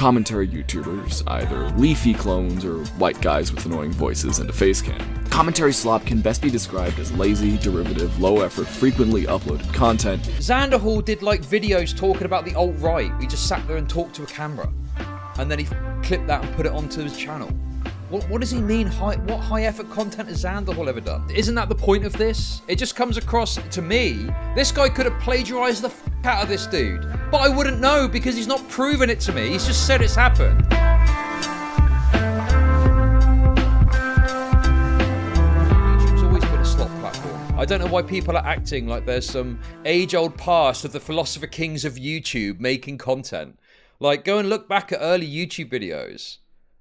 commentary YouTubers, either leafy clones or white guys with annoying voices and a face cam. Commentary Slop can best be described as lazy, derivative, low-effort, frequently uploaded content. Xanderhal did like videos talking about the alt-right. He just sat there and talked to a camera. And then he clipped that and put it onto his channel. What does he mean? What high-effort content has Xanderhal ever done? Isn't that the point of this? It just comes across to me, this guy could have plagiarized the out of this dude. But I wouldn't know because he's not proven it to me. He's just said it's happened. YouTube's always been a slop platform. I don't know why people are acting like there's some age-old past of the philosopher kings of YouTube making content. Like, go and look back at early YouTube videos.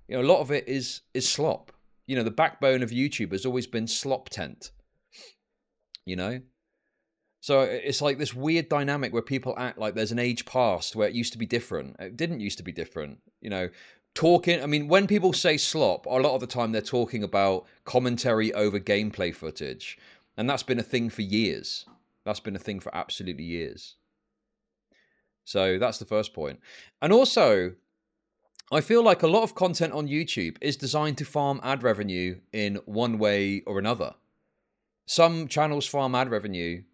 You know, a lot of it is slop. You know, the backbone of YouTube has always been slop tent. You know? So it's like this weird dynamic where people act like there's an age past where it used to be different. It didn't used to be different. You know, talking, I mean, when people say slop, a lot of the time they're talking about commentary over gameplay footage. And that's been a thing for years. That's been a thing for absolutely years. So that's the first point. And also, I feel like a lot of content on YouTube is designed to farm ad revenue in one way or another. Some channels farm ad revenue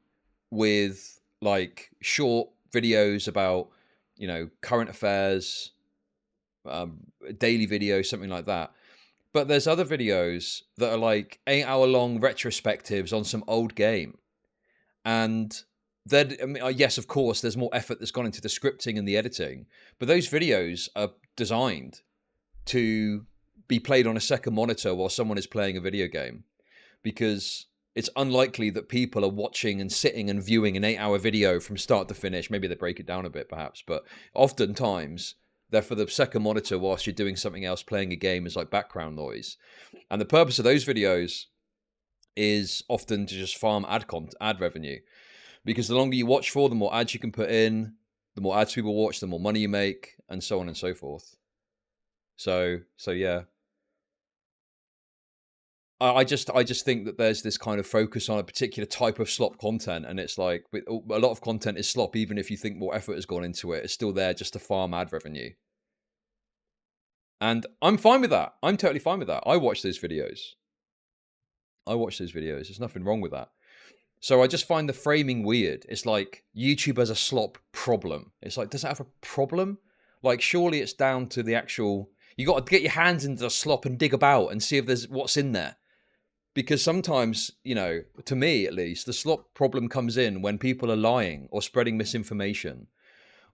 with like short videos about, you know, current affairs, daily videos, something like that. But there's other videos that are like 8-hour-long retrospectives on some old game. And then, I mean, yes, of course, there's more effort that's gone into the scripting and the editing, but those videos are designed to be played on a second monitor while someone is playing a video game, because it's unlikely that people are watching and sitting and viewing an 8-hour video from start to finish. Maybe they break it down a bit, perhaps, but oftentimes they're for the second monitor whilst you're doing something else, playing a game as like background noise. And the purpose of those videos is often to just farm ad revenue. Because the longer you watch for, the more ads you can put in, the more ads people watch, the more money you make, and so on and so forth. So yeah. I just think that there's this kind of focus on a particular type of slop content, and it's like a lot of content is slop, even if you think more effort has gone into it. It's still there just to farm ad revenue. And I'm fine with that. I'm totally fine with that. I watch those videos. There's nothing wrong with that. So I just find the framing weird. It's like YouTube has a slop problem. It's like, does it have a problem? Like, surely it's down to the actual... You got to get your hands into the slop and dig about and see if there's what's in there. Because sometimes, you know, to me at least, the slop problem comes in when people are lying or spreading misinformation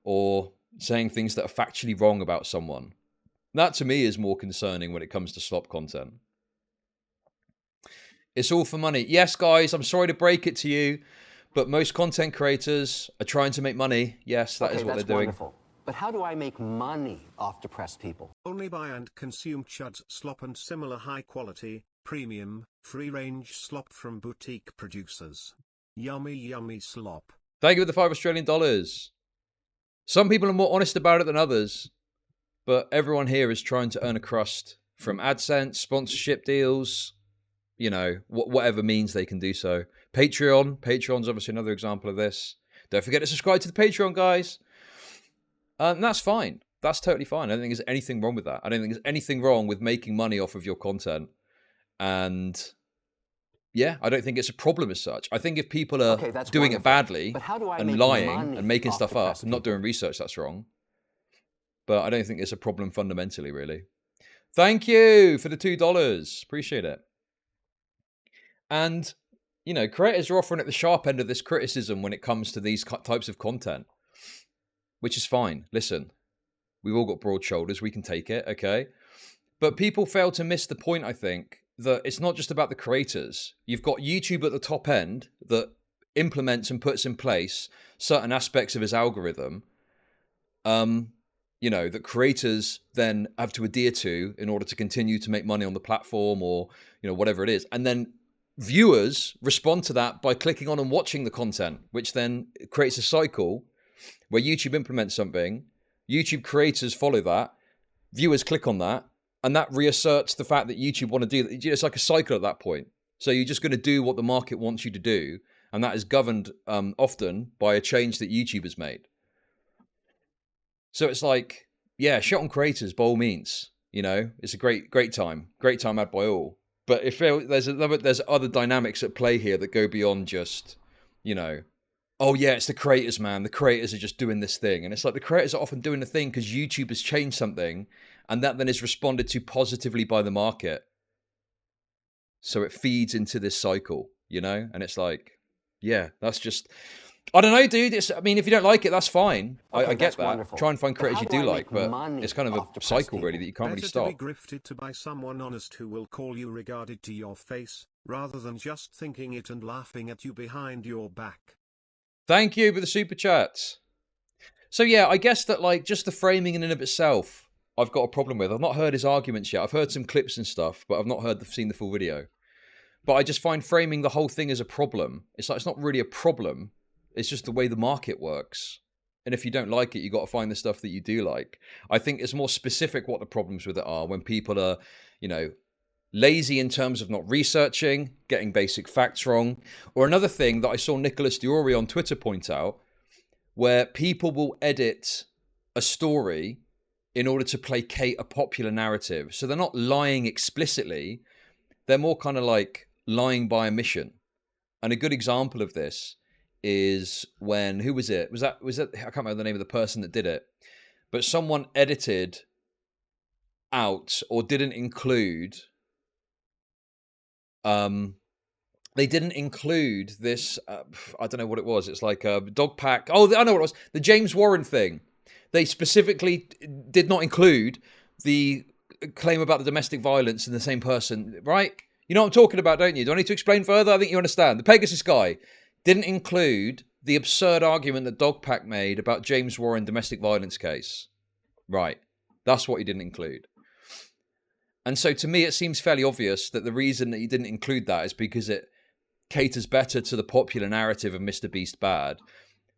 or saying things that are factually wrong about someone. That to me is more concerning when it comes to slop content. It's all for money. Yes, guys, I'm sorry to break it to you, but most content creators are trying to make money. Yes, that is what they're doing. Wonderful. But how do I make money off depressed people? Only buy and consume Chud's slop and similar high-quality, premium, free-range slop from boutique producers. Yummy, yummy slop. Thank you for the $5 Australian. Some people are more honest about it than others, but everyone here is trying to earn a crust from AdSense, sponsorship deals, you know, whatever means they can do so. Patreon's obviously another example of this. Don't forget to subscribe to the Patreon, guys. And that's fine. That's totally fine. I don't think there's anything wrong with that. I don't think there's anything wrong with making money off of your content. And yeah, I don't think it's a problem as such. I think if people are doing it badly and lying and making stuff up and not doing research, that's wrong. But I don't think it's a problem fundamentally, really. Thank you for the $2. Appreciate it. And, you know, creators are often at the sharp end of this criticism when it comes to these types of content, which is fine. Listen, we've all got broad shoulders. We can take it, okay? But people fail to miss the point, I think, that it's not just about the creators. You've got YouTube at the top end that implements and puts in place certain aspects of his algorithm, you know, that creators then have to adhere to in order to continue to make money on the platform or, you know, whatever it is. And then viewers respond to that by clicking on and watching the content, which then creates a cycle where YouTube implements something, YouTube creators follow that, viewers click on that, and that reasserts the fact that YouTube want to do that. It's like a cycle at that point. So you're just going to do what the market wants you to do, and that is governed often by a change that YouTube has made. So it's like, yeah, shit on creators by all means. You know, it's a great time had by all. But if there's other dynamics at play here that go beyond just, you know, oh yeah, it's the creators, man. The creators are just doing this thing, and it's like the creators are often doing the thing because YouTube has changed something, and that then is responded to positively by the market. So it feeds into this cycle, you know, and it's like, yeah, that's just. I don't know, dude. I mean, if you don't like it, that's fine. Okay, I get that. wonderful. Try and find But creators how you do do I like, make but money it's kind of off a depressed cycle, people? really, that you can't really Better stop. to be grifted to by someone honest who will call you regarded to your face, rather than just thinking it and laughing at you behind your back. Thank you for the super chats. So yeah, I guess that like just the framing in and of itself, I've got a problem with. I've not heard his arguments yet. I've heard some clips and stuff, but I've not seen the full video. But I just find framing the whole thing as a problem. It's like it's not really a problem. It's just the way the market works. And if you don't like it, you got to find the stuff that you do like. I think it's more specific what the problems with it are when people are, you know, lazy in terms of not researching, getting basic facts wrong. Or another thing that I saw Nicholas Diori on Twitter point out, where people will edit a story in order to placate a popular narrative. So they're not lying explicitly. They're more kind of like lying by omission. And a good example of this is when, who was it? Was that, I can't remember the name of the person that did it, but someone edited out or didn't include, they didn't include this, I don't know what it was. It's like a dog pack. Oh, I know what it was. The James Warren thing. They specifically did not include the claim about the domestic violence in the same person, right? You know what I'm talking about, don't you? Do I need to explain further? I think you understand. The Pegasus guy didn't include the absurd argument that Dogpack made about James Warren domestic violence case. Right. That's what he didn't include. And so to me, it seems fairly obvious that the reason that he didn't include that is because it caters better to the popular narrative of Mr. Beast bad,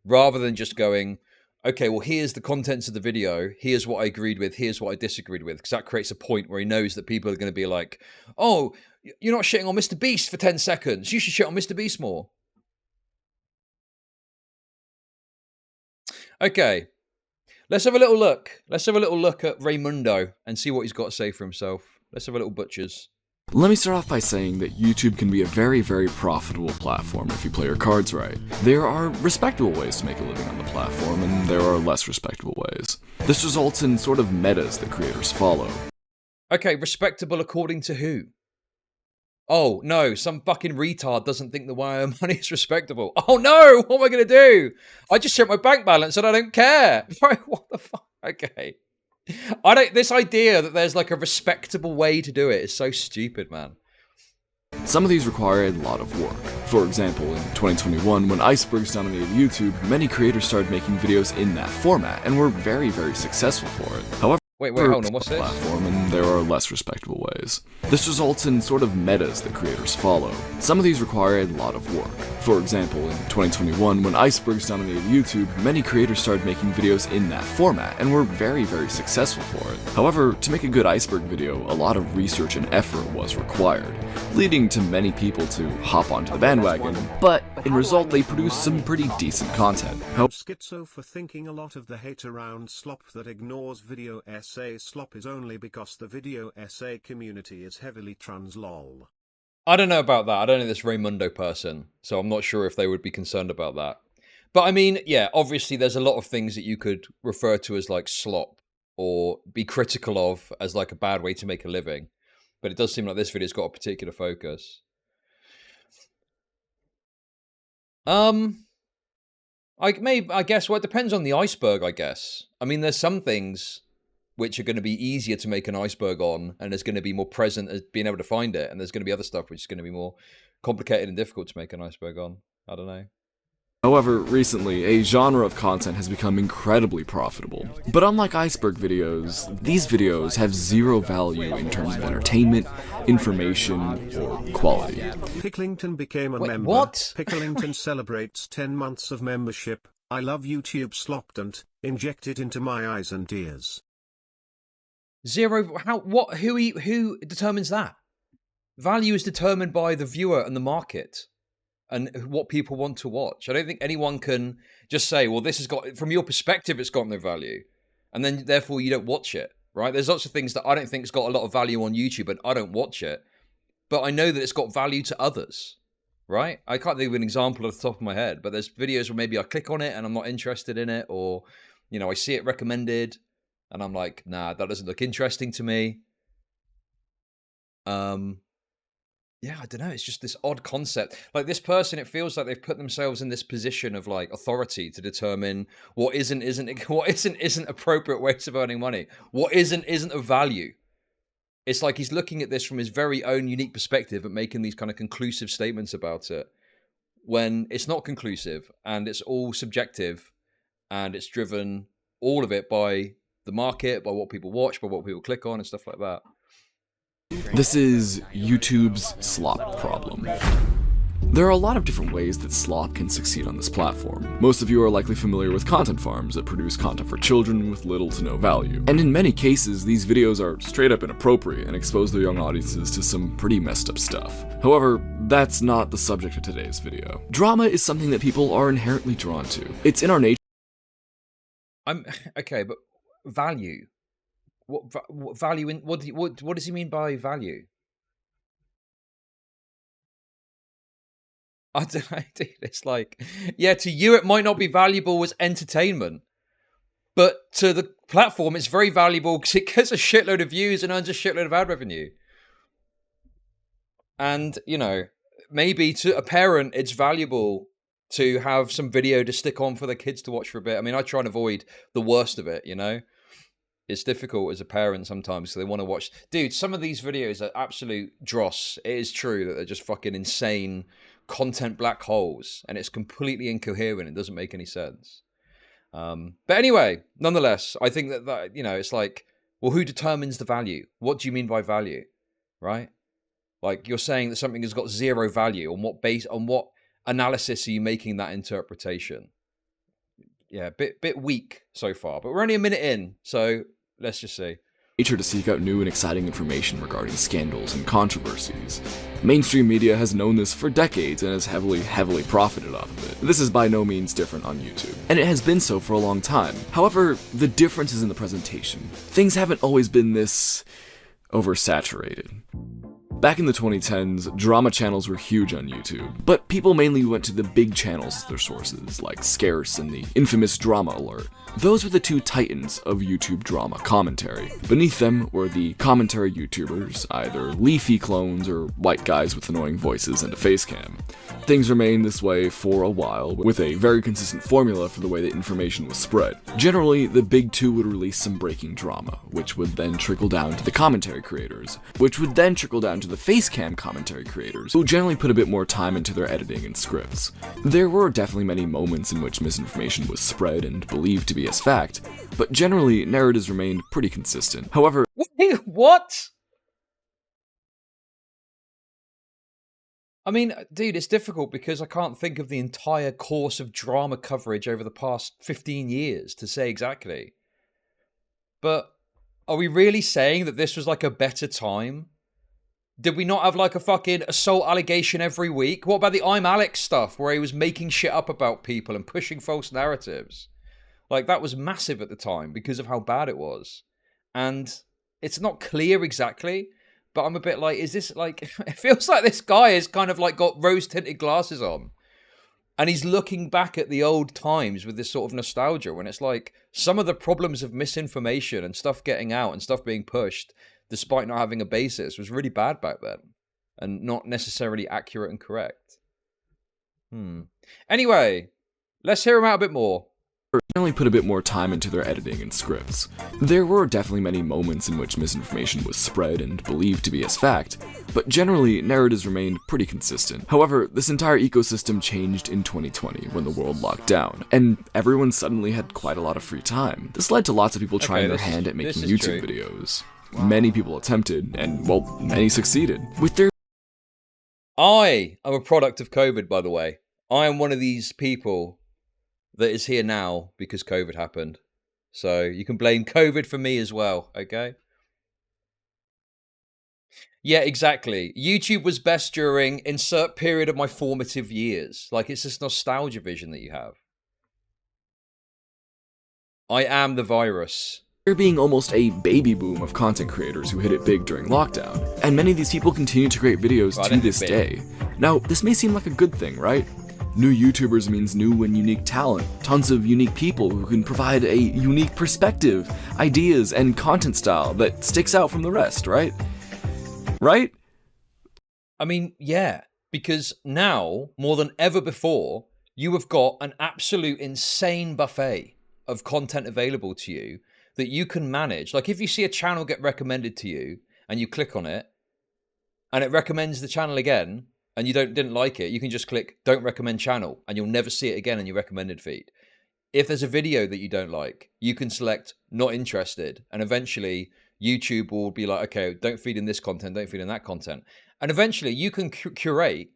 rather than just going, okay, well, here's the contents of the video. Here's what I agreed with. Here's what I disagreed with. Because that creates a point where he knows that people are going to be like, oh, you're not shitting on Mr. Beast for 10 seconds. You should shit on Mr. Beast more. Okay. Let's have a little look. Let's have a little look at Raymundo and see what he's got to say for himself. Let's have a little butchers. Let me start off by saying that YouTube can be a very, very profitable platform if you play your cards right. There are respectable ways to make a living on the platform, and there are less respectable ways. This results in sort of metas that creators follow. Okay, respectable according to who? Oh, no, some fucking retard doesn't think the wire money is respectable. Oh, no, what am I going to do? I just checked my bank balance and I don't care. What the fuck? Okay. This idea that there's like a respectable way to do it is so stupid, man. Some of these require a lot of work. For example, in 2021, when icebergs dominated YouTube, many creators started making videos in that format and were very, very successful for it. However, Wait, hold on, what's this? Platform, and there are less respectable ways. This results in sort of metas that creators follow. Some of these require a lot of work. For example, in 2021, when icebergs dominated YouTube, many creators started making videos in that format and were very, very successful for it. However, to make a good iceberg video, a lot of research and effort was required, leading to many people to hop onto the bandwagon, but in result they produced some pretty decent content. Schizo for thinking a lot of the hate around slop that ignores video essay slop is only because the video essay community is heavily trans lol. I don't know about that. I don't know this Raymundo person, so I'm not sure if they would be concerned about that. But I mean, yeah, obviously there's a lot of things that you could refer to as like slop or be critical of as like a bad way to make a living. But it does seem like this video's got a particular focus. I guess, well, it depends on the iceberg, I guess. I mean, there's some things which are going to be easier to make an iceberg on, and there's going to be more present as being able to find it, and there's going to be other stuff which is going to be more complicated and difficult to make an iceberg on. I don't know. However, recently, a genre of content has become incredibly profitable. But unlike iceberg videos, these videos have zero value in terms of entertainment, information, or quality. Picklington became a member. What? Picklington celebrates 10 months of membership. I love YouTube Slopdent. Inject it into my eyes and ears. Zero, how, what, who determines that? Value is determined by the viewer and the market and what people want to watch. I don't think anyone can just say, well, this has got, from your perspective, it's got no value. and then therefore you don't watch it, right? There's lots of things that I don't think's got a lot of value on YouTube, and I don't watch it, but I know that it's got value to others, right? I can't think of an example off the top of my head, but there's videos where maybe I click on it and I'm not interested in it, or, you know, I see it recommended and I'm like, nah, that doesn't look interesting to me. Yeah, I don't know. It's just this odd concept. Like this person, it feels like they've put themselves in this position of like authority to determine what isn't appropriate ways of earning money. What isn't of value. It's like he's looking at this from his very own unique perspective and making these kind of conclusive statements about it, when it's not conclusive and it's all subjective, and it's driven, all of it, by the market, by what people watch, by what people click on and stuff like that. This is YouTube's slop problem. There are a lot of different ways that slop can succeed on this platform. Most of you are likely familiar with content farms that produce content for children with little to no value. And in many cases, these videos are straight up inappropriate and expose their young audiences to some pretty messed up stuff. However, that's not the subject of today's video. Drama is something that people are inherently drawn to. It's in our nature. Okay, but value. What value in what does he mean by value? I don't know, dude. It's like, yeah, to you it might not be valuable as entertainment, but to the platform it's very valuable because it gets a shitload of views and earns a shitload of ad revenue. And, you know, maybe to a parent it's valuable to have some video to stick on for their kids to watch for a bit. I mean, I try and avoid the worst of it, you know? It's difficult as a parent sometimes, so they want to watch. Dude, some of these videos are absolute dross. It is true that they're just fucking insane content black holes, and it's completely incoherent. It doesn't make any sense. But anyway, nonetheless, I think that, you know, it's like, well, who determines the value? What do you mean by value, right? Like, you're saying that something has got zero value. On what analysis are you making that interpretation? Yeah, bit weak so far, but we're only a minute in, so let's just see. Nature to seek out new and exciting information regarding scandals and controversies. Mainstream media has known this for decades and has heavily profited off of it. This is by no means different on YouTube, and it has been so for a long time. However, the difference is in the presentation. Things haven't always been this oversaturated. Back in the 2010s, drama channels were huge on YouTube, but people mainly went to the big channels as their sources, like Scarce and the infamous Drama Alert. Those were the two titans of YouTube drama commentary. Beneath them were the commentary YouTubers, either leafy clones or white guys with annoying voices and a face cam. Things remained this way for a while, with a very consistent formula for the way that information was spread. Generally, the big two would release some breaking drama, which would then trickle down to the commentary creators, which would then trickle down to the facecam commentary creators, who generally put a bit more time into their editing and scripts. There were definitely many moments in which misinformation was spread and believed to be as fact, but generally narratives remained pretty consistent. However, wait, what? I mean, dude, it's difficult because I can't think of the entire course of drama coverage over the past 15 years to say exactly. But are we really saying that this was like a better time? Did we not have like a fucking assault allegation every week? What about the I'm Alex stuff where he was making shit up about people and pushing false narratives? Like, that was massive at the time because of how bad it was. And it's not clear exactly, but I'm a bit like, is this like, it feels like this guy has kind of like got rose-tinted glasses on. And he's looking back at the old times with this sort of nostalgia when it's like some of the problems of misinformation and stuff getting out and stuff being pushed, despite not having a basis, was really bad back then. And not necessarily accurate and correct. Anyway, let's hear him out a bit more. Generally put a bit more time into their editing and scripts. There were definitely many moments in which misinformation was spread and believed to be as fact, but generally narratives remained pretty consistent. However, this entire ecosystem changed in 2020 when the world locked down, and everyone suddenly had quite a lot of free time. This led to lots of people trying their hand at making YouTube videos. Wow. Many people attempted, and well, many succeeded. With their I am a product of COVID, by the way. I am one of these people that is here now because COVID happened. So you can blame COVID for me as well, okay? Yeah, exactly. YouTube was best during insert period of my formative years. Like, it's this nostalgia vision that you have. I am the virus. There being almost a baby boom of content creators who hit it big during lockdown, and many of these people continue to create videos to this day. Now, this may seem like a good thing, right? New YouTubers means new and unique talent, tons of unique people who can provide a unique perspective, ideas, and content style that sticks out from the rest, right? Right? I mean, yeah, because now, more than ever before, you have got an absolute insane buffet of content available to you that you can manage. Like if you see a channel get recommended to you and you click on it and it recommends the channel again and you didn't like it, you can just click don't recommend channel and you'll never see it again in your recommended feed. If there's a video that you don't like, you can select not interested, and eventually YouTube will be like, okay, don't feed in this content, don't feed in that content. And eventually you can curate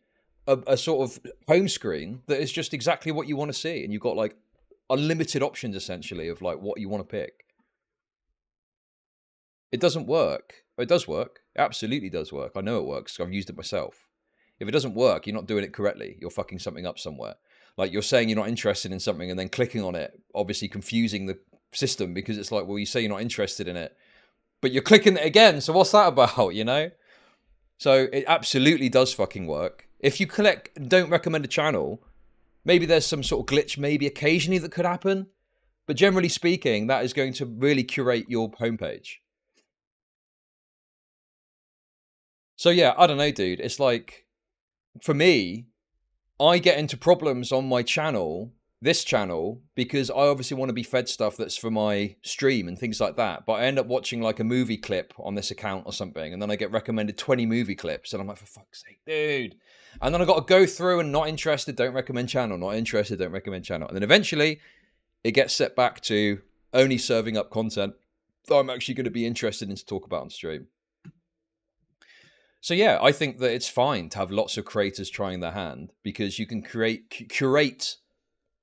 a sort of home screen that is just exactly what you want to see. And you've got like unlimited options essentially of like what you want to pick. It doesn't work. It does work. It absolutely does work. I know it works. I've used it myself. If it doesn't work, you're not doing it correctly. You're fucking something up somewhere. Like you're saying you're not interested in something and then clicking on it, obviously confusing the system because it's like, well, you say you're not interested in it, but you're clicking it again. So what's that about, you know? So it absolutely does fucking work. If you click don't recommend a channel, maybe there's some sort of glitch maybe occasionally that could happen. But generally speaking, that is going to really curate your homepage. So yeah, I don't know, dude. It's like, for me, I get into problems on my channel, this channel, because I obviously want to be fed stuff that's for my stream and things like that. But I end up watching like a movie clip on this account or something. And then I get recommended 20 movie clips. And I'm like, for fuck's sake, dude. And then I got to go through and not interested, don't recommend channel, not interested, don't recommend channel. And then eventually it gets set back to only serving up content that I'm actually going to be interested in to talk about on stream. So yeah, I think that it's fine to have lots of creators trying their hand because you can curate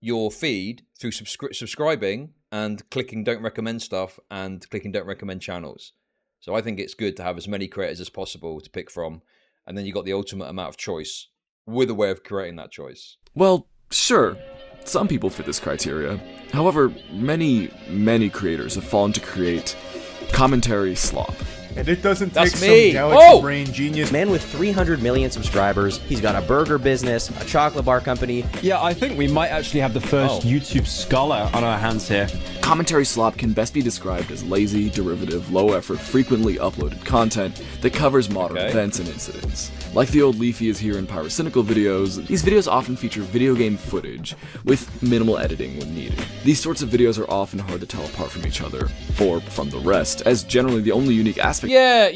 your feed through subscribing and clicking don't recommend stuff and clicking don't recommend channels. So I think it's good to have as many creators as possible to pick from, and then you got the ultimate amount of choice with a way of creating that choice. Well, sure. Some people fit this criteria. However, many creators have fallen to create commentary slop. And it doesn't That's take me. some galaxy brain genius. Man with 300 million subscribers. He's got a burger business, a chocolate bar company. Yeah, I think we might actually have the first YouTube scholar on our hands here. Commentary slop can best be described as lazy, derivative, low-effort, frequently uploaded content that covers modern events and incidents. Like the old Leafy is here in Pyrocynical videos, these videos often feature video game footage with minimal editing when needed. These sorts of videos are often hard to tell apart from each other, or from the rest, as generally the only unique aspect. Yeah,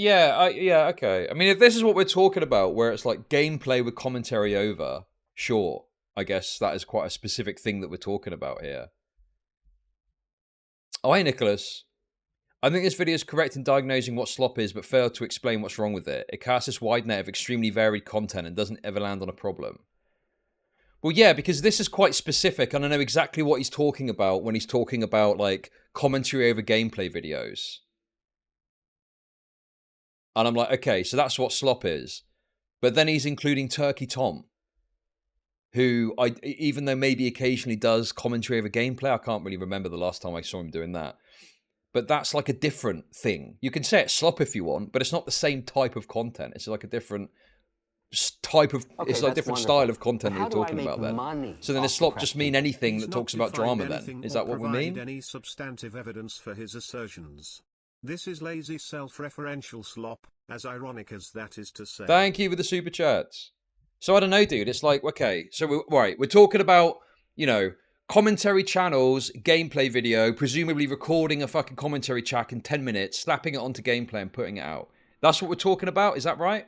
okay. I mean, if this is what we're talking about, where it's like gameplay with commentary over, sure. I guess that is quite a specific thing that we're talking about here. Oh, hey, Nicholas. I think this video is correct in diagnosing what slop is, but failed to explain what's wrong with it. It casts this wide net of extremely varied content and doesn't ever land on a problem. Well, yeah, because this is quite specific, and I know exactly what he's talking about when he's talking about, like, commentary over gameplay videos. And I'm like, okay, so that's what slop is. But then he's including Turkey Tom, who, even though maybe occasionally does commentary over gameplay, I can't really remember the last time I saw him doing that. But that's like a different thing. You can say it's slop if you want, but it's not the same type of content. It's like a different type of, it's like a different style of content that you're talking about then. So then does slop just mean anything that talks about drama then? Is that what we mean? Any substantive evidence for his assertions. This is lazy self-referential slop, as ironic as that is to say. Thank you for the super chats. So I don't know, dude. It's like, okay, so we're talking about, you know, commentary channels, gameplay video, presumably recording a fucking commentary track in 10 minutes, slapping it onto gameplay and putting it out. That's what we're talking about, is that right?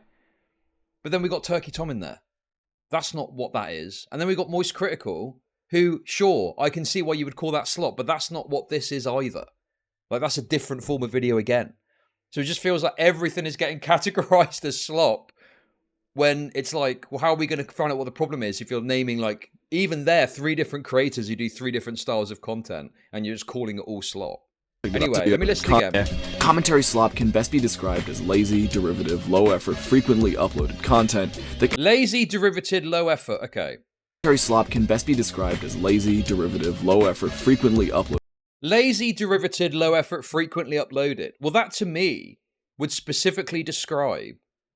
But then we got Turkey Tom in there. That's not what that is. And then we got Moist Critical, who, sure, I can see why you would call that slop, but that's not what this is either. Like, that's a different form of video again. So it just feels like everything is getting categorized as slop when it's like, well, how are we going to find out what the problem is if you're naming, like, even there, 3 different creators who do 3 different styles of content and you're just calling it all slop? Anyway, let me listen again. Commentary slop can best be described as lazy, derivative, low-effort, frequently uploaded content that... Lazy, derivative, low effort, okay. Commentary slop can best be described as lazy, derivative, low-effort, frequently uploaded... Lazy, derivative, low effort, frequently uploaded. Well, that to me would specifically describe,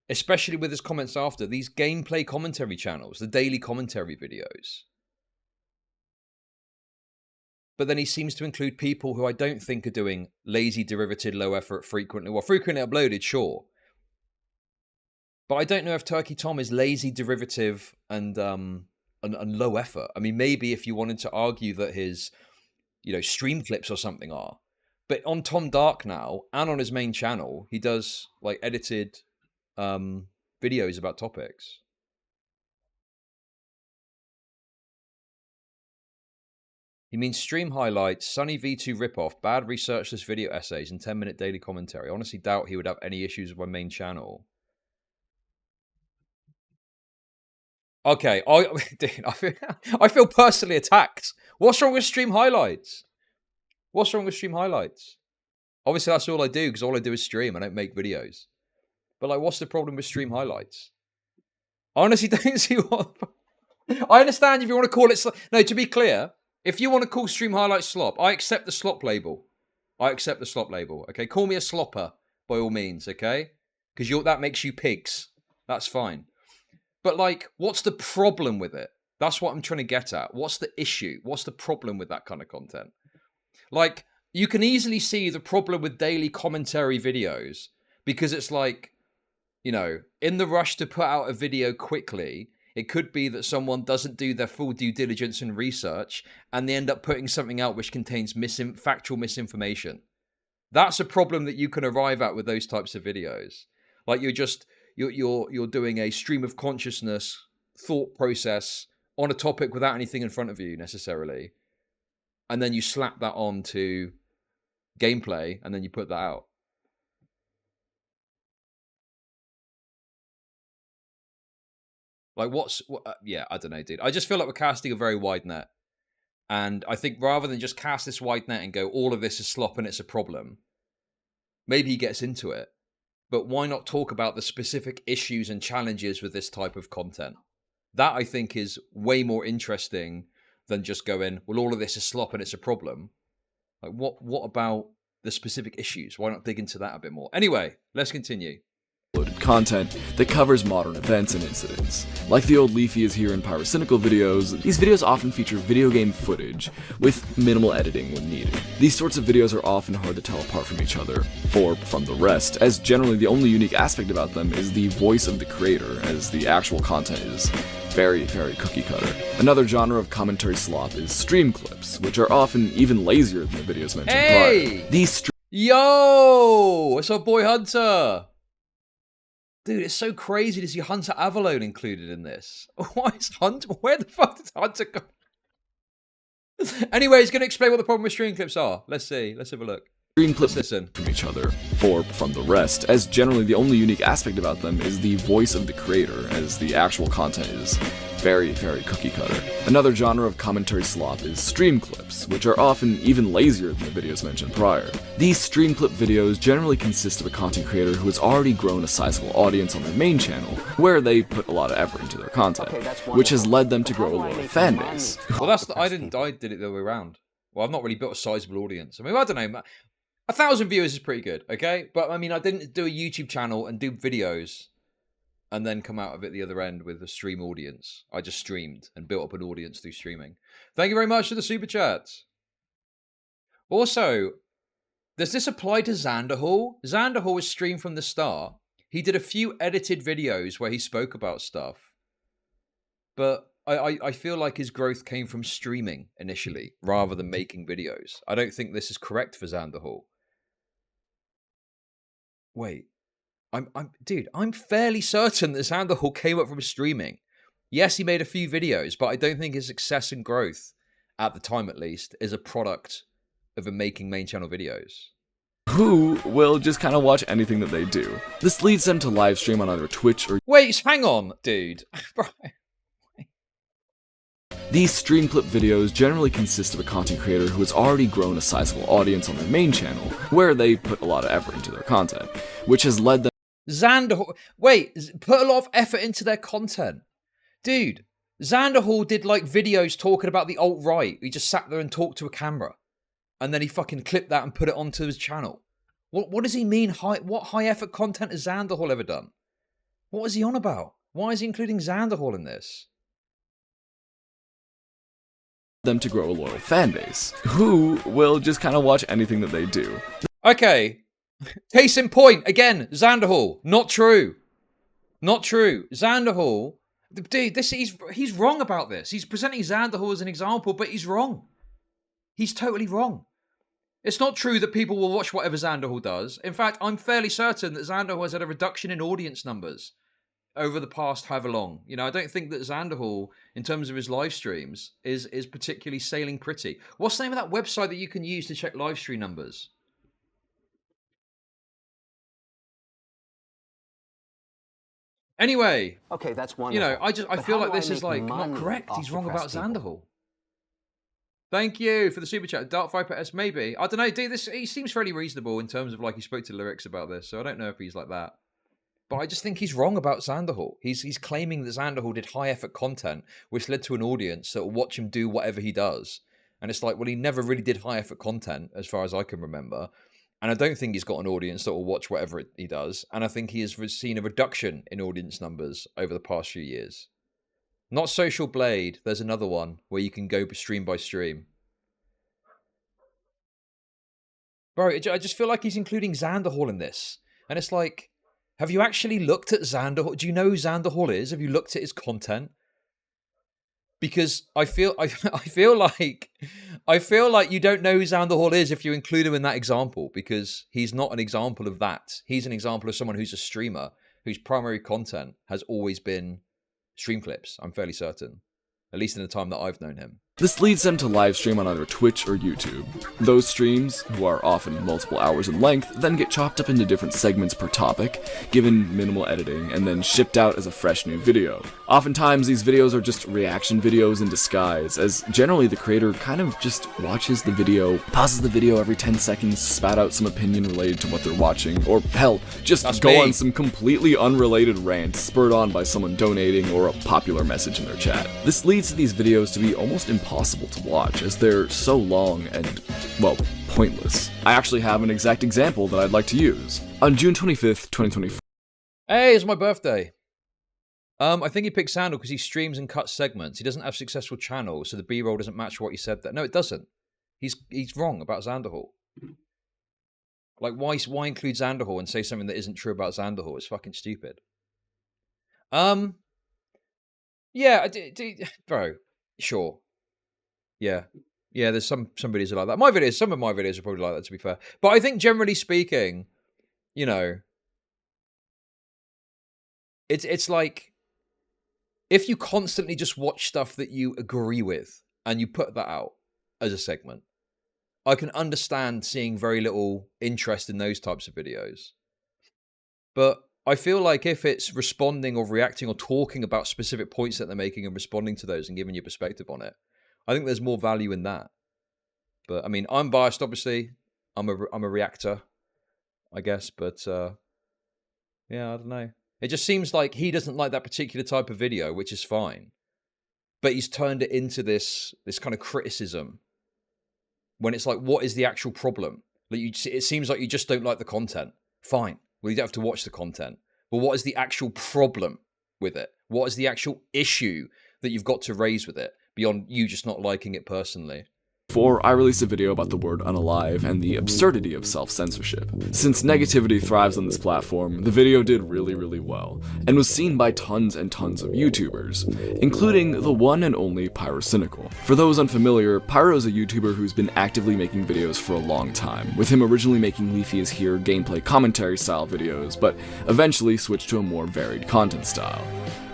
especially with his comments after, these gameplay commentary channels, the daily commentary videos. But then he seems to include people who I don't think are doing lazy, derivative, low effort, frequently. Well, frequently uploaded, sure. But I don't know if Turkey Tom is lazy, derivative, and low effort. I mean, maybe if you wanted to argue that his, stream clips or something are. But on Tom Dark now, and on his main channel, he does, like, edited videos about topics. He means stream highlights, Sunny V2 ripoff, bad researchless video essays, and 10-minute daily commentary. I honestly doubt he would have any issues with my main channel. Okay, I feel personally attacked. What's wrong with stream highlights? What's wrong with stream highlights? Obviously, that's all I do, because all I do is stream. I don't make videos. But, like, what's the problem with stream highlights? I honestly don't see what... I understand if you want to call it... No, to be clear, if you want to call stream highlights slop, I accept the slop label. I accept the slop label, okay? Call me a slopper, by all means, okay? Because that makes you pigs. That's fine. But, like, what's the problem with it? That's what I'm trying to get at. What's the issue? What's the problem with that kind of content? Like, you can easily see the problem with daily commentary videos because it's like, in the rush to put out a video quickly, it could be that someone doesn't do their full due diligence and research and they end up putting something out which contains factual misinformation. That's a problem that you can arrive at with those types of videos. Like, you're doing a stream of consciousness thought process on a topic without anything in front of you necessarily. And then you slap that on to gameplay and then you put that out. Like, yeah, I don't know, dude. I just feel like we're casting a very wide net. And I think rather than just cast this wide net and go, all of this is slop and it's a problem, maybe he gets into it. But why not talk about the specific issues and challenges with this type of content? That, I think, is way more interesting than just going, well, all of this is slop and it's a problem. Like, what about the specific issues? Why not dig into that a bit more? Anyway, let's continue. Content that covers modern events and incidents. Like the old Leafy is here in Pyrocynical videos, these videos often feature video game footage with minimal editing when needed. These sorts of videos are often hard to tell apart from each other, or from the rest, as generally the only unique aspect about them is the voice of the creator, as the actual content is very, very cookie cutter. Another genre of commentary slop is stream clips, which are often even lazier than the videos mentioned prior. These Yo! It's our boy Hunter! Dude, it's so crazy to see Hunter Avalone included in this. Why is Hunter... Where the fuck did Hunter go? Anyway, he's going to explain what the problem with stream clips are. Let's see. Let's have a look. Stream clips listen from each other, or from the rest, as generally the only unique aspect about them is the voice of the creator, as the actual content is very, very cookie cutter. Another genre of commentary slop is stream clips, which are often even lazier than the videos mentioned prior. These stream clip videos generally consist of a content creator who has already grown a sizable audience on their main channel, where they put a lot of effort into their content, which has led them to grow a loyal fan base. Well, I did it the other way around. Well, I've not really built a sizable audience. I mean, I don't know. 1,000 viewers is pretty good, okay? But I mean, I didn't do a YouTube channel and do videos and then come out of it the other end with a stream audience. I just streamed and built up an audience through streaming. Thank you very much for the super chats. Also, does this apply to Xanderhal? Xanderhal was streamed from the start. He did a few edited videos where he spoke about stuff. But I feel like his growth came from streaming initially rather than making videos. I don't think this is correct for Xanderhal. Wait, dude, I'm fairly certain that Xanderhal came up from streaming. Yes, he made a few videos, but I don't think his success and growth, at the time at least, is a product of him making main channel videos. Who will just kind of watch anything that they do. This leads them to live stream on either Twitch or... Wait, hang on, dude. These stream clip videos generally consist of a content creator who has already grown a sizable audience on their main channel, where they put a lot of effort into their content, which has led them... Xanderhal... Wait, put a lot of effort into their content. Dude, Xanderhal did like videos talking about the alt-right. He just sat there and talked to a camera. and then he fucking clipped that and put it onto his channel. What does he mean? What high effort content has Xanderhal ever done? What is he on about? Why is he including Xanderhal in this? Them to grow a loyal fan base, who will just kind of watch anything that they do. Okay, case in point, again, Xanderhal, not true. Not true. Xanderhal, dude, he's wrong about this. He's presenting Xanderhal as an example, but he's wrong. He's totally wrong. It's not true that people will watch whatever Xanderhal does. In fact, I'm fairly certain that Xanderhal has had a reduction in audience numbers over the past however long. You know, I don't think that Xanderhal, in terms of his live streams, is particularly sailing pretty. What's the name of that website that you can use to check live stream numbers? Anyway, Okay, that's wonderful. you know, I But feel how like do I this is make like not money correct. off He's wrong about depressed people? Xanderhal. Thank you for the super chat. Dark Viper S, maybe. I don't know, dude. He seems fairly reasonable in terms of like he spoke to lyrics about this, so I don't know if he's like that. But I just think he's wrong about Xanderhal. He's claiming that Xanderhal did high effort content, which led to an audience that will watch him do whatever he does. And it's like, well, he never really did high effort content, as far as I can remember. And I don't think he's got an audience that will watch whatever he does. And I think he has seen a reduction in audience numbers over the past few years. Not Social Blade. There's another one where you can go stream by stream. Bro, I just feel like he's including Xanderhal in this. And it's like, have you actually looked at Xanderhal? Do you know who Xanderhal is? Have you looked at his content? Because I feel like you don't know who Xanderhal is if you include him in that example, because he's not an example of that. He's an example of someone who's a streamer whose primary content has always been stream clips, I'm fairly certain. At least in the time that I've known him. This leads them to live stream on either Twitch or YouTube. Those streams, who are often multiple hours in length, then get chopped up into different segments per topic, given minimal editing, and then shipped out as a fresh new video. Oftentimes, these videos are just reaction videos in disguise, as generally the creator kind of just watches the video, pauses the video every 10 seconds, spat out some opinion related to what they're watching, or hell, just go on some completely unrelated rant spurred on by someone donating or a popular message in their chat. This leads to these videos to be almost impossible to watch, as they're so long and, well, pointless. I actually have an exact example that I'd like to use. On June 25th, 2024. Hey, it's my birthday. I think he picked Xanderhal because he streams and cuts segments. He doesn't have a successful channel, so the B-roll doesn't match what he said there. No, it doesn't. He's wrong about Xanderhal. Like, why include Xanderhal and say something that isn't true about Xanderhal? It's fucking stupid. Yeah, bro, sure. Yeah, there's some videos are like that. Some of my videos are probably like that, to be fair. But I think generally speaking, you know, it's like, if you constantly just watch stuff that you agree with and you put that out as a segment, I can understand seeing very little interest in those types of videos. But I feel like if it's responding or reacting or talking about specific points that they're making and responding to those and giving your perspective on it, I think there's more value in that. But I mean, I'm biased, obviously. I'm a reactor, I guess. But yeah, I don't know. It just seems like he doesn't like that particular type of video, which is fine. But he's turned it into this kind of criticism. When it's like, what is the actual problem? Like, it seems like you just don't like the content. Fine. Well, you don't have to watch the content. But what is the actual problem with it? What is the actual issue that you've got to raise with it, beyond you just not liking it personally? I released a video about the word unalive and the absurdity of self-censorship. Since negativity thrives on this platform, the video did really, really well, and was seen by tons and tons of YouTubers, including the one and only Pyrocynical. For those unfamiliar, Pyro is a YouTuber who's been actively making videos for a long time, with him originally making Leafy is Here gameplay commentary style videos, but eventually switched to a more varied content style,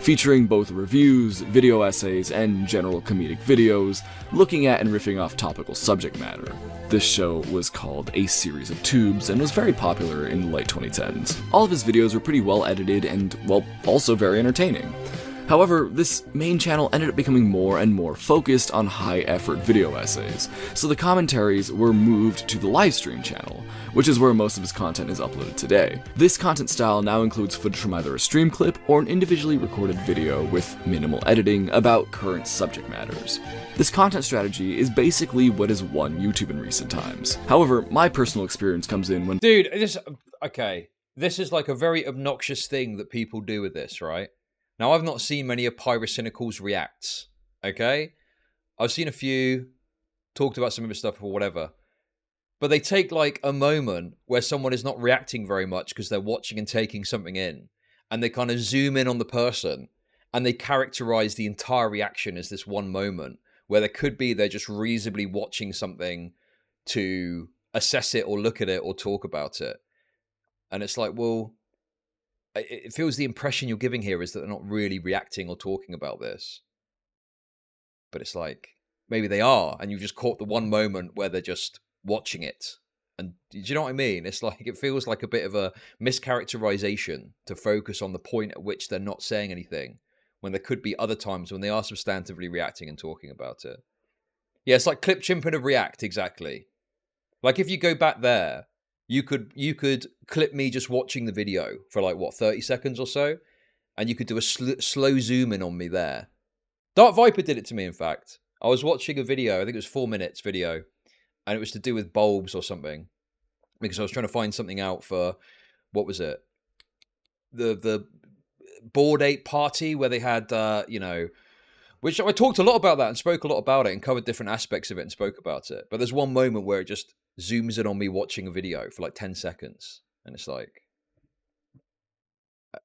featuring both reviews, video essays, and general comedic videos, looking at and riffing off topical subject matter. This show was called A Series of Tubes and was very popular in the late 2010s. All of his videos were pretty well edited and, well, also very entertaining. However, this main channel ended up becoming more and more focused on high-effort video essays, so the commentaries were moved to the livestream channel, which is where most of his content is uploaded today. This content style now includes footage from either a stream clip or an individually recorded video with minimal editing about current subject matters. This content strategy is basically what has won YouTube in recent times. However, my personal experience comes in when— Dude, okay. This is like a very obnoxious thing that people do with this, right? Now, I've not seen many of Pyrocynical's reacts, okay? I've seen a few, talked about some of his stuff or whatever. But they take like a moment where someone is not reacting very much because they're watching and taking something in, and they kind of zoom in on the person, and they characterize the entire reaction as this one moment, where there could be they're just reasonably watching something to assess it or look at it or talk about it. And it's like, well, it feels the impression you're giving here is that they're not really reacting or talking about this. But it's like, maybe they are, and you've just caught the one moment where they're just watching it. And do you know what I mean? It's like, it feels like a bit of a mischaracterization to focus on the point at which they're not saying anything, when there could be other times when they are substantively reacting and talking about it. Yeah, it's like clip chimping a react, exactly. Like if you go back there, you could clip me just watching the video for like, what, 30 seconds or so? And you could do a slow zoom in on me there. Dark Viper did it to me, in fact. I was watching a video, I think it was 4 minutes video, and it was to do with bulbs or something. Because I was trying to find something out for, what was it? The Bored Ape party where they had, which I talked a lot about that and spoke a lot about it and covered different aspects of it and spoke about it. But there's one moment where it just zooms in on me watching a video for like 10 seconds. And it's like,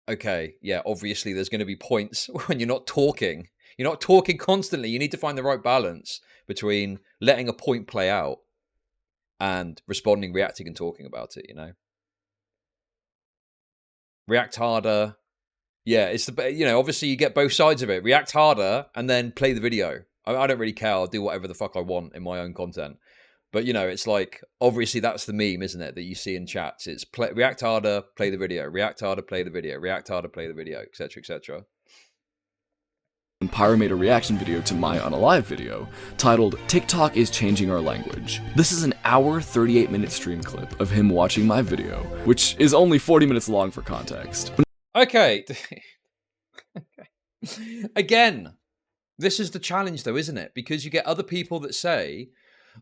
okay, yeah, obviously there's going to be points when you're not talking. You're not talking constantly. You need to find the right balance between letting a point play out and responding, reacting, and talking about it, you know? React harder. Yeah, it's the, obviously you get both sides of it. React harder and then play the video. I don't really care. I'll do whatever the fuck I want in my own content. But, it's like, obviously that's the meme, isn't it, that you see in chats. It's react harder, play the video. React harder, play the video. React harder, play the video, etc., etc. Pyro made a reaction video to my Unalive video, titled TikTok is Changing Our Language. This is an hour 38-minute stream clip of him watching my video, which is only 40 minutes long for context. Okay. Again, this is the challenge though, isn't it? Because you get other people that say,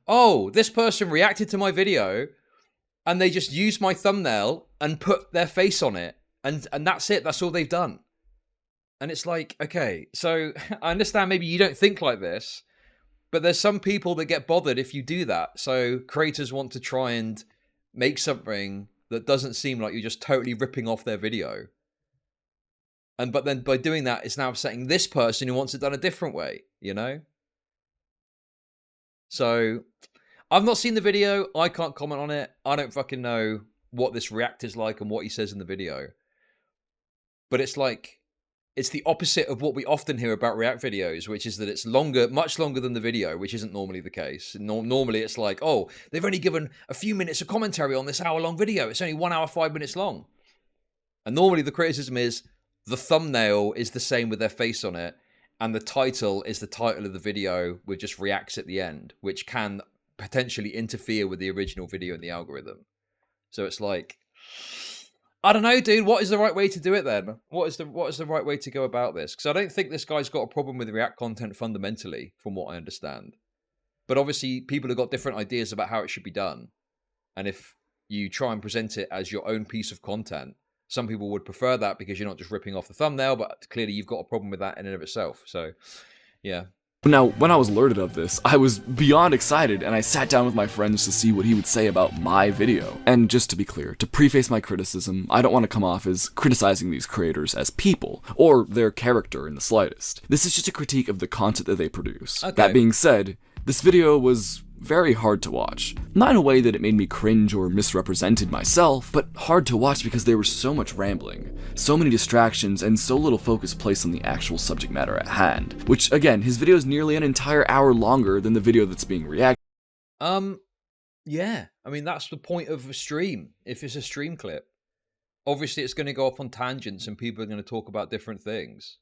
oh, this person reacted to my video and they just used my thumbnail and put their face on it. And that's it. That's all they've done. And it's like, okay, so I understand maybe you don't think like this, but there's some people that get bothered if you do that. So creators want to try and make something that doesn't seem like you're just totally ripping off their video. But then by doing that, it's now upsetting this person who wants it done a different way, So I've not seen the video. I can't comment on it. I don't fucking know what this react is like and what he says in the video. But it's like, it's the opposite of what we often hear about react videos, which is that it's longer, much longer than the video, which isn't normally the case. Normally it's like, oh, they've only given a few minutes of commentary on this hour-long video. It's only 1 hour, 5 minutes long. And normally the criticism is the thumbnail is the same with their face on it, and the title is the title of the video with just reacts at the end, which can potentially interfere with the original video in the algorithm. So it's like, I don't know, dude. What is the right way to do it then? What is the right way to go about this? Because I don't think this guy's got a problem with React content fundamentally, from what I understand. But obviously, people have got different ideas about how it should be done. And if you try and present it as your own piece of content, some people would prefer that because you're not just ripping off the thumbnail, but clearly you've got a problem with that in and of itself. So, yeah. Now, when I was alerted of this, I was beyond excited, and I sat down with my friends to see what he would say about my video. And just to be clear, to preface my criticism, I don't want to come off as criticizing these creators as people, or their character in the slightest. This is just a critique of the content that they produce. Okay. That being said, this video was very hard to watch. Not in a way that it made me cringe or misrepresented myself, but hard to watch because there was so much rambling, so many distractions, and so little focus placed on the actual subject matter at hand. Which, again, his video is nearly an entire hour longer than the video that's being reacted. Yeah. I mean, that's the point of a stream. If it's a stream clip, obviously it's going to go off on tangents and people are going to talk about different things.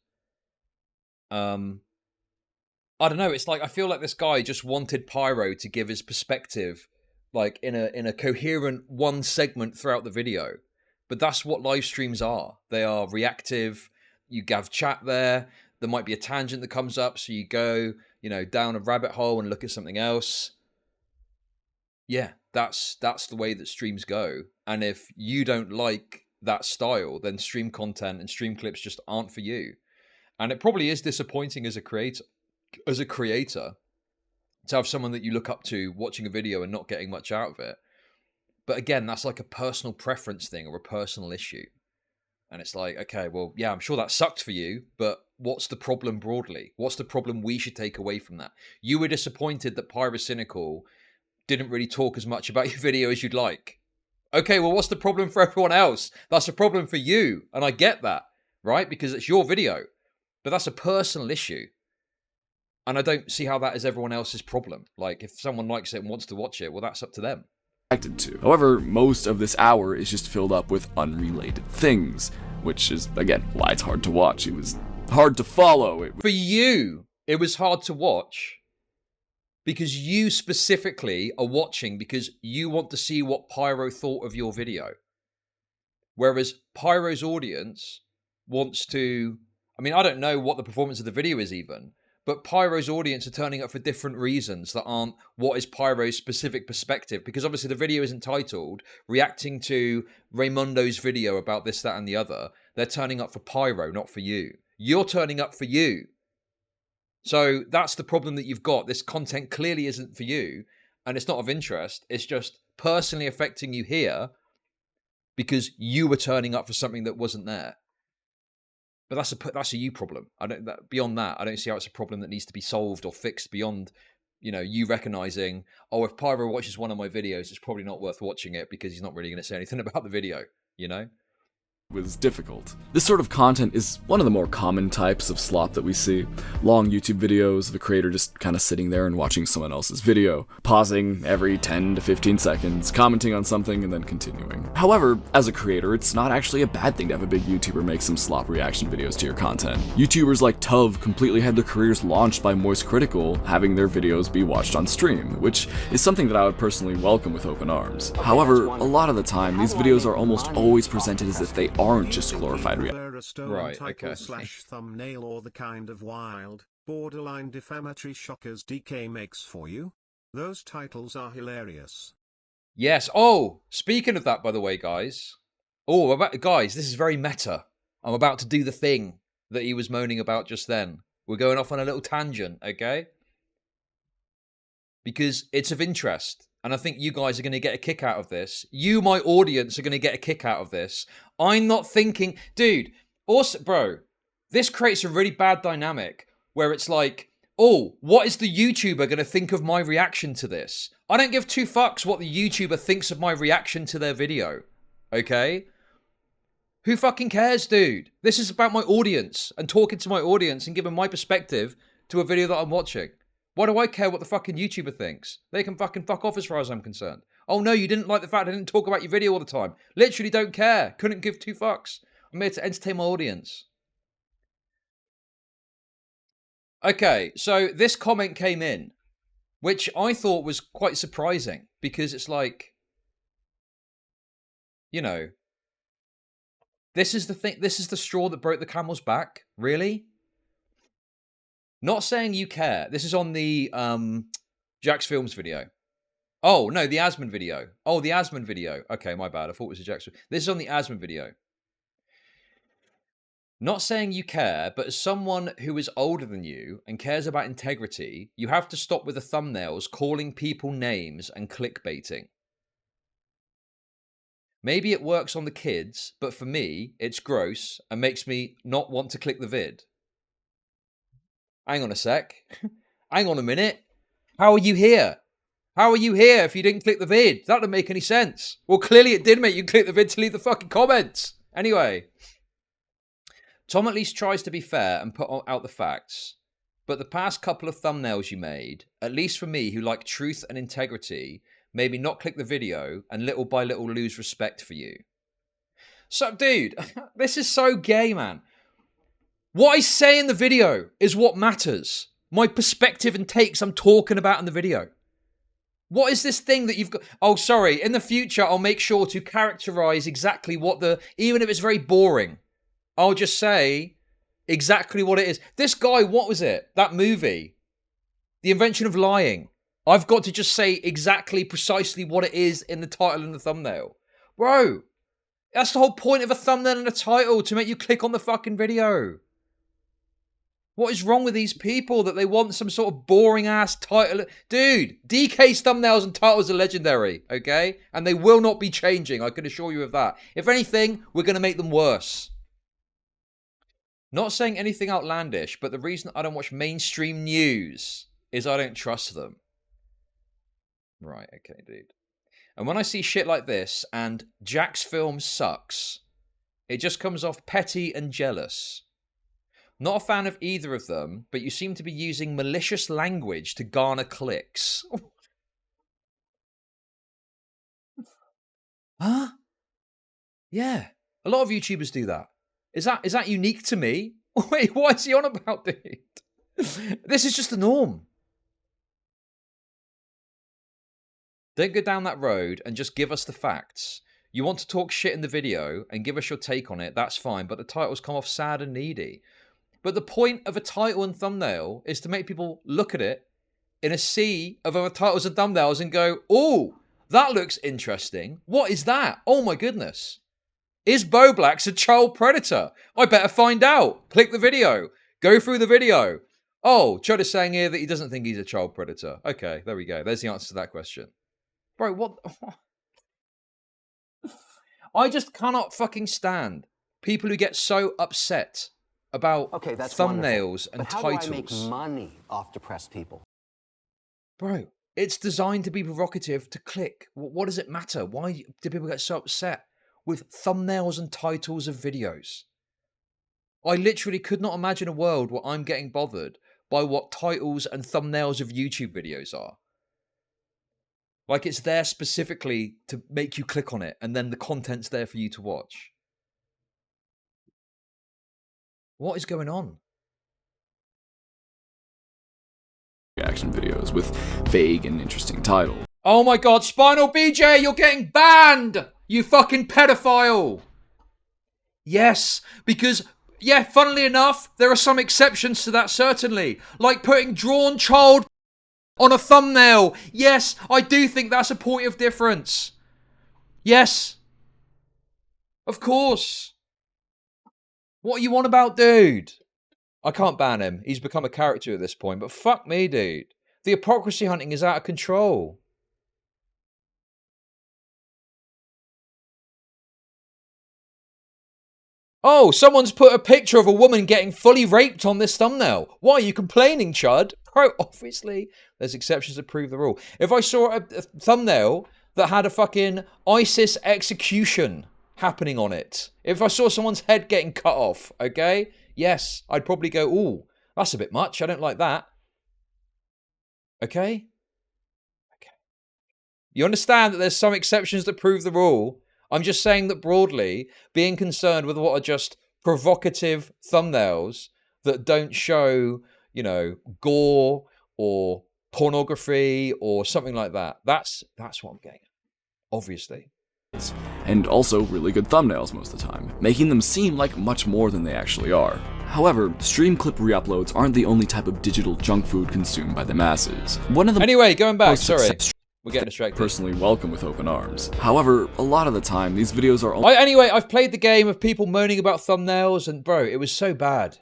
I don't know. It's like I feel like this guy just wanted Pyro to give his perspective, like in a coherent one segment throughout the video. But that's what live streams are. They are reactive. You have chat there. There might be a tangent that comes up, so you go, down a rabbit hole and look at something else. Yeah, that's the way that streams go. And if you don't like that style, then stream content and stream clips just aren't for you. And it probably is disappointing as a creator to have someone that you look up to watching a video and not getting much out of it. But again, that's like a personal preference thing or a personal issue. And it's like, okay, well, yeah, I'm sure that sucked for you, but what's the problem broadly? What's the problem we should take away from that? You were disappointed that Pyrocynical didn't really talk as much about your video as you'd like. Okay, well, what's the problem for everyone else? That's a problem for you. And I get that, right? Because it's your video. But that's a personal issue. And I don't see how that is everyone else's problem. Like, if someone likes it and wants to watch it, well, that's up to them. To. However, most of this hour is just filled up with unrelated things, which is, again, why it's hard to watch. It was hard to follow. For you, it was hard to watch because you specifically are watching because you want to see what Pyro thought of your video. Whereas Pyro's audience wants to... I mean, I don't know what the performance of the video is even, but Pyro's audience are turning up for different reasons that aren't what is Pyro's specific perspective. Because obviously the video is entitled reacting to Raymundo's video about this, that, and the other. They're turning up for Pyro, not for you. You're turning up for you. So that's the problem that you've got. This content clearly isn't for you, and it's not of interest. It's just personally affecting you here because you were turning up for something that wasn't there. But that's a you problem. Beyond that, I don't see how it's a problem that needs to be solved or fixed beyond, you recognizing, oh, if Pyro watches one of my videos, it's probably not worth watching it because he's not really going to say anything about the video, was difficult. This sort of content is one of the more common types of slop that we see. Long YouTube videos of a creator just kind of sitting there and watching someone else's video, pausing every 10 to 15 seconds, commenting on something, and then continuing. However, as a creator, it's not actually a bad thing to have a big YouTuber make some slop reaction videos to your content. YouTubers like Tuv completely had their careers launched by Moist Critical having their videos be watched on stream, which is something that I would personally welcome with open arms. However, a lot of the time, these videos are almost always presented as if they aren't just glorified reality. Right, okay. / thumbnail or the kind of wild, borderline defamatory shockers DK makes for you? Those titles are hilarious. Yes. Oh, speaking of that, by the way, guys. Guys, this is very meta. I'm about to do the thing that he was moaning about just then. We're going off on a little tangent, okay? Because it's of interest. And I think you guys are going to get a kick out of this. You, my audience, are going to get a kick out of this. I'm not thinking... Dude, also, bro, this creates a really bad dynamic where it's like, oh, what is the YouTuber going to think of my reaction to this? I don't give two fucks what the YouTuber thinks of my reaction to their video. Okay? Who fucking cares, dude? This is about my audience and talking to my audience and giving my perspective to a video that I'm watching. Why do I care what the fucking YouTuber thinks? They can fucking fuck off as far as I'm concerned. Oh no, you didn't like the fact I didn't talk about your video all the time. Literally don't care. Couldn't give two fucks. I'm here to entertain my audience. Okay, so this comment came in, which I thought was quite surprising because it's like, this is the thing. This is the straw that broke the camel's back. Really? Not saying you care. This is on the Jax Films video. Oh, no, the Asman video. Oh, the Asman video. Okay, my bad. I thought it was a Jax. This is on the Asman video. Not saying you care, but as someone who is older than you and cares about integrity, you have to stop with the thumbnails calling people names and clickbaiting. Maybe it works on the kids, but for me, it's gross and makes me not want to click the vid. Hang on a sec. Hang on a minute. How are you here? How are you here if you didn't click the vid? That didn't make any sense. Well, clearly it did make you click the vid to leave the fucking comments. Anyway. Tom at least tries to be fair and put out the facts. But the past couple of thumbnails you made, at least for me who like truth and integrity, made me not click the video and little by little lose respect for you. So, dude, this is so gay, man. What I say in the video is what matters. My perspective and takes I'm talking about in the video. What is this thing that you've got? Oh, sorry. In the future, I'll make sure to characterize exactly what even if it's very boring, I'll just say exactly what it is. This guy, what was it? That movie, The Invention of Lying. I've got to just say exactly, precisely what it is in the title and the thumbnail. Bro, that's the whole point of a thumbnail and a title, to make you click on the fucking video. What is wrong with these people that they want some sort of boring ass title? Dude, DK's thumbnails and titles are legendary, okay? And they will not be changing, I can assure you of that. If anything, we're going to make them worse. Not saying anything outlandish, but the reason I don't watch mainstream news is I don't trust them. Right, okay, dude. And when I see shit like this and Jack's film sucks, it just comes off petty and jealous. Not a fan of either of them, but you seem to be using malicious language to garner clicks. Huh? Yeah. A lot of YouTubers do that. Is that unique to me? Wait, what is he on about, dude? This is just the norm. Don't go down that road and just give us the facts. You want to talk shit in the video and give us your take on it, that's fine, but the titles come off sad and needy. But the point of a title and thumbnail is to make people look at it in a sea of other titles and thumbnails and go, oh, that looks interesting. What is that? Oh my goodness. Is Bo Black's a child predator? I better find out. Click the video. Go through the video. Oh, Chud is saying here that he doesn't think he's a child predator. Okay, there we go. There's the answer to that question. Bro, what? I just cannot fucking stand people who get so upset about thumbnails and titles. How do I make money off depressed people? Bro, it's designed to be provocative, to click. What does it matter? Why do people get so upset with thumbnails and titles of videos? I literally could not imagine a world where I'm getting bothered by what titles and thumbnails of YouTube videos are. Like it's there specifically to make you click on it, and then the content's there for you to watch. What is going on? Reaction videos with vague and interesting titles. Oh my god, Spinal BJ, you're getting banned! You fucking pedophile! Yes, because, yeah, funnily enough, there are some exceptions to that, certainly. Like putting drawn child on a thumbnail. Yes, I do think that's a point of difference. Yes. Of course. What are you on about, dude? I can't ban him. He's become a character at this point, but fuck me, dude. The hypocrisy hunting is out of control. Oh, someone's put a picture of a woman getting fully raped on this thumbnail. Why are you complaining, Chud? Bro, obviously, there's exceptions that prove the rule. If I saw a thumbnail that had a fucking ISIS execution happening on it, if I saw someone's head getting cut off, okay? Yes, I'd probably go, ooh, that's a bit much. I don't like that. Okay? Okay. You understand that there's some exceptions that prove the rule. I'm just saying that broadly, being concerned with what are just provocative thumbnails that don't show, you know, gore or pornography or something like that. That's what I'm getting at, obviously. And also really good thumbnails most of the time, making them seem like much more than they actually are. However, stream clip re-uploads aren't the only type of digital junk food consumed by the masses. One of the Anyway, going back, sorry. We're getting distracted. Personally welcome with open arms. However, a lot of the time, these videos are anyway, I've played the game of people moaning about thumbnails, and bro, it was so bad.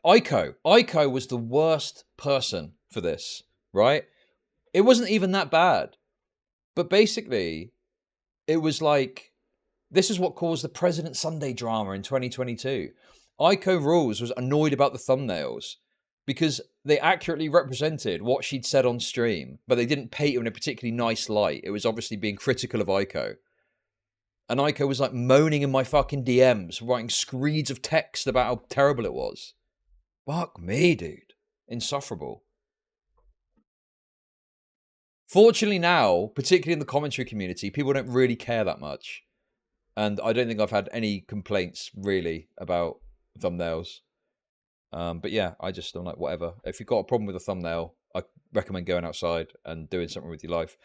Aiko was the worst person for this, right? It wasn't even that bad. But basically, it was like, this is what caused the President Sunday drama in 2022. Aiko Rules was annoyed about the thumbnails because they accurately represented what she'd said on stream, but they didn't paint her in a particularly nice light. It was obviously being critical of Aiko. And Aiko was like moaning in my fucking DMs, writing screeds of text about how terrible it was. Fuck me, dude. Insufferable. Fortunately now, particularly in the commentary community, people don't really care that much. And I don't think I've had any complaints, really, about thumbnails. But yeah, I'm like, whatever. If you've got a problem with a thumbnail, I recommend going outside and doing something with your life.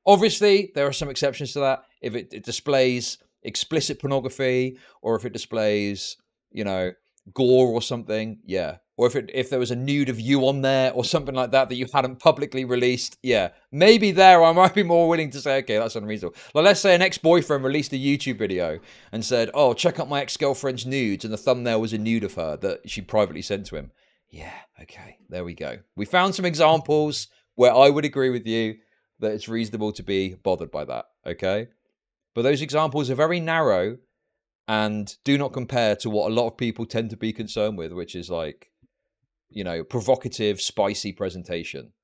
Obviously, there are some exceptions to that. If it displays explicit pornography, or if it displays, gore or something, yeah. Or if there was a nude of you on there or something like that you hadn't publicly released, yeah. Maybe there I might be more willing to say, okay, that's unreasonable. Like, let's say an ex-boyfriend released a YouTube video and said, oh, check out my ex-girlfriend's nudes, and the thumbnail was a nude of her that she privately sent to him. Yeah, okay, there we go. We found some examples where I would agree with you that it's reasonable to be bothered by that, okay? But those examples are very narrow and do not compare to what a lot of people tend to be concerned with, which is like, provocative, spicy presentation,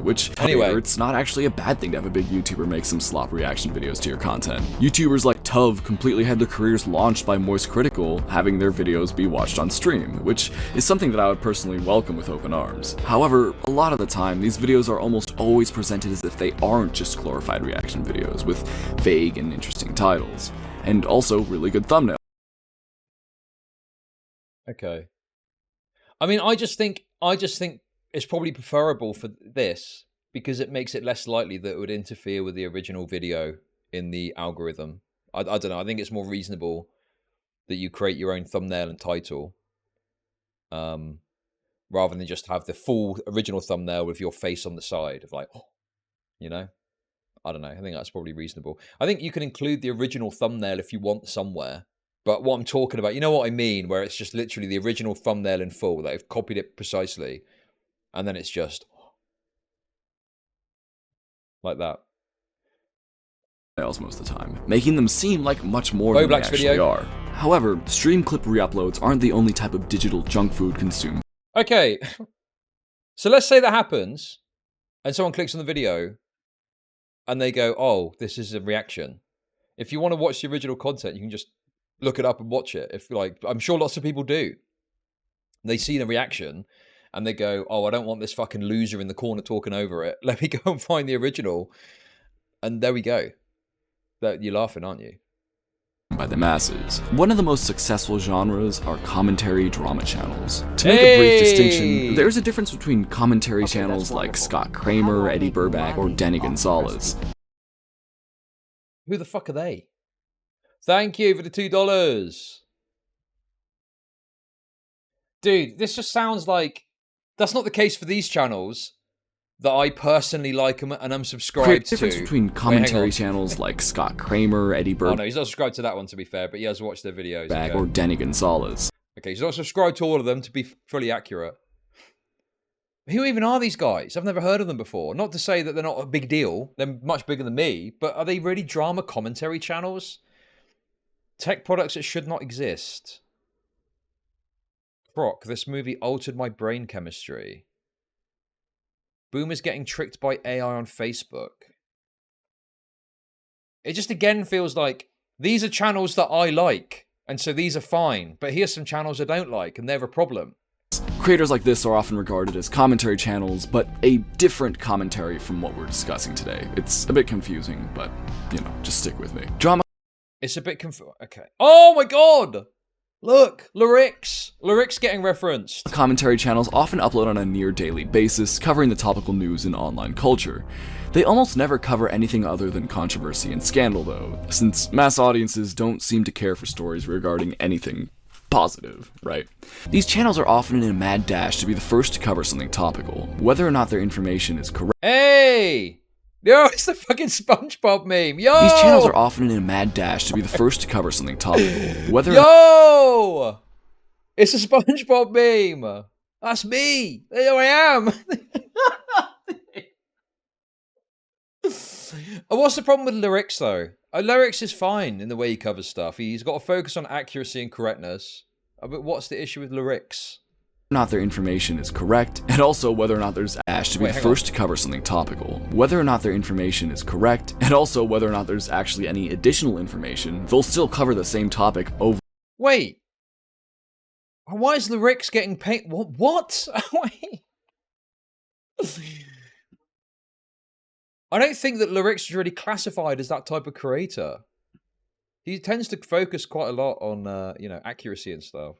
Which, anyway, it's not actually a bad thing to have a big YouTuber make some slop reaction videos to your content. YouTubers like Tuv completely had their careers launched by Moist Critical having their videos be watched on stream, which is something that I would personally welcome with open arms. However, a lot of the time, these videos are almost always presented as if they aren't just glorified reaction videos with vague and interesting titles, and also really good thumbnails. Okay. I mean, I just think it's probably preferable for this because it makes it less likely that it would interfere with the original video in the algorithm. I don't know. I think it's more reasonable that you create your own thumbnail and title, rather than just have the full original thumbnail with your face on the side of like, I don't know. I think that's probably reasonable. I think you can include the original thumbnail if you want somewhere. But what I'm talking about, you know what I mean? Where it's just literally the original thumbnail in full. They've copied it precisely. And then it's just like that. Most of the time, making them seem like much more than they actually are. However, stream clip re-uploads aren't the only type of digital junk food consumed. Okay. So let's say that happens and someone clicks on the video and they go, oh, this is a reaction. If you want to watch the original content, you can just look it up and watch it. I'm sure lots of people do. They see the reaction and they go, oh, I don't want this fucking loser in the corner talking over it. Let me go and find the original. And there we go. You're laughing, aren't you? By the masses. One of the most successful genres are commentary drama channels. To make a brief distinction, there's a difference between commentary channels like Scott Kramer, Eddie Burback, or Denny Gonzalez. Who the fuck are they? Thank you for the $2. Dude, this just sounds like... That's not the case for these channels that I personally like and I'm subscribed to. Difference between commentary channels like Scott Kramer, Eddie Burback... Oh no, he's not subscribed to that one to be fair, but he has watched their videos. Okay. Or Denny Gonzalez. Okay, he's not subscribed to all of them to be fully accurate. Who even are these guys? I've never heard of them before. Not to say that they're not a big deal. They're much bigger than me, but are they really drama commentary channels? Tech products that should not exist. Croc, this movie altered my brain chemistry. Boomers getting tricked by AI on Facebook. It just again feels like these are channels that I like, and so these are fine, but here's some channels I don't like, and they're a problem. Creators like this are often regarded as commentary channels, but a different commentary from what we're discussing today. It's a bit confusing, but, just stick with me. Drama... It's a bit confusing. Okay. Oh my god! Look, lyrics getting referenced. Commentary channels often upload on a near daily basis, covering the topical news in online culture. They almost never cover anything other than controversy and scandal, though, since mass audiences don't seem to care for stories regarding anything positive, right? These channels are often in a mad dash to be the first to cover something topical, whether or not their information is correct. Hey! Yo, it's the fucking SpongeBob meme. Yo! These channels are often in a mad dash to be the first to cover something topical, whether Yo! It's a SpongeBob meme. That's me. There I am. What's the problem with lyrics, though? Lyrics is fine in the way he covers stuff. He's got to focus on accuracy and correctness. But what's the issue with lyrics? Not their information is correct, and also whether or not there's dash to be the first to cover something topical. Whether or not their information is correct, and also whether or not there's actually any additional information, they'll still cover the same topic over. Wait. Why is lyrics getting paid? What? Wait. I don't think that lyrics is really classified as that type of creator. He tends to focus quite a lot on, accuracy and stuff.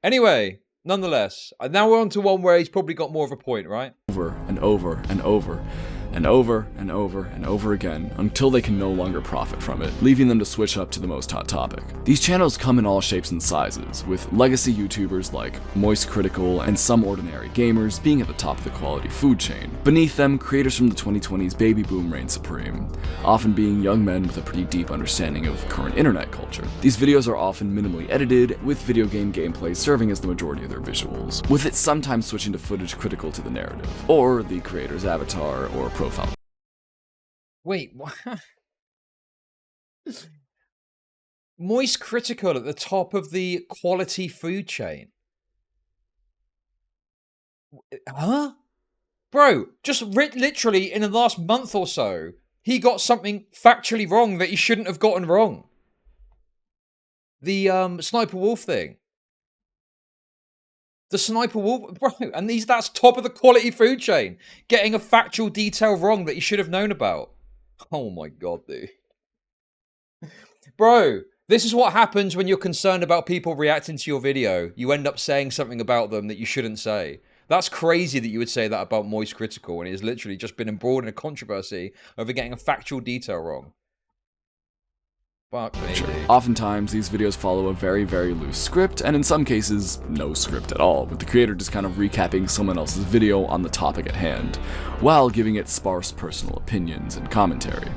Anyway, nonetheless, now we're on to one where he's probably got more of a point, right? Over and over and over and over and over and over again until they can no longer profit from it, leaving them to switch up to the most hot topic. These channels come in all shapes and sizes, with legacy YouTubers like Moist Critical and some ordinary gamers being at the top of the quality food chain. Beneath them, creators from the 2020s baby boom reign supreme, often being young men with a pretty deep understanding of current internet culture. These videos are often minimally edited, with video game gameplay serving as the majority of their visuals, with it sometimes switching to footage critical to the narrative, or the creator's avatar or profile. Wait, what? Moist Critical at the top of the quality food chain. Huh? Bro, just literally in the last month or so, he got something factually wrong that he shouldn't have gotten wrong. The Sniper Wolf thing. The Sniper Wolf, bro, and that's top of the quality food chain. Getting a factual detail wrong that you should have known about. Oh my god, dude. Bro, this is what happens when you're concerned about people reacting to your video. You end up saying something about them that you shouldn't say. That's crazy that you would say that about Moist Critical when he has literally just been embroiled in a controversy over getting a factual detail wrong. Fuck me. Sure. Oftentimes, these videos follow a very, very loose script, and in some cases, no script at all, with the creator just kind of recapping someone else's video on the topic at hand, while giving it sparse personal opinions and commentary.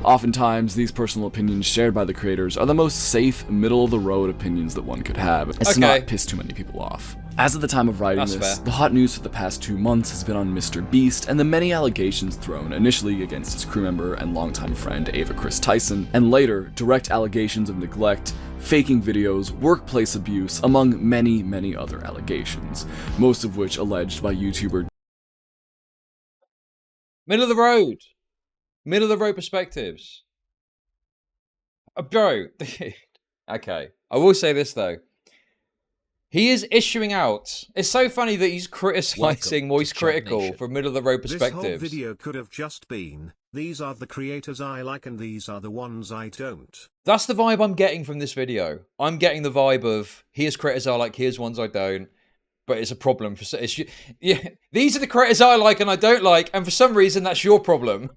Oftentimes, these personal opinions shared by the creators are the most safe, middle-of-the-road opinions that one could have, as to not piss too many people off. As of the time of writing this, the hot news for the past 2 months has been on Mr. Beast and the many allegations thrown initially against his crew member and longtime friend Ava Chris Tyson, and later direct allegations of neglect, faking videos, workplace abuse, among many, many other allegations, most of which alleged by YouTuber Middle of the road. Middle of the road perspectives. Bro. Okay. I will say this though. He is issuing out. It's so funny that he's criticizing Moist Critical for middle of the road perspectives. This whole video could have just been, these are the creators I like and these are the ones I don't. That's the vibe I'm getting from this video. I'm getting the vibe of, here's creators I like, here's ones I don't. But it's a problem for yeah. These are the creators I like and I don't like, and for some reason that's your problem.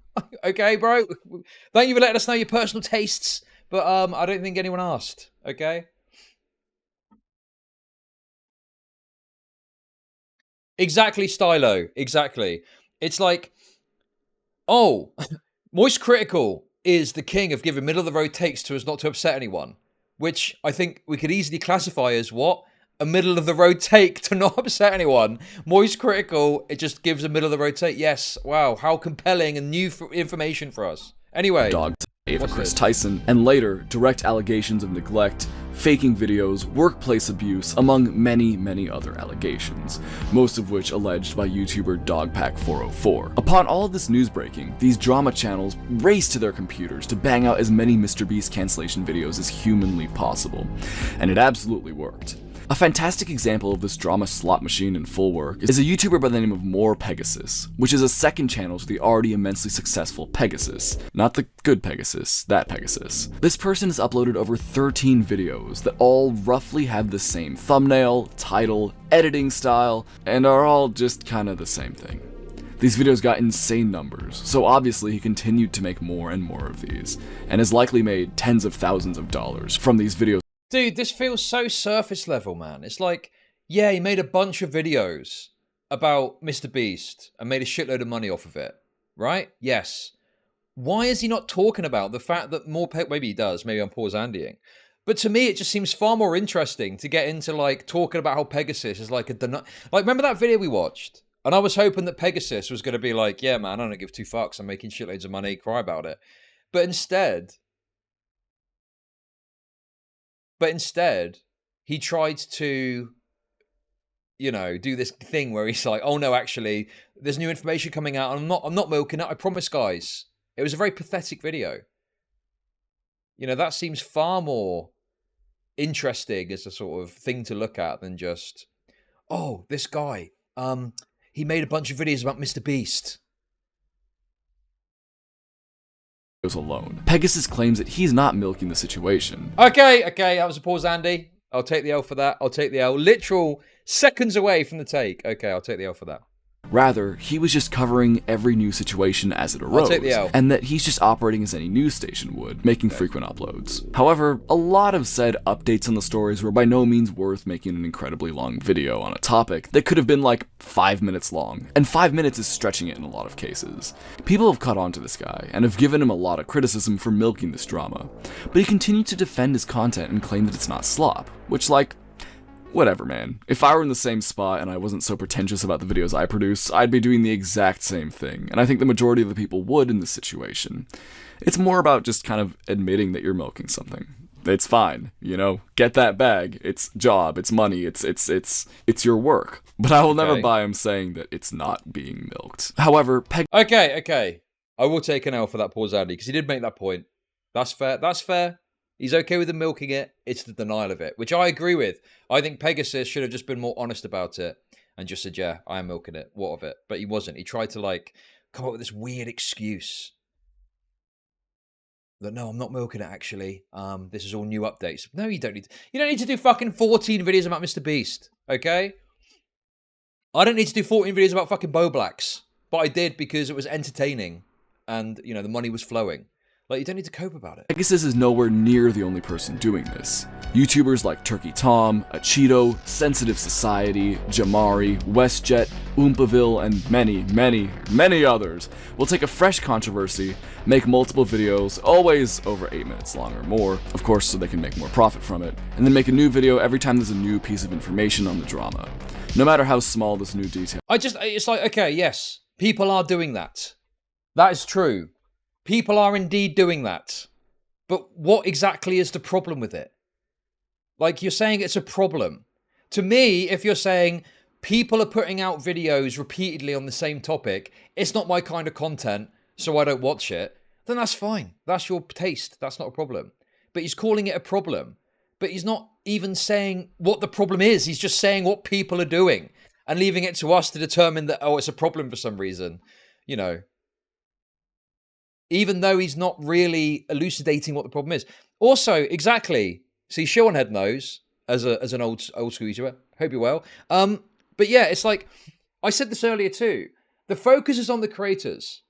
Okay, bro. Thank you for letting us know your personal tastes, but I don't think anyone asked. Okay. Exactly, Stylo. Exactly. It's like, oh, Moist Critical is the king of giving middle of the road takes to us not to upset anyone, which I think we could easily classify as what? A middle of the road take to not upset anyone. Moist Critical, it just gives a middle of the road take. Yes, wow, how compelling and new information for us. Anyway, Ava Chris Tyson, and later direct allegations of neglect, faking videos, workplace abuse, among many, many other allegations, most of which alleged by YouTuber Dogpack404. Upon all of this news breaking, these drama channels raced to their computers to bang out as many MrBeast cancellation videos as humanly possible, and it absolutely worked. A fantastic example of this drama slot machine in full work is a YouTuber by the name of More Pegasus, which is a second channel to the already immensely successful Pegasus. Not the good Pegasus, that Pegasus. This person has uploaded over 13 videos that all roughly have the same thumbnail, title, editing style, and are all just kinda the same thing. These videos got insane numbers, so obviously he continued to make more and more of these, and has likely made tens of thousands of dollars from these videos. Dude, this feels so surface level, man. It's like, yeah, he made a bunch of videos about Mr. Beast and made a shitload of money off of it, right? Yes. Why is he not talking about the fact that maybe he does, maybe I'm pause Andying. But to me, it just seems far more interesting to get into, like, talking about how Pegasus is like a... Like, remember that video we watched? And I was hoping that Pegasus was going to be like, yeah, man, I don't give two fucks. I'm making shitloads of money, cry about it. But instead, he tried to, you know, do this thing where he's like, oh no, actually, there's new information coming out. And I'm not milking it. I promise, guys. It was a very pathetic video. You know, that seems far more interesting as a sort of thing to look at than just, oh, this guy, he made a bunch of videos about Mr. Beast. Alone. Pegasus claims that he's not milking the situation. Okay, that was a pause, Andy. I'll take the L for that. I'll take the L. Literal seconds away from the take. Okay, I'll take the L for that. Rather, he was just covering every news situation as it arose, take the L. and that he's just operating as any news station would, making frequent uploads. However, a lot of said updates on the stories were by no means worth making an incredibly long video on a topic that could have been like 5 minutes long, and 5 minutes is stretching it in a lot of cases. People have caught on to this guy, and have given him a lot of criticism for milking this drama, but he continued to defend his content and claim that it's not slop, which like, whatever, man. If I were in the same spot and I wasn't so pretentious about the videos I produce, I'd be doing the exact same thing, and I think the majority of the people would in this situation. It's more about just kind of admitting that you're milking something. It's fine, you know? Get that bag. It's job, it's money, it's your work. But I will never buy him saying that it's not being milked. However, Okay. I will take an L for that, pause Andy, because he did make that point. That's fair. He's okay with the milking it, it's the denial of it, which I agree with. I think Pegasus should have just been more honest about it and just said, yeah, I am milking it, what of it? But he wasn't. He tried to like come up with this weird excuse that, no, I'm not milking it actually. This is all new updates. No, you don't need to do fucking 14 videos about Mr. Beast, okay? I don't need to do 14 videos about fucking Bo Blacks, but I did because it was entertaining and, you know, the money was flowing. Like, you don't need to cope about it. Pegasus is nowhere near the only person doing this. YouTubers like Turkey Tom, Cheeto, Sensitive Society, Jamari, WestJet, Oompaville, and many others will take a fresh controversy, make multiple videos, always over 8 minutes long or more, of course so they can make more profit from it, and then make a new video every time there's a new piece of information on the drama, no matter how small this new detail. It's like, okay, yes, people are doing that. That is true. People are indeed doing that. But what exactly is the problem with it? Like, you're saying it's a problem. To me, if you're saying people are putting out videos repeatedly on the same topic, it's not my kind of content, so I don't watch it, then that's fine. That's your taste. That's not a problem. But he's calling it a problem. But he's not even saying what the problem is. He's just saying what people are doing and leaving it to us to determine that, oh, it's a problem for some reason. You know. Even though he's not really elucidating what the problem is. Also, exactly. See, Shionhead knows, as an old school YouTuber. Hope you're well. But yeah, it's like, I said this earlier too. The focus is on the creators.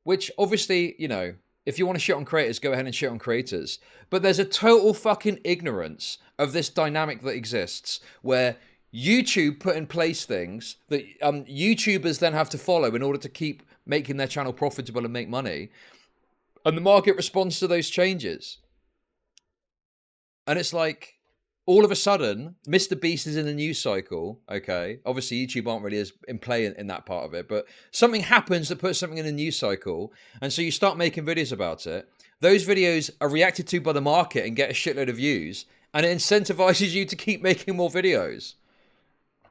Which, obviously, you know, if you want to shit on creators, go ahead and shit on creators. But there's a total fucking ignorance of this dynamic that exists, where YouTube put in place things that YouTubers then have to follow in order to keep making their channel profitable and make money. And the market responds to those changes. And it's like, all of a sudden, Mr. Beast is in the news cycle, okay? Obviously, YouTube aren't really as in play in that part of it, but something happens that puts something in the news cycle, and so you start making videos about it. Those videos are reacted to by the market and get a shitload of views, and it incentivizes you to keep making more videos.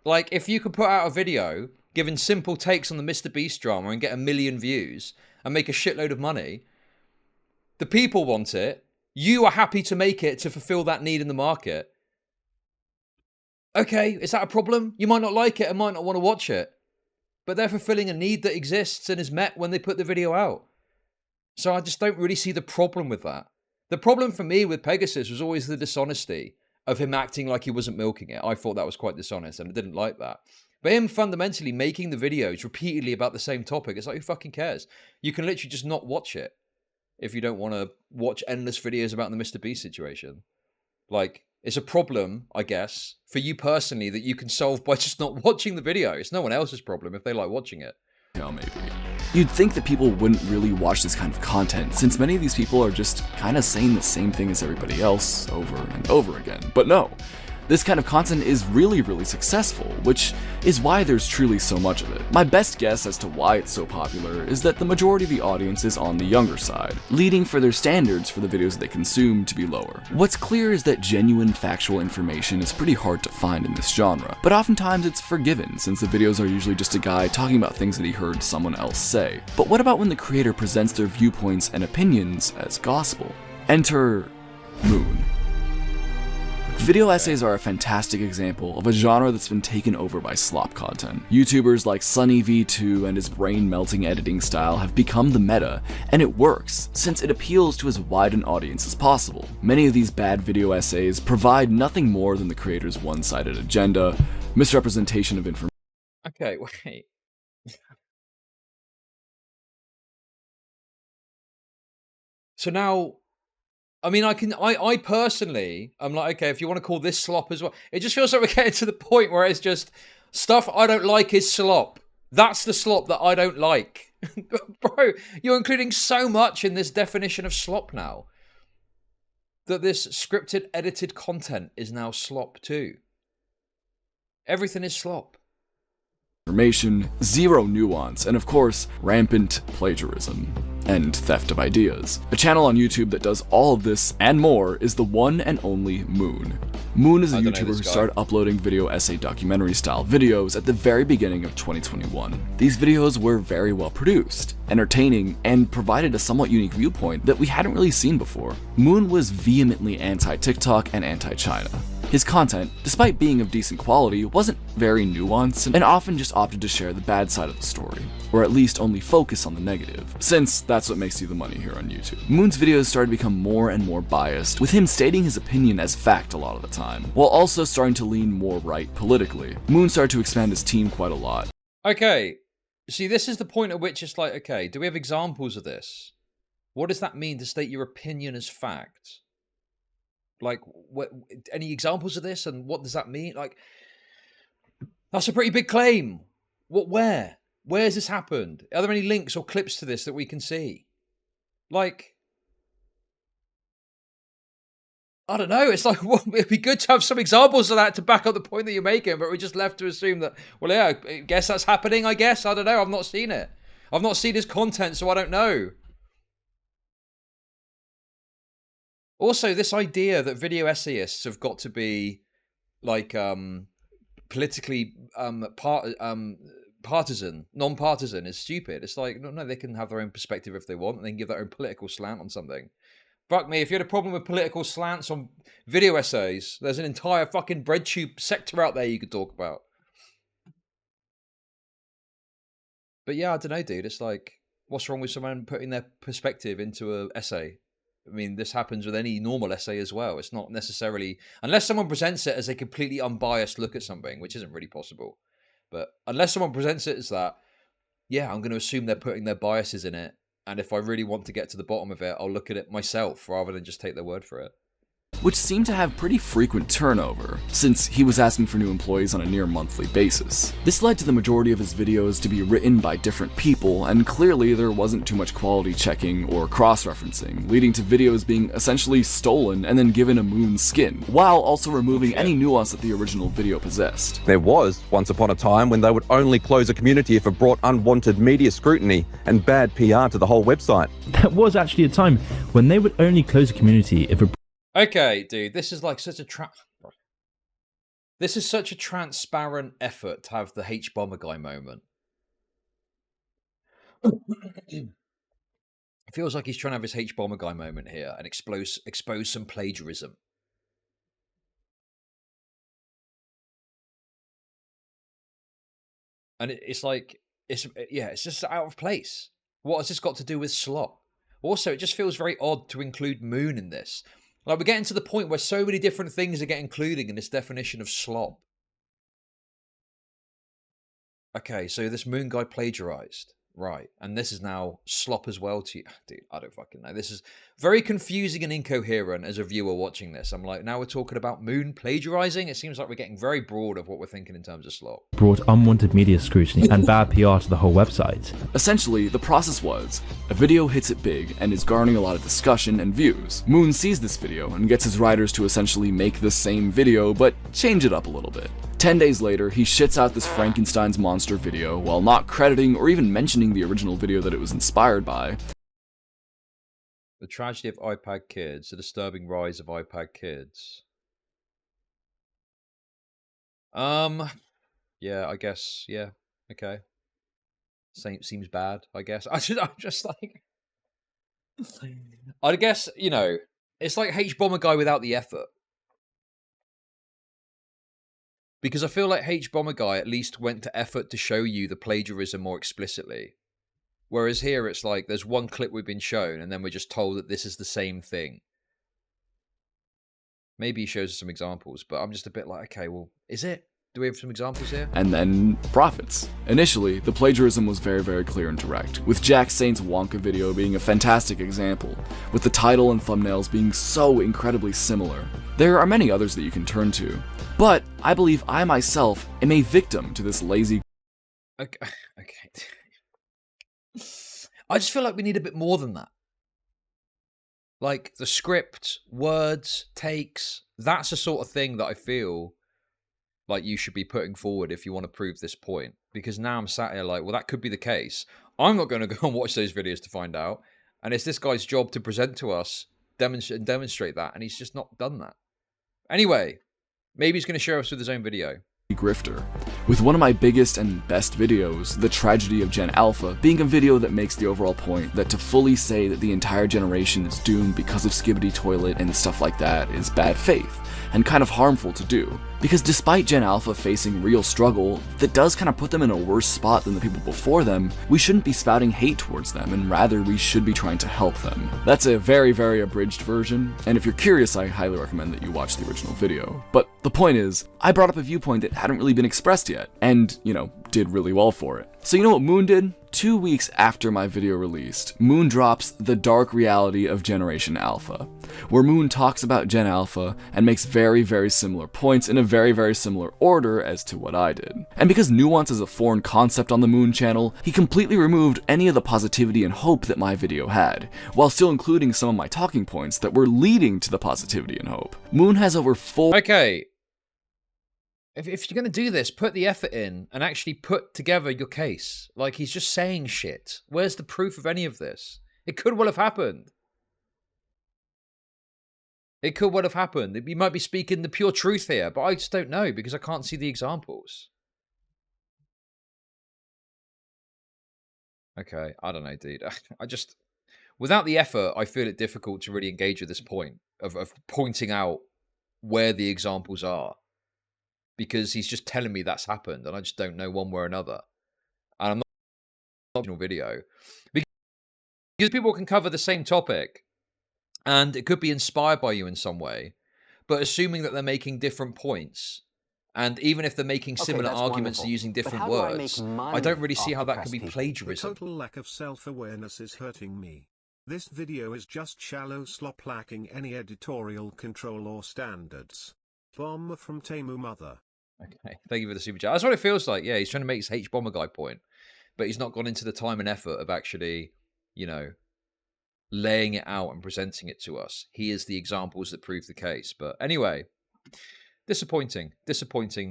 Like, if you could put out a video giving simple takes on the Mr. Beast drama and get 1 million views and make a shitload of money, the people want it. You are happy to make it to fulfill that need in the market. Okay, is that a problem? You might not like it and might not want to watch it. But they're fulfilling a need that exists and is met when they put the video out. So I just don't really see the problem with that. The problem for me with Pegasus was always the dishonesty of him acting like he wasn't milking it. I thought that was quite dishonest and I didn't like that. But him fundamentally making the videos repeatedly about the same topic, it's like, who fucking cares? You can literally just not watch it if you don't want to watch endless videos about the Mr. Beast situation. Like, it's a problem, I guess, for you personally that you can solve by just not watching the video. It's no one else's problem if they like watching it. Yeah, maybe. You'd think that people wouldn't really watch this kind of content, since many of these people are just kind of saying the same thing as everybody else over and over again. But no. This kind of content is really successful, which is why there's truly so much of it. My best guess as to why it's so popular is that the majority of the audience is on the younger side, leading for their standards for the videos they consume to be lower. What's clear is that genuine factual information is pretty hard to find in this genre, but oftentimes it's forgiven since the videos are usually just a guy talking about things that he heard someone else say. But what about when the creator presents their viewpoints and opinions as gospel? Enter Moon. Video essays are a fantastic example of a genre that's been taken over by slop content. YouTubers like SunnyV2 and his brain-melting editing style have become the meta, and it works, since it appeals to as wide an audience as possible. Many of these bad video essays provide nothing more than the creator's one-sided agenda, misrepresentation of information. Okay, wait. So now, I mean, I personally, I'm like, okay, if you want to call this slop as well, it just feels like we're getting to the point where it's just stuff I don't like is slop. That's the slop that I don't like. Bro, you're including so much in this definition of slop now that this scripted, edited content is now slop too. Everything is slop. Zero nuance, and of course, rampant plagiarism and theft of ideas. A channel on YouTube that does all of this and more is the one and only Moon. Moon is a YouTuber who started uploading video essay documentary style videos at the very beginning of 2021. These videos were very well produced, entertaining, and provided a somewhat unique viewpoint that we hadn't really seen before. Moon was vehemently anti-TikTok and anti-China. His content, despite being of decent quality, wasn't very nuanced and often just opted to share the bad side of the story, or at least only focus on the negative, since that's what makes you the money here on YouTube. Moon's videos started to become more and more biased, with him stating his opinion as fact a lot of the time, while also starting to lean more right politically. Moon started to expand his team quite a lot. Okay, see, this is the point at which it's like, okay, do we have examples of this? What does that mean to state your opinion as fact? Like, what, any examples of this, and what does that mean? Like, that's a pretty big claim. What, where has this happened? Are there any links or clips to this that we can see? Like, I don't know. It's like, well, it'd be good to have some examples of that to back up the point that you're making, but we're just left to assume that, well, yeah, I guess that's happening, I guess. I don't know. I've not seen it. I've not seen his content, so I don't know. Also, this idea that video essayists have got to be like politically partisan, non-partisan is stupid. It's like, no, they can have their own perspective if they want, and they can give their own political slant on something. Fuck me, if you had a problem with political slants on video essays, there's an entire fucking breadtube sector out there you could talk about. But yeah, I don't know, dude. It's like, what's wrong with someone putting their perspective into an essay? I mean, this happens with any normal essay as well. It's not necessarily, unless someone presents it as a completely unbiased look at something, which isn't really possible. But unless someone presents it as that, yeah, I'm going to assume they're putting their biases in it. And if I really want to get to the bottom of it, I'll look at it myself rather than just take their word for it. Which seemed to have pretty frequent turnover, since he was asking for new employees on a near monthly basis. This led to the majority of his videos to be written by different people, and clearly there wasn't too much quality checking or cross-referencing, leading to videos being essentially stolen and then given a Moon skin, while also removing any nuance that the original video possessed. There was once upon a time when they would only close a community if it brought unwanted media scrutiny and bad PR to the whole website. There was actually a time when they would only close a community if it. Okay, dude, this is like such a this is such a transparent effort to have the H-Bomber guy moment. It feels like he's trying to have his H-Bomber guy moment here and expose some plagiarism. And it's like, it's just out of place. What has this got to do with slop? Also, it just feels very odd to include Moon in this. Like, we're getting to the point where so many different things are getting included in this definition of slop. Okay, so this Moon guy plagiarized. Right. And this is now slop as well to you. Dude, I don't fucking know. This is very confusing and incoherent as a viewer watching this. I'm like, now we're talking about Moon plagiarizing? It seems like we're getting very broad of what we're thinking in terms of slop. Brought unwanted media scrutiny and bad PR to the whole website. Essentially, the process was, a video hits it big and is garnering a lot of discussion and views. Moon sees this video and gets his writers to essentially make the same video, but change it up a little bit. 10 days later, he shits out this Frankenstein's monster video while not crediting or even mentioning the original video that it was inspired by. The tragedy of iPad kids, the disturbing rise of iPad kids. Yeah, I guess, yeah, okay. Seems bad, I guess. I'm just like, I guess, you know, it's like H-Bomber guy without the effort. Because I feel like H-Bomber Guy at least went to effort to show you the plagiarism more explicitly. Whereas here it's like there's one clip we've been shown and then we're just told that this is the same thing. Maybe he shows us some examples, but I'm just a bit like, okay, well, is it? Do we have some examples here? And then profits. Initially, the plagiarism was very, very clear and direct, with Jack Saint's Wonka video being a fantastic example, with the title and thumbnails being so incredibly similar. There are many others that you can turn to, but I believe I myself am a victim to this lazy... Okay. I just feel like we need a bit more than that. Like, the script, words, takes, that's the sort of thing that I feel like you should be putting forward if you want to prove this point. Because now I'm sat here like, well, that could be the case. I'm not going to go and watch those videos to find out. And it's this guy's job to present to us, demonstrate that. And he's just not done that. Anyway, maybe he's going to share us with his own video. Grifter, with one of my biggest and best videos, The Tragedy of Gen Alpha, being a video that makes the overall point that to fully say that the entire generation is doomed because of Skibbity Toilet and stuff like that is bad faith, and kind of harmful to do. Because despite Gen Alpha facing real struggle that does kind of put them in a worse spot than the people before them, we shouldn't be spouting hate towards them, and rather we should be trying to help them. That's a very, very abridged version, and if you're curious, I highly recommend that you watch the original video. But the point is, I brought up a viewpoint that hadn't really been expressed yet, and, you know, did really well for it. So you know what Moon did? 2 weeks after my video released, Moon drops The Dark Reality of Generation Alpha, where Moon talks about Gen Alpha and makes very, very similar points in a very, very similar order as to what I did. And because nuance is a foreign concept on the Moon channel, he completely removed any of the positivity and hope that my video had, while still including some of my talking points that were leading to the positivity and hope. Moon has over 4... Okay. If you're going to do this, put the effort in and actually put together your case. Like, he's just saying shit. Where's the proof of any of this? It could well have happened. It could well have happened. You might be speaking the pure truth here, but I just don't know because I can't see the examples. Okay, I don't know, dude. I just... Without the effort, I feel it difficult to really engage with this point of pointing out where the examples are. Because he's just telling me that's happened, and I just don't know one way or another. And I'm not in video. Because people can cover the same topic, and it could be inspired by you in some way, but assuming that they're making different points, and even if they're making similar arguments and using different words, I don't really see how that can be plagiarism. The total lack of self-awareness is hurting me. This video is just shallow slop lacking any editorial control or standards. Bomb from Temu Mother. Okay, thank you for the super chat. That's what it feels like. Yeah, he's trying to make his H-Bomber Guy point, but he's not gone into the time and effort of actually, you know, laying it out and presenting it to us. He is the examples that prove the case. But anyway, disappointing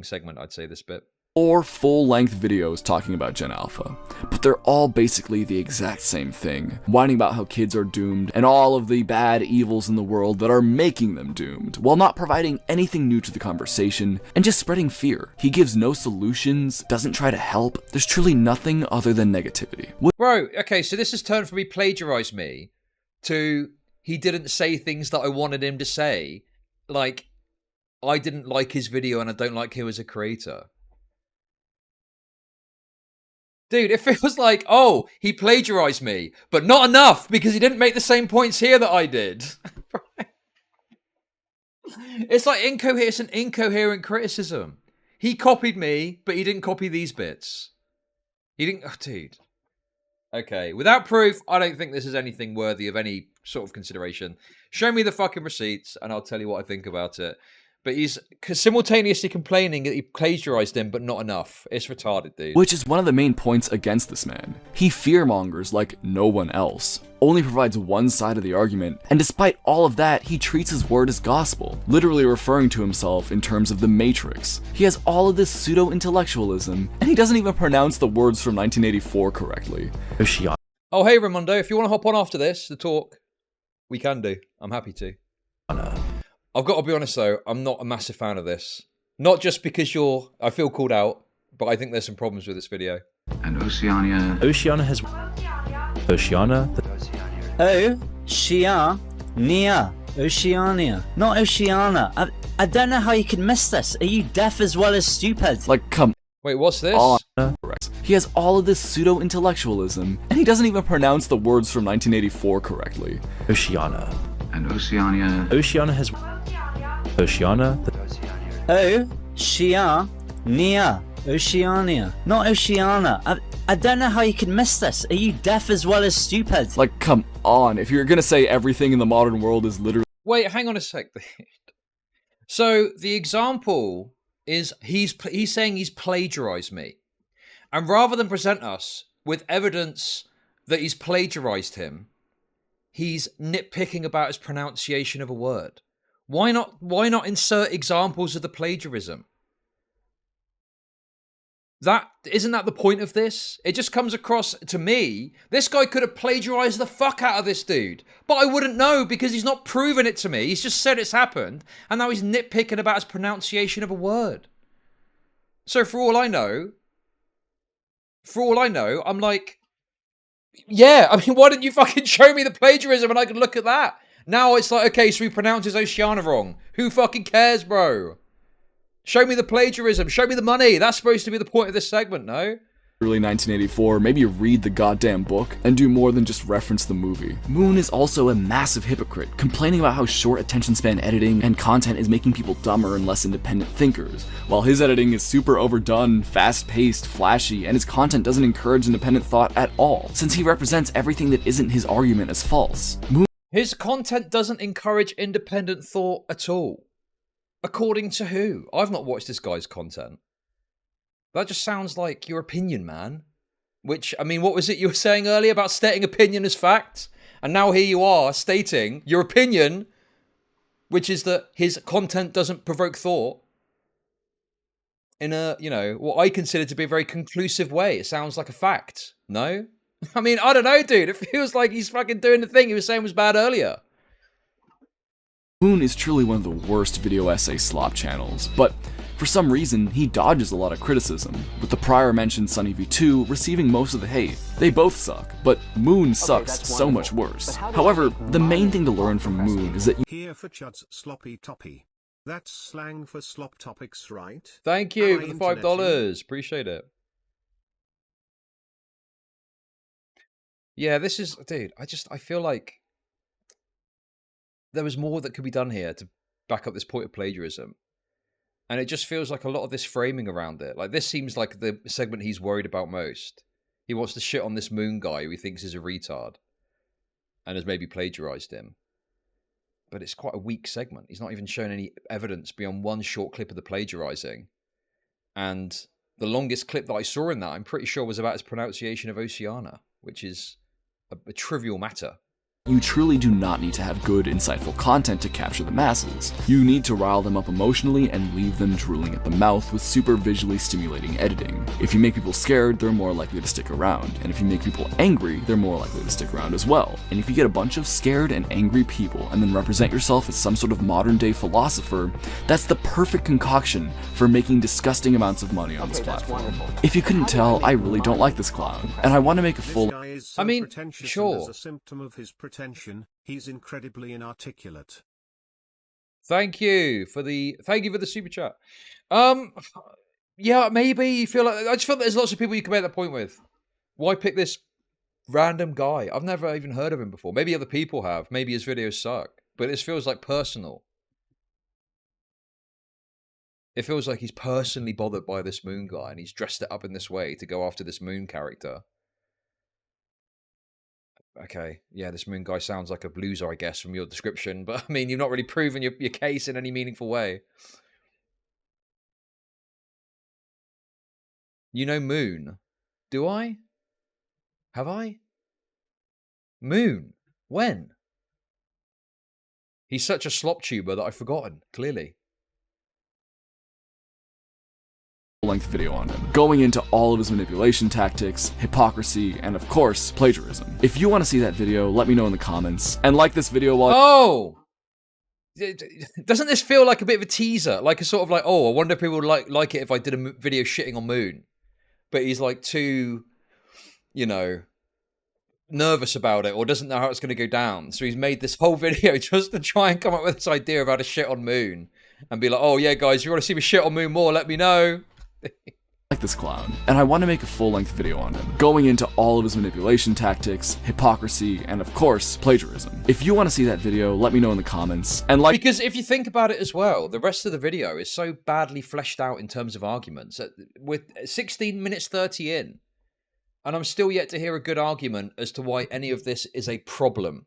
segment, I'd say, this bit. 4 full-length videos talking about Gen Alpha, but they're all basically the exact same thing, whining about how kids are doomed and all of the bad evils in the world that are making them doomed, while not providing anything new to the conversation and just spreading fear. He gives no solutions, doesn't try to help. There's truly nothing other than negativity. Bro, okay, so this has turned from he plagiarized me to he didn't say things that I wanted him to say. Like, I didn't like his video and I don't like him as a creator. Dude, it feels like, oh, he plagiarized me, but not enough because he didn't make the same points here that I did. It's like it's an incoherent criticism. He copied me, but he didn't copy these bits. He didn't, oh, dude. Okay, without proof, I don't think this is anything worthy of any sort of consideration. Show me the fucking receipts and I'll tell you what I think about it. But he's simultaneously complaining that he plagiarized him, but not enough. It's retarded, dude. Which is one of the main points against this man. He fearmongers like no one else, only provides one side of the argument, and despite all of that, he treats his word as gospel, literally referring to himself in terms of the Matrix. He has all of this pseudo-intellectualism, and he doesn't even pronounce the words from 1984 correctly. Oh, hey, Raimondo, if you want to hop on after this, the talk, we can do. I'm happy to. I've got to be honest though, I'm not a massive fan of this. Not just because I feel called out, but I think there's some problems with this video. And Oceania has... Oceania? Oceania. Oceania. Not Oceania. I don't know how you can miss this. Are you deaf as well as stupid? Like, come Wait, what's this? on. Correct. He has all of this pseudo-intellectualism, and he doesn't even pronounce the words from 1984 correctly. Oceania. And Oceania. Oceania has. Oceania. Oceania. Oceania. Not Oceania. I don't know how you can miss this. Are you deaf as well as stupid? Like, come on. If you're gonna say everything in the modern world is literally... Wait, hang on a sec. So the example is he's saying he's plagiarized me. And rather than present us with evidence that he's plagiarized him, he's nitpicking about his pronunciation of a word. Why not insert examples of the plagiarism? Isn't that the point of this? It just comes across to me, this guy could have plagiarized the fuck out of this dude, but I wouldn't know because he's not proven it to me. He's just said it's happened, and now he's nitpicking about his pronunciation of a word. So for all I know, I'm like, yeah, I mean, why didn't you fucking show me the plagiarism and I could look at that? Now it's like, okay, so he pronounces Oceania wrong. Who fucking cares, bro? Show me the plagiarism. Show me the money. That's supposed to be the point of this segment, no? Early 1984, maybe read the goddamn book and do more than just reference the movie. Moon is also a massive hypocrite, complaining about how short attention span editing and content is making people dumber and less independent thinkers, while his editing is super overdone, fast-paced, flashy, and his content doesn't encourage independent thought at all, since he represents everything that isn't his argument as false. His content doesn't encourage independent thought at all. According to who? I've not watched this guy's content. That just sounds like your opinion, man. Which, I mean, what was it you were saying earlier about stating opinion as fact? And now here you are stating your opinion, which is that his content doesn't provoke thought in a, you know, what I consider to be a very conclusive way. It sounds like a fact. No? I mean, I don't know, dude. It feels like he's fucking doing the thing he was saying was bad earlier. Moon is truly one of the worst video essay slop channels, but for some reason, he dodges a lot of criticism, with the prior mentioned Sunny V2 receiving most of the hate. They both suck, but Moon sucks so much worse. However, the main thing to learn from Moon is that Here for Chud's sloppy toppy. That's slang for slop topics, right? Thank you for the $5. Appreciate it. Yeah, this is, dude, I feel like there was more that could be done here to back up this point of plagiarism. And it just feels like a lot of this framing around it. Like, this seems like the segment he's worried about most. He wants to shit on this Moon guy who he thinks is a retard and has maybe plagiarized him. But it's quite a weak segment. He's not even shown any evidence beyond one short clip of the plagiarizing. And the longest clip that I saw in that, I'm pretty sure, was about his pronunciation of Oceania, which is a trivial matter. you truly do not need to have good, insightful content to capture the masses. You need to rile them up emotionally and leave them drooling at the mouth with super visually stimulating editing. If you make people scared, they're more likely to stick around, and if you make people angry, they're more likely to stick around as well. And if you get a bunch of scared and angry people and then represent yourself as some sort of modern-day philosopher, that's the perfect concoction for making disgusting amounts of money on this platform. If you couldn't tell, I really don't like this clown, and I want to make a full... I mean, sure. As a symptom of his pretension, he's incredibly inarticulate. Thank you for the super chat. Yeah, maybe you feel like, I just feel that there's lots of people you can make that point with. Why pick this random guy? I've never even heard of him before. Maybe other people have. Maybe his videos suck. But this feels like personal. It feels like he's personally bothered by this Moon guy, and he's dressed it up in this way to go after this Moon character. Okay, yeah, this Moon guy sounds like a blueser, I guess, from your description. But, I mean, you've not really proven your case in any meaningful way. You know Moon. Do I? Have I? Moon. When? He's such a slop tuber that I've forgotten, clearly. Length video on him, going into all of his manipulation tactics, hypocrisy, and of course, plagiarism. If you want to see that video, let me know in the comments, and like this video while— Oh! Doesn't this feel like a bit of a teaser? Like a sort of like, oh, I wonder if people would like it if I did a video shitting on Moon. But he's like too, you know, nervous about it or doesn't know how it's going to go down. So he's made this whole video just to try and come up with this idea of how to shit on Moon and be like, oh yeah, guys, if you want to see me shit on Moon more, let me know. Like this clown, and I want to make a full-length video on him, going into all of his manipulation tactics, hypocrisy, and of course, plagiarism. If you want to see that video, let me know in the comments, and like— Because if you think about it as well, the rest of the video is so badly fleshed out in terms of arguments. With 16 minutes 30 in, and I'm still yet to hear a good argument as to why any of this is a problem,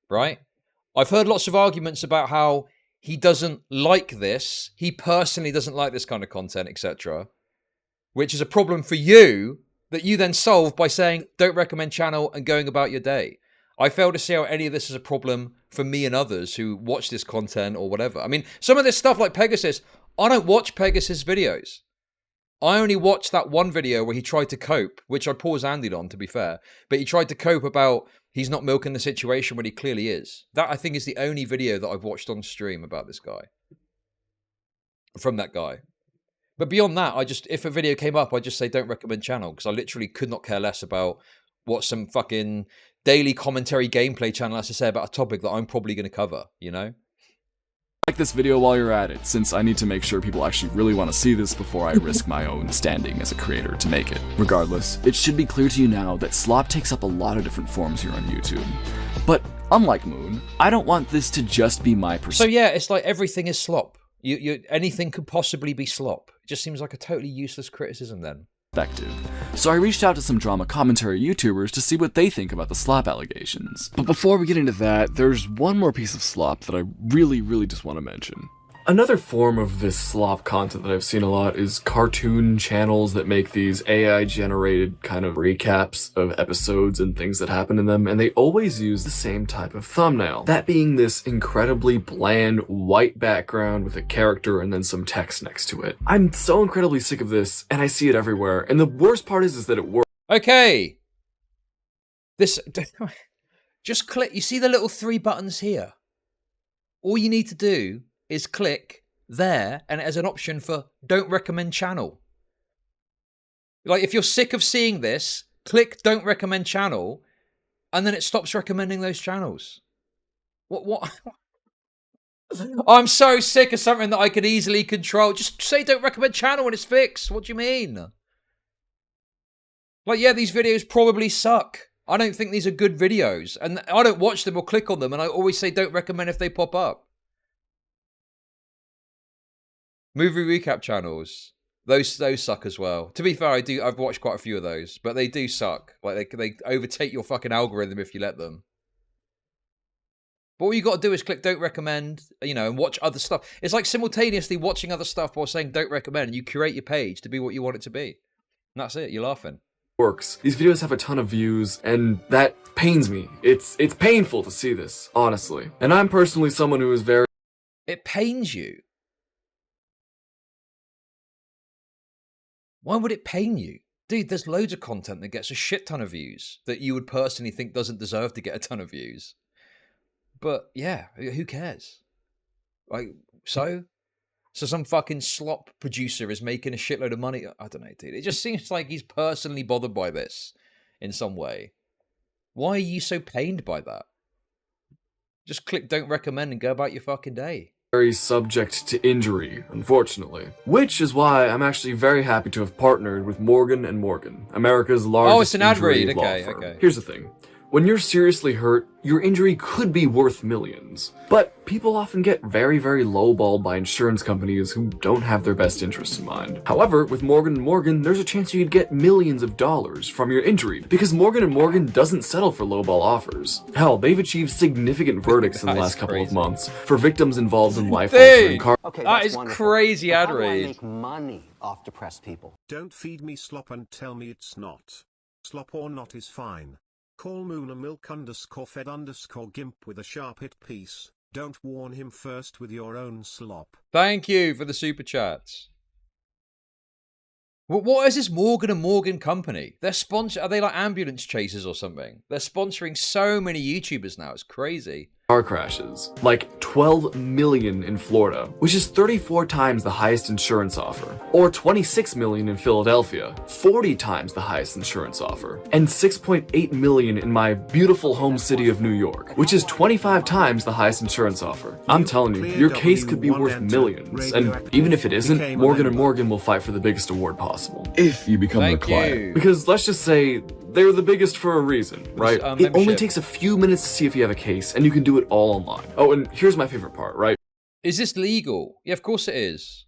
right? I've heard lots of arguments about how he doesn't like this, he personally doesn't like this kind of content, etc., which is a problem for you that you then solve by saying, don't recommend channel and going about your day. I fail to see how any of this is a problem for me and others who watch this content or whatever. I mean, some of this stuff like Pegasus, I don't watch Pegasus videos. I only watched that one video where he tried to cope, which I paused Andy on, to be fair. But he tried to cope about he's not milking the situation when he clearly is. That, I think, is the only video that I've watched on stream about this guy. From that guy. But beyond that, if a video came up, I just say don't recommend channel, because I literally could not care less about what some fucking daily commentary gameplay channel has to say about a topic that I'm probably going to cover, you know? Like this video while you're at it, since I need to make sure people actually really want to see this before I risk my own standing as a creator to make it. Regardless, it should be clear to you now that slop takes up a lot of different forms here on YouTube. But unlike Moon, I don't want this to just be my perspective. So yeah, it's like everything is slop. Anything could possibly be slop. It just seems like a totally useless criticism then. So I reached out to some drama commentary YouTubers to see what they think about the slop allegations. But before we get into that, there's one more piece of slop that I really just want to mention. Another form of this slop content that I've seen a lot is cartoon channels that make these AI-generated kind of recaps of episodes and things that happen in them, and they always use the same type of thumbnail. That being this incredibly bland white background with a character and then some text next to it. I'm so incredibly sick of this, and I see it everywhere, and the worst part is that it works. Okay. Just click, you see the little 3 buttons here? All you need to do is click there, and it has an option for don't recommend channel. Like, if you're sick of seeing this, click don't recommend channel, and then it stops recommending those channels. What? I'm so sick of something that I could easily control. Just say don't recommend channel and it's fixed. What do you mean? Like, yeah, these videos probably suck. I don't think these are good videos, and I don't watch them or click on them, and I always say don't recommend if they pop up. Movie recap channels, those suck as well. To be fair, I've watched quite a few of those, but they do suck. Like, they overtake your fucking algorithm if you let them. But all you got to do is click don't recommend, you know, and watch other stuff. It's like simultaneously watching other stuff while saying don't recommend, and you curate your page to be what you want it to be. And that's it. You're laughing. Works. These videos have a ton of views, and that pains me. It's painful to see this, honestly. And I'm personally someone who is very— It pains you. Why would it pain you? Dude, there's loads of content that gets a shit ton of views that you would personally think doesn't deserve to get a ton of views. But yeah, who cares? Like, so some fucking slop producer is making a shitload of money. I don't know, dude. It just seems like he's personally bothered by this in some way. Why are you so pained by that? Just click don't recommend and go about your fucking day. Very subject to injury, unfortunately. Which is why I'm actually very happy to have partnered with Morgan & Morgan, America's largest injury law firm. Okay. Here's the thing. When you're seriously hurt, your injury could be worth millions. But people often get very lowballed by insurance companies who don't have their best interests in mind. However, with Morgan & Morgan, there's a chance you could get millions of dollars from your injury, because Morgan & Morgan doesn't settle for lowball offers. Hell, they've achieved significant verdicts in the last couple of months for victims involved in life-altering car— Okay, that that's is wonderful. crazy ad How do I read. make money off depressed people? Don't feed me slop and tell me it's not. Slop or not is fine. Call Moon a milk_fed_gimp with a sharp hit piece. Don't warn him first with your own slop. Thank you for the super chats. What is this Morgan & Morgan company? They're are they like ambulance chasers or something? They're sponsoring so many YouTubers now. It's crazy. car crashes, like 12 million in Florida, which is 34 times the highest insurance offer, or 26 million in Philadelphia, 40 times the highest insurance offer, and 6.8 million in my beautiful home city of New York, which is 25 times the highest insurance offer. I'm telling you, your case could be worth millions, and even if it isn't, Morgan & Morgan will fight for the biggest award possible, if you become their client. Because let's just say, they're the biggest for a reason, right? It only takes a few minutes to see if you have a case, and you can do it all online. Oh, and here's my favorite part, right? Is this legal? Yeah, of course it is.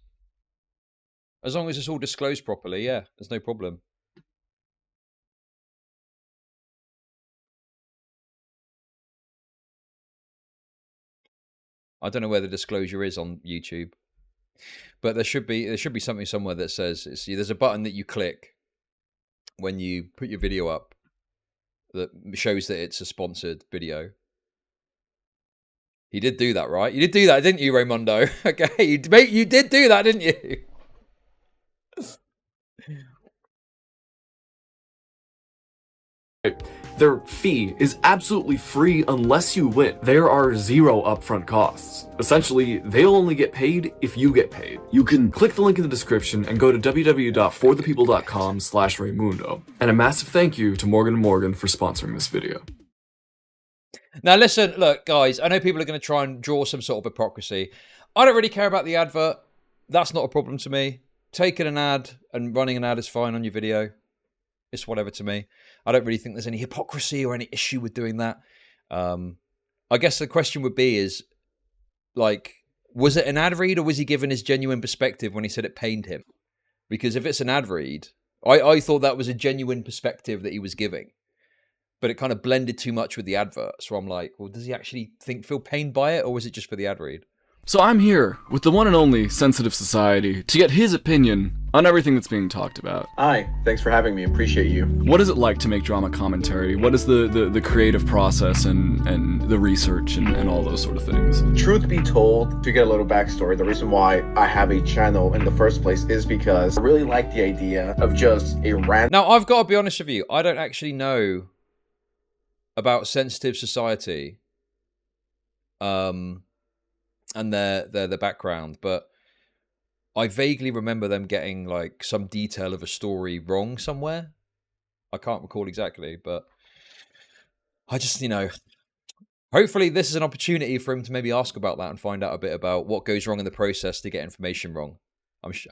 As long as it's all disclosed properly, yeah, there's no problem. I don't know where the disclosure is on YouTube, but there should be something somewhere that says there's a button that you click when you put your video up that shows that it's a sponsored video. You did do that, right? You did do that, didn't you, Raymundo? Okay, you did do that, didn't you? Their fee is absolutely free unless you win. There are zero upfront costs. Essentially, they'll only get paid if you get paid. You can click the link in the description and go to www.forthepeople.com/Raymundo. And a massive thank you to Morgan & Morgan for sponsoring this video. Now listen, look, guys, I know people are going to try and draw some sort of hypocrisy. I don't really care about the advert. That's not a problem to me. Taking an ad and running an ad is fine on your video. It's whatever to me. I don't really think there's any hypocrisy or any issue with doing that. I guess the question would be is, like, was it an ad read or was he given his genuine perspective when he said it pained him? Because if it's an ad read, I thought that was a genuine perspective that he was giving. But it kind of blended too much with the advert. So I'm like, well, does he actually feel pained by it, or was it just for the ad read? So I'm here with the one and only Sensitive Society to get his opinion on everything that's being talked about. Hi, thanks for having me. Appreciate you. What is it like to make drama commentary? What is the creative process and the research and all those sort of things? Truth be told, to get a little backstory, the reason why I have a channel in the first place is because I really like the idea of just a random... Now, I've got to be honest with you. I don't actually know about Sensitive Society and their background, but I vaguely remember them getting like some detail of a story wrong somewhere. I can't recall exactly, but I just, hopefully this is an opportunity for him to maybe ask about that and find out a bit about what goes wrong in the process to get information wrong.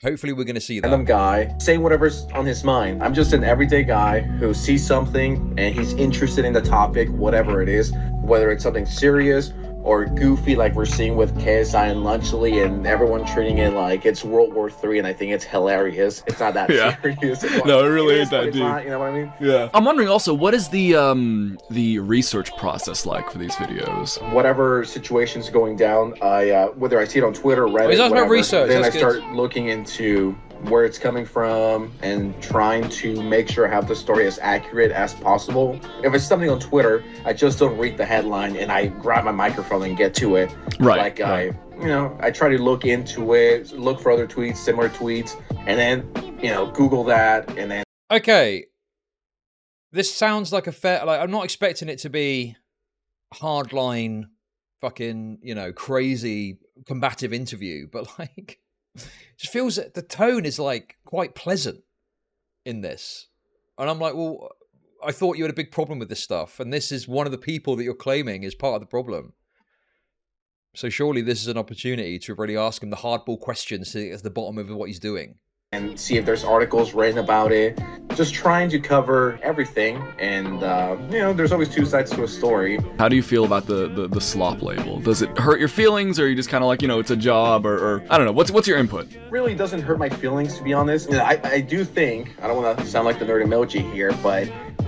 Hopefully we're going to see that. Random guy saying whatever's on his mind. I'm just an everyday guy who sees something and he's interested in the topic, whatever it is, whether it's something serious or goofy like we're seeing with KSI and Lunchley and everyone treating it like it's World War III, and I think it's hilarious. It's not that serious. No, it really ain't that deep. You know what I mean? Yeah. I'm wondering also, what is the research process like for these videos? Whatever situation's going down, whether I see it on Twitter, Reddit, whatever, research. Then I start looking into where it's coming from and trying to make sure I have the story as accurate as possible. If it's something on Twitter, I just don't read the headline and I grab my microphone and get to it. Right. I try to look into it, look for other tweets, similar tweets, and then, Google that, and then... Okay. This sounds like a fair... Like, I'm not expecting it to be hardline, fucking, crazy, combative interview, but like... It just feels that the tone is like quite pleasant in this. And I'm like, well, I thought you had a big problem with this stuff. And this is one of the people that you're claiming is part of the problem. So surely this is an opportunity to really ask him the hardball questions to get to the bottom of what he's doing. And see if there's articles written about it. Just trying to cover everything. And, there's always two sides to a story. How do you feel about the slop label? Does it hurt your feelings, or are you just kind of like, it's a job, or I don't know. What's your input? Really doesn't hurt my feelings, to be honest. I do think, I don't want to sound like the nerd emoji here,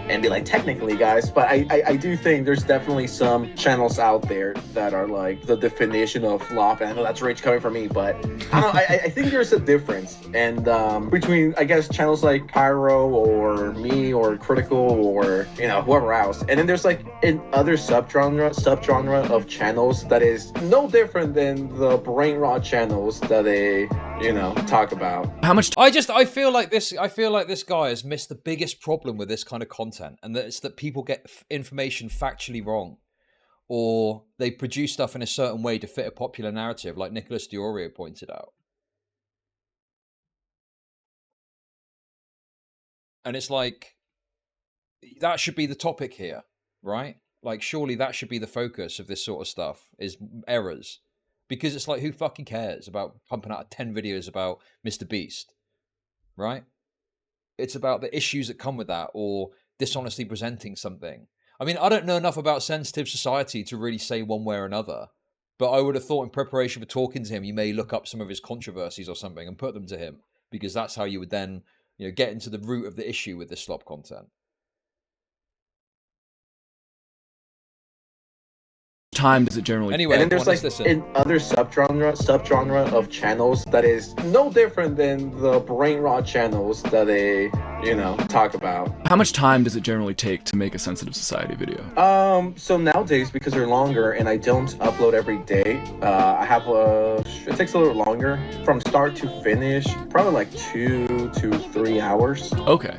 and be like, technically, guys, but I do think there's definitely some channels out there that are like the definition of flop, and I know that's rage coming from me, but I don't know, I think there's a difference, and between, I guess, channels like Pyro or me or Critical or whoever else, and then there's like an other subgenre of channels that is no different than the brain rot channels that they talk about. How much I feel like this guy has missed the biggest problem with this kind of content, and that it's that people get information factually wrong, or they produce stuff in a certain way to fit a popular narrative, like Nicholas Diorio pointed out. And it's like, that should be the topic here, right? Like, surely that should be the focus of this sort of stuff, is errors. Because it's like, who fucking cares about pumping out 10 videos about Mr. Beast, right? It's about the issues that come with that, or dishonestly presenting something. I mean, I don't know enough about sensitive society to really say one way or another, but I would have thought in preparation for talking to him, you may look up some of his controversies or something and put them to him, because that's how you would then, you know, get into the root of the issue with this slop content. Time does it generally? Anyway, and then there's like an other subgenre of channels that is no different than the brain rot channels that they, you know, talk about. How much time does it generally take to make a sensitive society video? So nowadays, because they're longer and I don't upload every day, it takes a little longer from start to finish, probably like 2 to 3 hours. Okay.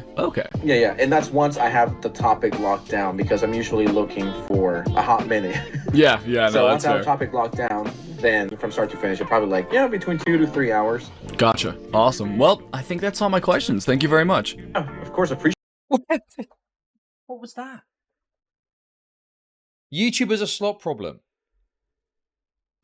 Yeah, and that's once I have the topic locked down, because I'm usually looking for a hot minute. Yeah, so no, once that's I have fair. a topic locked down, then from start to finish, it probably like, between 2 to 3 hours. Gotcha. Awesome. Well, I think that's all my questions. Thank you very much. Yeah, of course, appreciate. What was that? YouTube is a slop problem.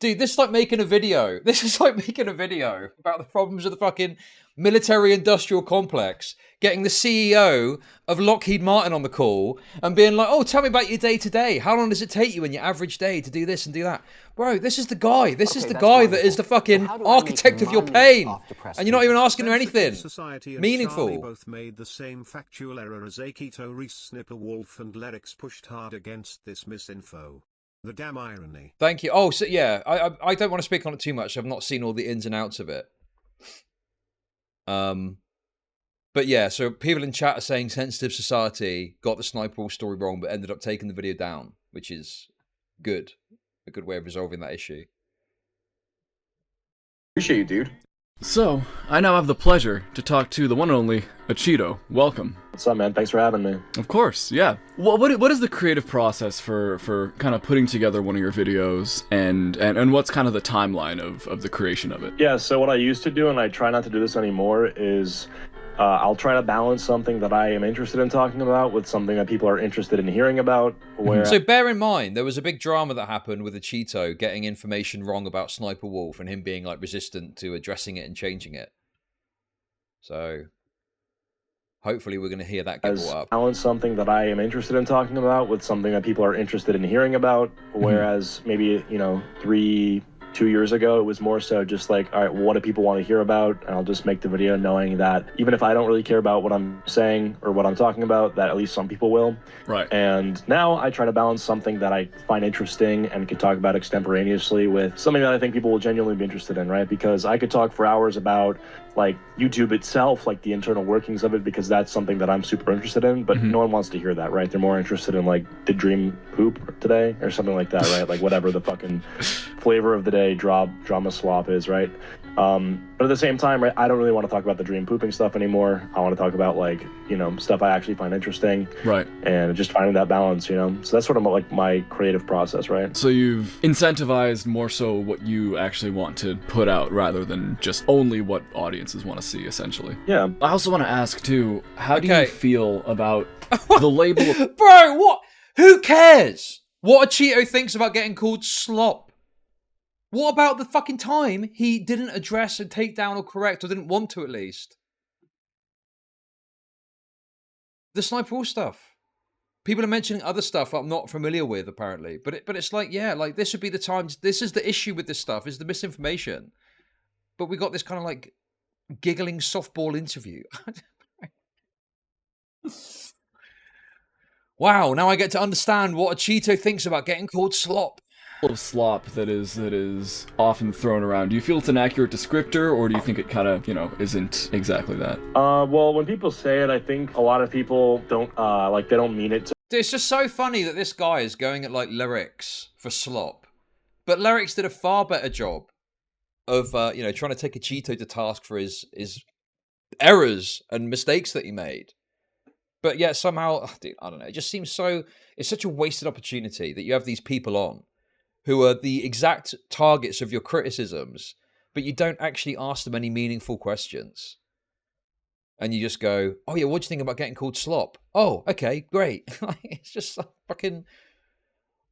Dude, this is like making a video. This is like making a video about the problems of the fucking military-industrial complex, getting the CEO of Lockheed Martin on the call and being like, oh, tell me about your day-to-day. How long does it take you in your average day to do this and do that? Bro, this is the guy. This is the guy that is the fucking architect of your pain. And you're not even asking him anything meaningful. Charlie both made the same factual error as Akito Reese, Snipper Wolf, and Lerix pushed hard against this misinfo. The damn irony. Thank you. Oh, so yeah, I don't want to speak on it too much. I've not seen all the ins and outs of it. But yeah, so people in chat are saying Sensitive Society got the Sniper Wolf story wrong, but ended up taking the video down, which is good. A good way of resolving that issue. Appreciate you, dude. So, I now have the pleasure to talk to the one and only Achito. Welcome. What's up, man? Thanks for having me. Of course, yeah. What is the creative process for kind of putting together one of your videos, and what's kind of the timeline of the creation of it? Yeah, so what I used to do, and I try not to do this anymore, is I'll try to balance something that I am interested in talking about with something that people are interested in hearing about. So bear in mind, there was a big drama that happened with Achito getting information wrong about Sniper Wolf and him being like resistant to addressing it and changing it. So hopefully we're going to hear that get brought up. Balance something that I am interested in talking about with something that people are interested in hearing about. Whereas maybe, 2 years ago, it was more so just like, all right, well, what do people want to hear about? And I'll just make the video knowing that even if I don't really care about what I'm saying or what I'm talking about, that at least some people will. Right. And now I try to balance something that I find interesting and can talk about extemporaneously with something that I think people will genuinely be interested in, right? Because I could talk for hours about like YouTube itself, like the internal workings of it, because that's something that I'm super interested in, but no one wants to hear that, right? They're more interested in like, did Dream poop today or something like that, right? Like whatever the fucking flavor of the day drama slop is, right? But at the same time, right, I don't really want to talk about the Dream pooping stuff anymore. I want to talk about like, stuff I actually find interesting. Right. And just finding that balance, So that's sort of like my creative process, right? So you've incentivized more so what you actually want to put out rather than just only what audiences want to see, essentially. Yeah. I also want to ask too, how do you feel about the label of Bro, what? Who cares what a Cheeto thinks about getting called slop? What about the fucking time he didn't address and take down or correct, or didn't want to at least? The Sniper Wolf stuff. People are mentioning other stuff I'm not familiar with, apparently. But it's like, yeah, like this would be the time. This is the issue with this stuff, is the misinformation. But we got this kind of like giggling softball interview. Wow, now I get to understand what a Cheeto thinks about getting called slop. Of slop that is often thrown around. Do you feel it's an accurate descriptor, or do you think it kind of, isn't exactly that? Well, when people say it, I think a lot of people don't, they don't mean it to. It's just so funny that this guy is going at, like, lyrics for slop. But lyrics did a far better job of, trying to take a Cheeto to task for his errors and mistakes that he made. But yet somehow, dude, I don't know, it just seems so, it's such a wasted opportunity that you have these people on who are the exact targets of your criticisms, but you don't actually ask them any meaningful questions. And you just go, oh yeah, what do you think about getting called slop? Oh, okay, great. It's just like fucking,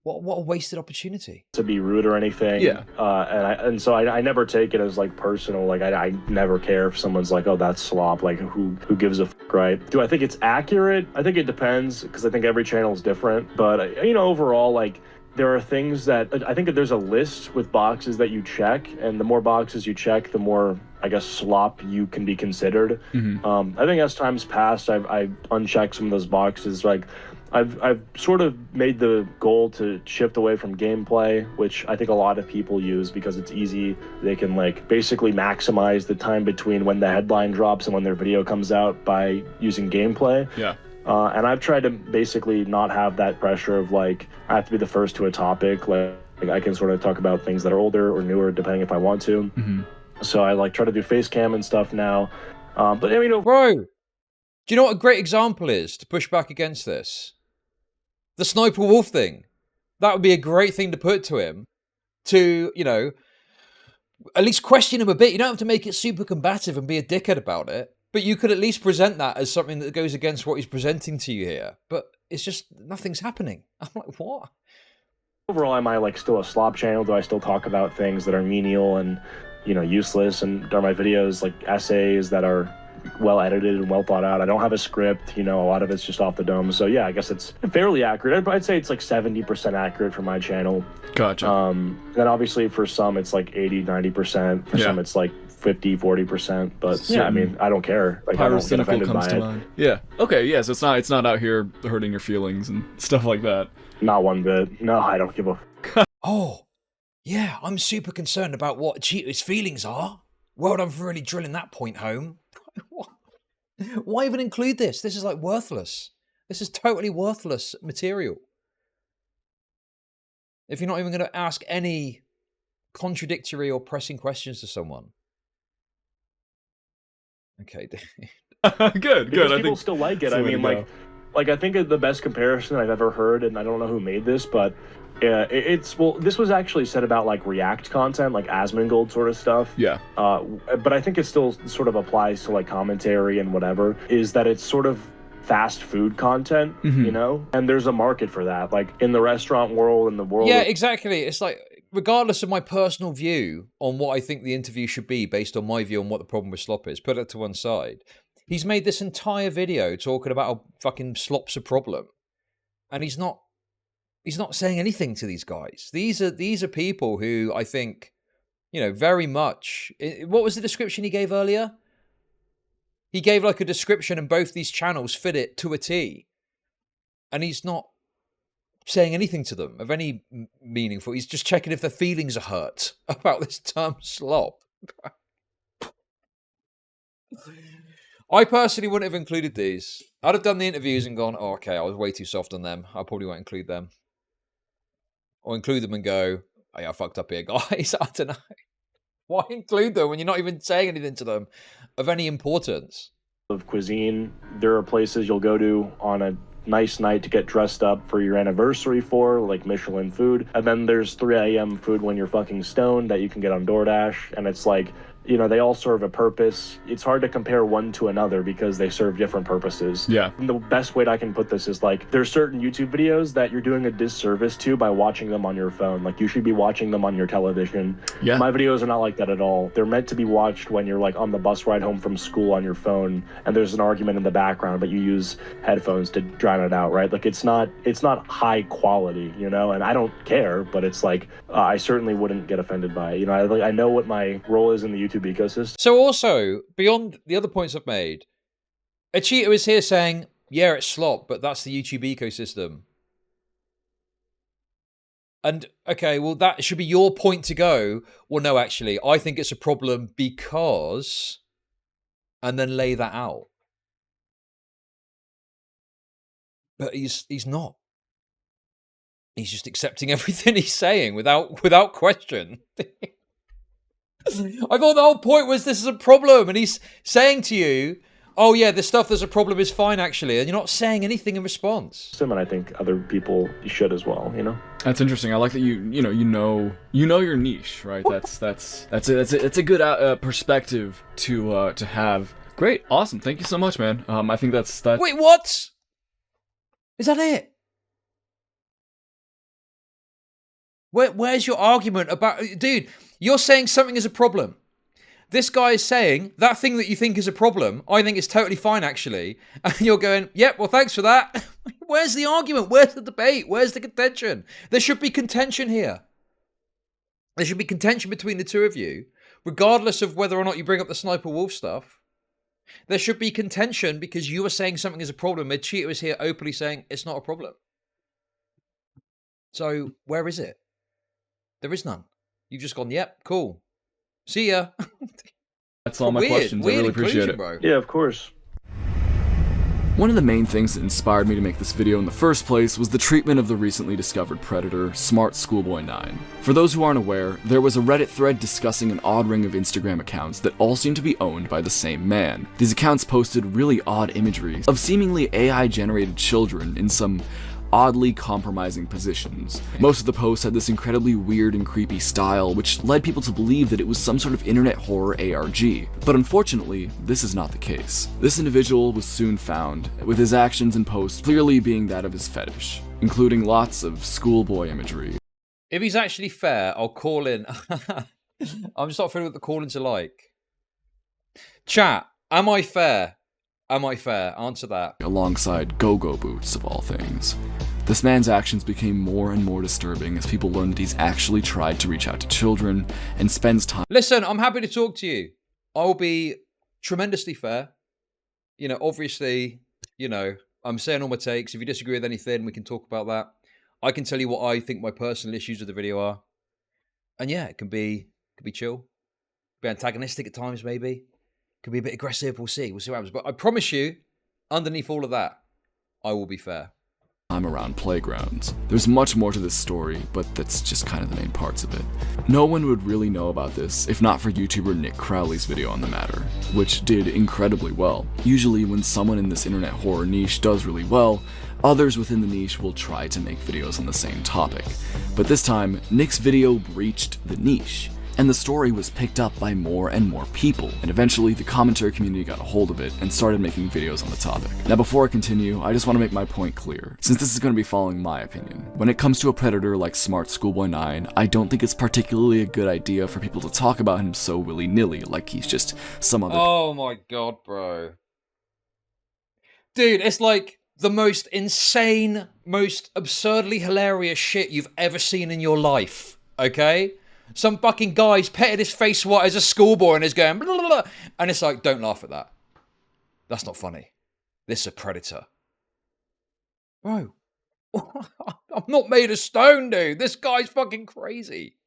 what a wasted opportunity. To be rude or anything. Yeah. And so I never take it as like personal. Like I never care if someone's like, oh, that's slop. Like who gives a fuck, right? Do I think it's accurate? I think it depends, because I think every channel is different. But you know, overall, like, there are things that I think that there's a list with boxes that you check, and the more boxes you check, the more, I guess, slop you can be considered. I think as time's passed, I've unchecked some of those boxes. Like, I've sort of made the goal to shift away from gameplay, which I think a lot of people use because it's easy. They can like basically maximize the time between when the headline drops and when their video comes out by using gameplay. Yeah. And I've tried to basically not have that pressure of like, I have to be the first to a topic. Like I can sort of talk about things that are older or newer, depending if I want to. So I like try to do face cam and stuff now. But you know, bro, do you know what a great example is to push back against this? The Sniper Wolf thing. That would be a great thing to put to him to, you know, at least question him a bit. You don't have to make it super combative and be a dickhead about it, but you could at least present that as something that goes against what he's presenting to you here. But it's just, nothing's happening. I'm like, what? Overall, am I like still a slop channel? Do I still talk about things that are menial and, you know, useless? And are my videos like essays that are well edited and well thought out? I don't have a script, you know, a lot of it's just off the dome. So yeah, I guess it's fairly accurate. I'd say it's like 70% accurate for my channel. Gotcha. Then obviously for some it's like 80-90%. For some it's like 50-40%. But yeah, I mean, I don't care. Like, I don't get offended by it. Mind. Yeah. Okay. Yeah. So it's not out here hurting your feelings and stuff like that. Not one bit. No, I don't give a. Oh, yeah. I'm super concerned about what a cheater's feelings are. Well done for really drilling that point home. Why even include this? This is like worthless. This is totally worthless material. If you're not even going to ask any contradictory or pressing questions to someone. Okay. Good. Because I people think still like it. I mean, like I think the best comparison I've ever heard, and I don't know who made this, but this was actually said about like React content, like Asmongold sort of stuff. Yeah. But I think it still sort of applies to like commentary and whatever, is that it's sort of fast food content, you know? And there's a market for that, like in the restaurant world and the world. Yeah, exactly. It's like, regardless of my personal view on what I think the interview should be based on my view on what the problem with slop is, put it to one side. He's made this entire video talking about how fucking slop's a problem. And he's not saying anything to these guys. These are people who I think, you know, very much. What was the description he gave earlier? He gave like a description, and both these channels fit it to a T. And he's not saying anything to them of any meaningful. He's just checking if their feelings are hurt about this term slop. I personally wouldn't have included these. I'd have done the interviews and gone, oh, okay, I was way too soft on them. I probably won't include them. Or include them and go, oh, yeah, I fucked up here, guys. I don't know. Why include them when you're not even saying anything to them of any importance? Of cuisine, there are places you'll go to on a nice night to get dressed up for your anniversary for, like Michelin food. And then there's 3 a.m. food when you're fucking stoned that you can get on DoorDash. And it's like, you know, they all serve a purpose. It's hard to compare one to another because they serve different purposes. Yeah. And the best way that I can put this is like, there's certain YouTube videos that you're doing a disservice to by watching them on your phone. Like, you should be watching them on your television. Yeah. My videos are not like that at all. They're meant to be watched when you're like on the bus ride home from school on your phone and there's an argument in the background, but you use headphones to drown it out, right? Like, it's not high quality, you know, and I don't care, but it's like, I certainly wouldn't get offended by it. You know, I know what my role is in the YouTube ecosystem. So also, beyond the other points I've made, a cheater is here saying, yeah, it's slop, but that's the YouTube ecosystem. And, okay, well, that should be your point to go, well, no, actually, I think it's a problem because... And then lay that out. But he's not. He's just accepting everything he's saying without question. I thought the whole point was this is a problem, and he's saying to you, oh yeah, the stuff that's a problem is fine actually, and you're not saying anything in response. And I think other people should as well, you know? That's interesting. I like that you know your niche, right? That's a good perspective to have. Great, awesome. Thank you so much, man. I think that's. Wait, what? Is that it? Where's your argument about... Dude, you're saying something is a problem. This guy is saying, that thing that you think is a problem, I think is totally fine, actually. And you're going, yep, well, thanks for that. Where's the argument? Where's the debate? Where's the contention? There should be contention here. There should be contention between the two of you, regardless of whether or not you bring up the Sniper Wolf stuff. There should be contention because you are saying something is a problem. A cheater is here openly saying it's not a problem. So, where is it? There is none. You've just gone, yep, cool. See ya. That's all my questions. I really appreciate it. Bro. Yeah, of course. One of the main things that inspired me to make this video in the first place was the treatment of the recently discovered predator, Smart Schoolboy 9. For those who aren't aware, there was a Reddit thread discussing an odd ring of Instagram accounts that all seem to be owned by the same man. These accounts posted really odd imagery of seemingly AI-generated children in some oddly compromising positions. Most of the posts had this incredibly weird and creepy style, which led people to believe that it was some sort of internet horror ARG. But unfortunately, this is not the case. This individual was soon found, with his actions and posts clearly being that of his fetish, including lots of schoolboy imagery. If he's actually fair, I'll call in. I'm just not familiar with what the call-ins are like. Chat, am I fair? Am I fair? Answer that. Alongside go-go boots, of all things. This man's actions became more and more disturbing as people learned that he's actually tried to reach out to children and spends time... Listen, I'm happy to talk to you. I will be tremendously fair. You know, obviously, you know, I'm saying all my takes. If you disagree with anything, we can talk about that. I can tell you what I think my personal issues with the video are. And yeah, it can be chill. Be antagonistic at times, maybe. Could be a bit aggressive. We'll see what happens. But I promise you, underneath all of that, I will be fair. I'm around playgrounds. There's much more to this story, but that's just kind of the main parts of it. No one would really know about this if not for YouTuber Nick Crowley's video on the matter, which did incredibly well. Usually when someone in this internet horror niche does really well, others within the niche will try to make videos on the same topic. But this time, Nick's video breached the niche, and the story was picked up by more and more people, and eventually the commentary community got a hold of it and started making videos on the topic. Now before I continue, I just want to make my point clear, since this is going to be following my opinion. When it comes to a predator like Smart Schoolboy 9, I don't think it's particularly a good idea for people to talk about him so willy-nilly, like he's just some other... Oh my god, bro. Dude, it's like the most insane, most absurdly hilarious shit you've ever seen in your life, okay? Some fucking guy's petted his face white as a schoolboy and is going, blah, blah, blah. And it's like, don't laugh at that. That's not funny. This is a predator. Bro, I'm not made of stone, dude. This guy's fucking crazy.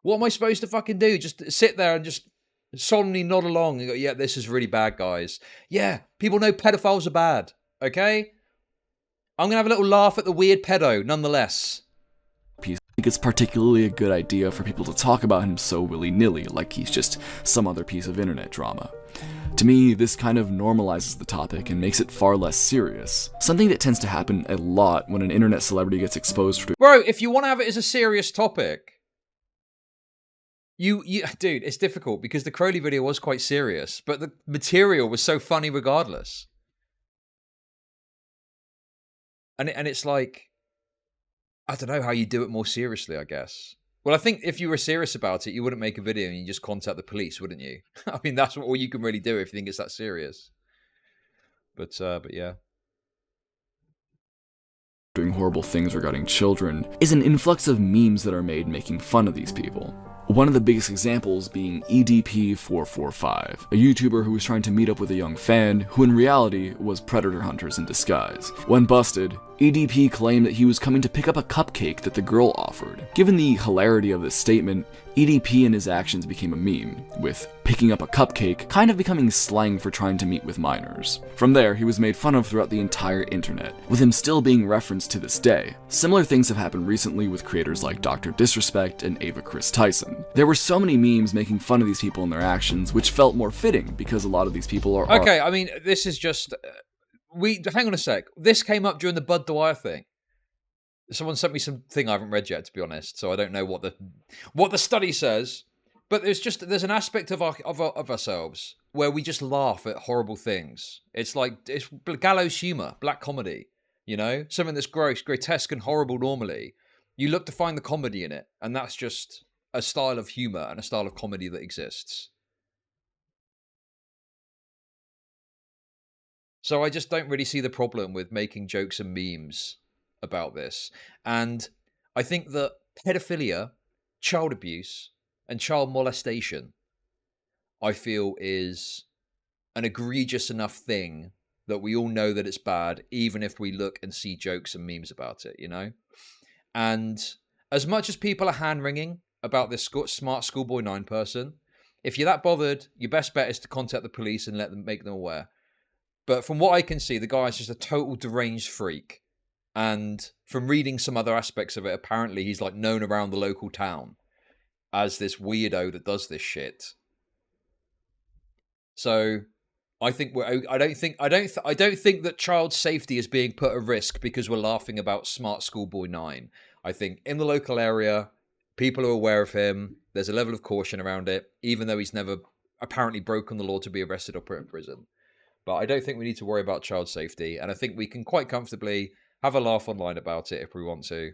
What am I supposed to fucking do? Just sit there and just solemnly nod along and go, yeah, this is really bad, guys. Yeah, people know pedophiles are bad, okay? I'm going to have a little laugh at the weird pedo, nonetheless. I think it's particularly a good idea for people to talk about him so willy-nilly, like he's just some other piece of internet drama. To me, this kind of normalizes the topic and makes it far less serious. Something that tends to happen a lot when an internet celebrity gets exposed for... Bro, if you want to have it as a serious topic, dude, it's difficult because the Crowley video was quite serious, but the material was so funny regardless. And it's like, I don't know how you do it more seriously, I guess. Well, I think if you were serious about it, you wouldn't make a video and you just contact the police, wouldn't you? I mean, that's all you can really do if you think it's that serious. But yeah. Doing horrible things regarding children is an influx of memes that are made making fun of these people. One of the biggest examples being EDP445, a YouTuber who was trying to meet up with a young fan who in reality was predator hunters in disguise. When busted, EDP claimed that he was coming to pick up a cupcake that the girl offered. Given the hilarity of this statement, EDP and his actions became a meme, with picking up a cupcake kind of becoming slang for trying to meet with minors. From there, he was made fun of throughout the entire internet, with him still being referenced to this day. Similar things have happened recently with creators like Dr. Disrespect and Ava Chris Tyson. There were so many memes making fun of these people and their actions, which felt more fitting because a lot of these people are... Okay, I mean, this is just... hang on a sec. This came up during the Bud Dwyer thing. Someone sent me something I haven't read yet, to be honest, so I don't know what the study says. But there's an aspect of ourselves where we just laugh at horrible things. It's gallows humor, black comedy. You know, something that's gross, grotesque, and horrible. Normally, you look to find the comedy in it, and that's just a style of humor and a style of comedy that exists. So I just don't really see the problem with making jokes and memes about this. And I think that pedophilia, child abuse, and child molestation, I feel, is an egregious enough thing that we all know that it's bad, even if we look and see jokes and memes about it, you know? And as much as people are hand-wringing about this smart Schoolboy 9 person, if you're that bothered, your best bet is to contact the police and make them aware. But from what I can see, the guy is just a total deranged freak. And from reading some other aspects of it, apparently he's like known around the local town as this weirdo that does this shit. So I think I don't think that child safety is being put at risk because we're laughing about Smart Schoolboy 9. I think in the local area, people are aware of him. There's a level of caution around it, even though he's never apparently broken the law to be arrested or put in prison. But I don't think we need to worry about child safety. And I think we can quite comfortably have a laugh online about it if we want to,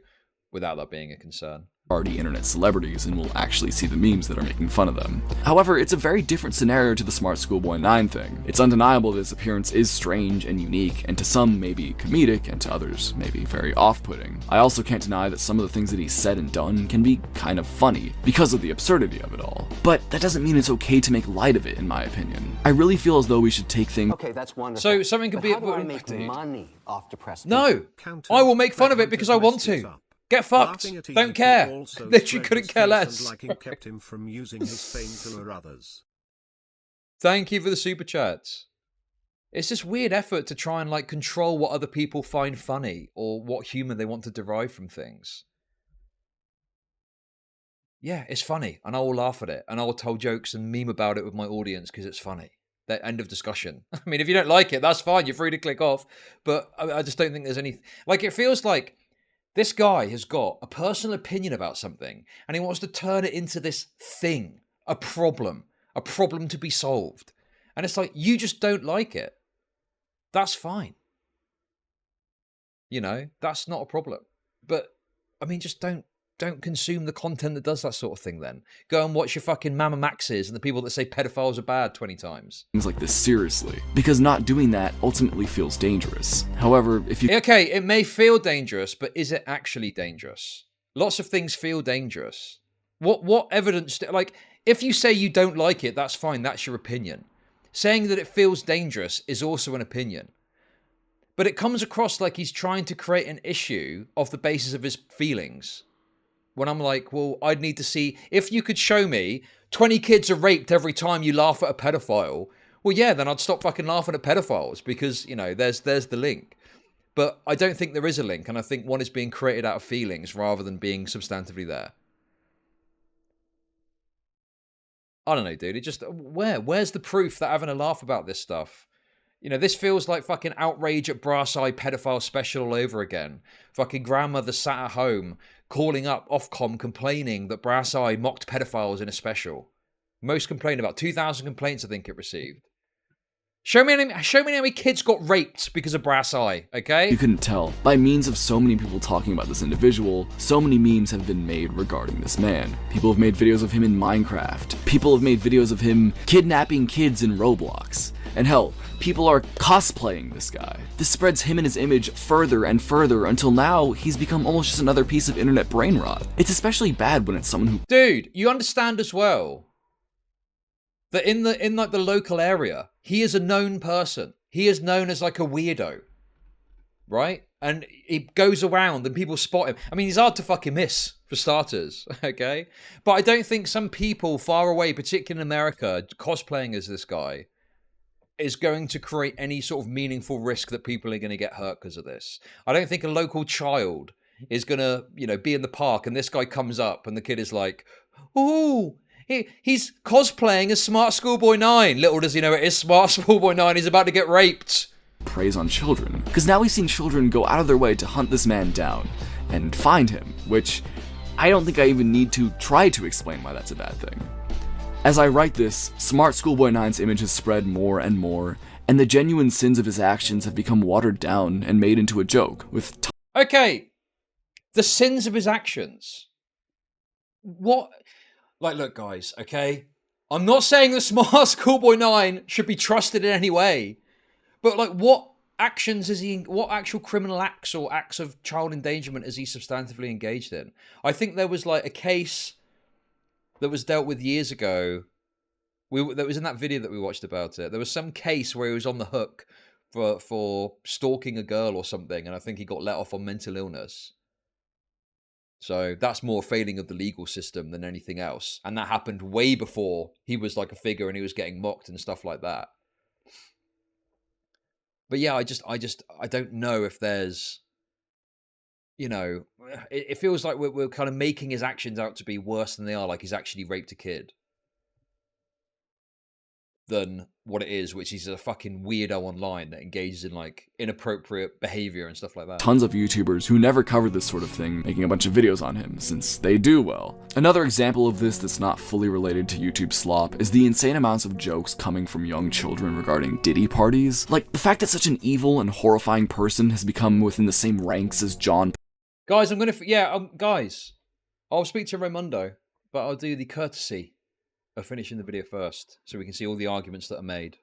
without that being a concern. Already internet celebrities and will actually see the memes that are making fun of them. However, it's a very different scenario to the Smart Schoolboy 9 thing. It's undeniable that his appearance is strange and unique, and to some maybe comedic, and to others maybe very off-putting. I also can't deny that some of the things that he's said and done can be kind of funny, because of the absurdity of it all. But that doesn't mean it's okay to make light of it, in my opinion. I really feel as though we should take things... Okay, that's wonderful. So something could be... How do I make money off depressed No! I will make fun of it because I want to. Get fucked. Don't care. Literally couldn't care less. Kept him from using his fame to lure others. Thank you for the super chats. It's this weird effort to try and like control what other people find funny or what humor they want to derive from things. Yeah, it's funny, and I will laugh at it, and I will tell jokes and meme about it with my audience because it's funny. That end of discussion. I mean, if you don't like it, that's fine. You're free to click off. But I just don't think there's any... Like, it feels like this guy has got a personal opinion about something, and he wants to turn it into this thing, a problem to be solved. And it's like, you just don't like it. That's fine. You know, that's not a problem. But, I mean, just don't consume the content that does that sort of thing then. Go and watch your fucking Mama Maxes and the people that say pedophiles are bad 20 times. Things like this seriously, because not doing that ultimately feels dangerous. However, if you... Okay, it may feel dangerous, but is it actually dangerous? Lots of things feel dangerous. What evidence... Like, if you say you don't like it, that's fine, that's your opinion. Saying that it feels dangerous is also an opinion. But it comes across like he's trying to create an issue off the basis of his feelings. When I'm like, well, I'd need to see... If you could show me 20 kids are raped every time you laugh at a pedophile, well, yeah, then I'd stop fucking laughing at pedophiles because, you know, there's the link. But I don't think there is a link, and I think one is being created out of feelings rather than being substantively there. I don't know, dude. It just... Where's the proof that having a laugh about this stuff? You know, this feels like fucking outrage at Brass Eye pedophile special all over again. Fucking grandmother sat at home calling up Ofcom complaining that Brass Eye mocked pedophiles in a special. Most complained about 2,000 complaints I think it received. Show me how many kids got raped because of Brass Eye, okay? You couldn't tell. By means of so many people talking about this individual, so many memes have been made regarding this man. People have made videos of him in Minecraft. People have made videos of him kidnapping kids in Roblox. And hell, people are cosplaying this guy. This spreads him and his image further and further until now he's become almost just another piece of internet brain rot. It's especially bad when it's someone who... Dude, you understand as well that in like the local area, he is a known person. He is known as like a weirdo, right? And he goes around and people spot him. I mean, he's hard to fucking miss, for starters, okay? But I don't think some people far away, particularly in America, cosplaying as this guy, is going to create any sort of meaningful risk that people are going to get hurt because of this. I don't think a local child is going to, you know, be in the park and this guy comes up and the kid is like, ooh, he's cosplaying as Smart Schoolboy 9. Little does he know it is Smart Schoolboy 9. He's about to get raped. Preys on children, because now we've seen children go out of their way to hunt this man down and find him, which I don't think I even need to try to explain why that's a bad thing. As I write this, Smart Schoolboy 9's image has spread more and more, and the genuine sins of his actions have become watered down and made into a joke, with okay, the sins of his actions. What? Like, look, guys, okay? I'm not saying that Smart Schoolboy 9 should be trusted in any way. But, like, what actions is he... What actual criminal acts or acts of child endangerment is he substantively engaged in? I think there was, like, a case that was dealt with years ago. That was in that video that we watched about it. There was some case where he was on the hook for stalking a girl or something, and I think he got let off on mental illness. So that's more a failing of the legal system than anything else. And that happened way before he was, like, a figure and he was getting mocked and stuff like that. But yeah, I don't know if there's, you know, it feels like we're kind of making his actions out to be worse than they are, like he's actually raped a kid, than what it is, which is a fucking weirdo online that engages in, like, inappropriate behavior and stuff like that. Tons of YouTubers who never covered this sort of thing making a bunch of videos on him, since they do well. Another example of this that's not fully related to YouTube slop is the insane amounts of jokes coming from young children regarding Diddy parties. Like, the fact that such an evil and horrifying person has become within the same ranks as John. Guys, guys, I'll speak to Raimundo, but I'll do the courtesy of finishing the video first, so we can see all the arguments that are made.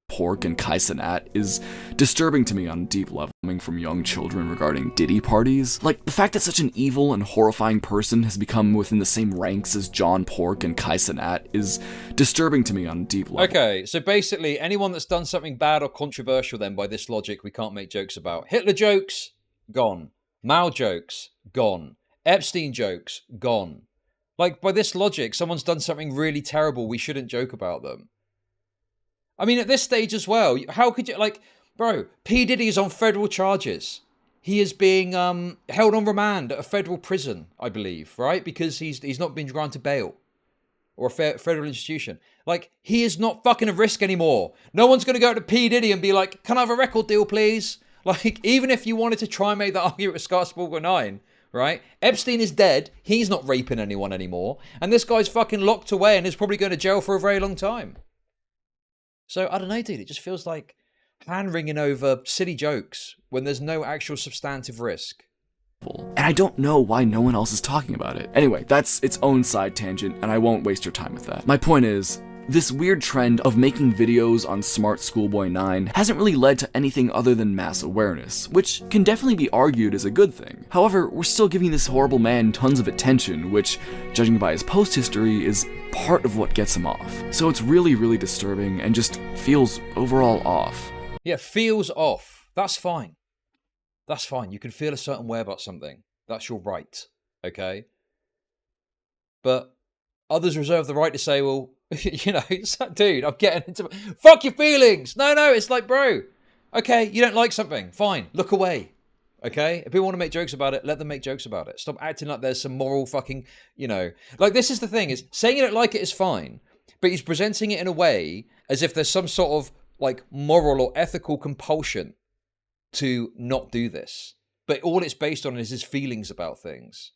Pork and Kaisenat is disturbing to me on a deep level, coming from young children regarding Diddy parties. Like, the fact that such an evil and horrifying person has become within the same ranks as John Pork and Kaisenat is disturbing to me on a deep level. Okay, so basically, anyone that's done something bad or controversial then, by this logic, we can't make jokes about. Hitler jokes, gone. Mao jokes, gone. Epstein jokes, gone. Like, by this logic, someone's done something really terrible, we shouldn't joke about them. I mean, at this stage as well, how could you, like, bro, P. Diddy is on federal charges. He is being held on remand at a federal prison, I believe, right? Because he's not been granted bail. Or a federal institution. Like, he is not fucking a risk anymore. No one's going to go to P. Diddy and be like, can I have a record deal, please? Like, even if you wanted to try and make that argument with Smart Schoolboy 9... right? Epstein is dead. He's not raping anyone anymore. And this guy's fucking locked away and is probably going to jail for a very long time. So, I don't know, dude. It just feels like hand-wringing over silly jokes when there's no actual substantive risk. And I don't know why no one else is talking about it. Anyway, that's its own side tangent, and I won't waste your time with that. My point is, this weird trend of making videos on Smart Schoolboy 9 hasn't really led to anything other than mass awareness, which can definitely be argued as a good thing. However, we're still giving this horrible man tons of attention, which, judging by his post history, is part of what gets him off. So it's really, really disturbing and just feels overall off. Yeah, feels off. That's fine. That's fine. You can feel a certain way about something. That's your right, okay? But others reserve the right to say, well, you know, dude, I'm getting into... Fuck your feelings! No, it's like, bro, okay, you don't like something, fine, look away, okay? If people want to make jokes about it, let them make jokes about it. Stop acting like there's some moral fucking, you know... Like, this is the thing, is saying you don't like it is fine, but he's presenting it in a way as if there's some sort of, like, moral or ethical compulsion to not do this. But all it's based on is his feelings about things.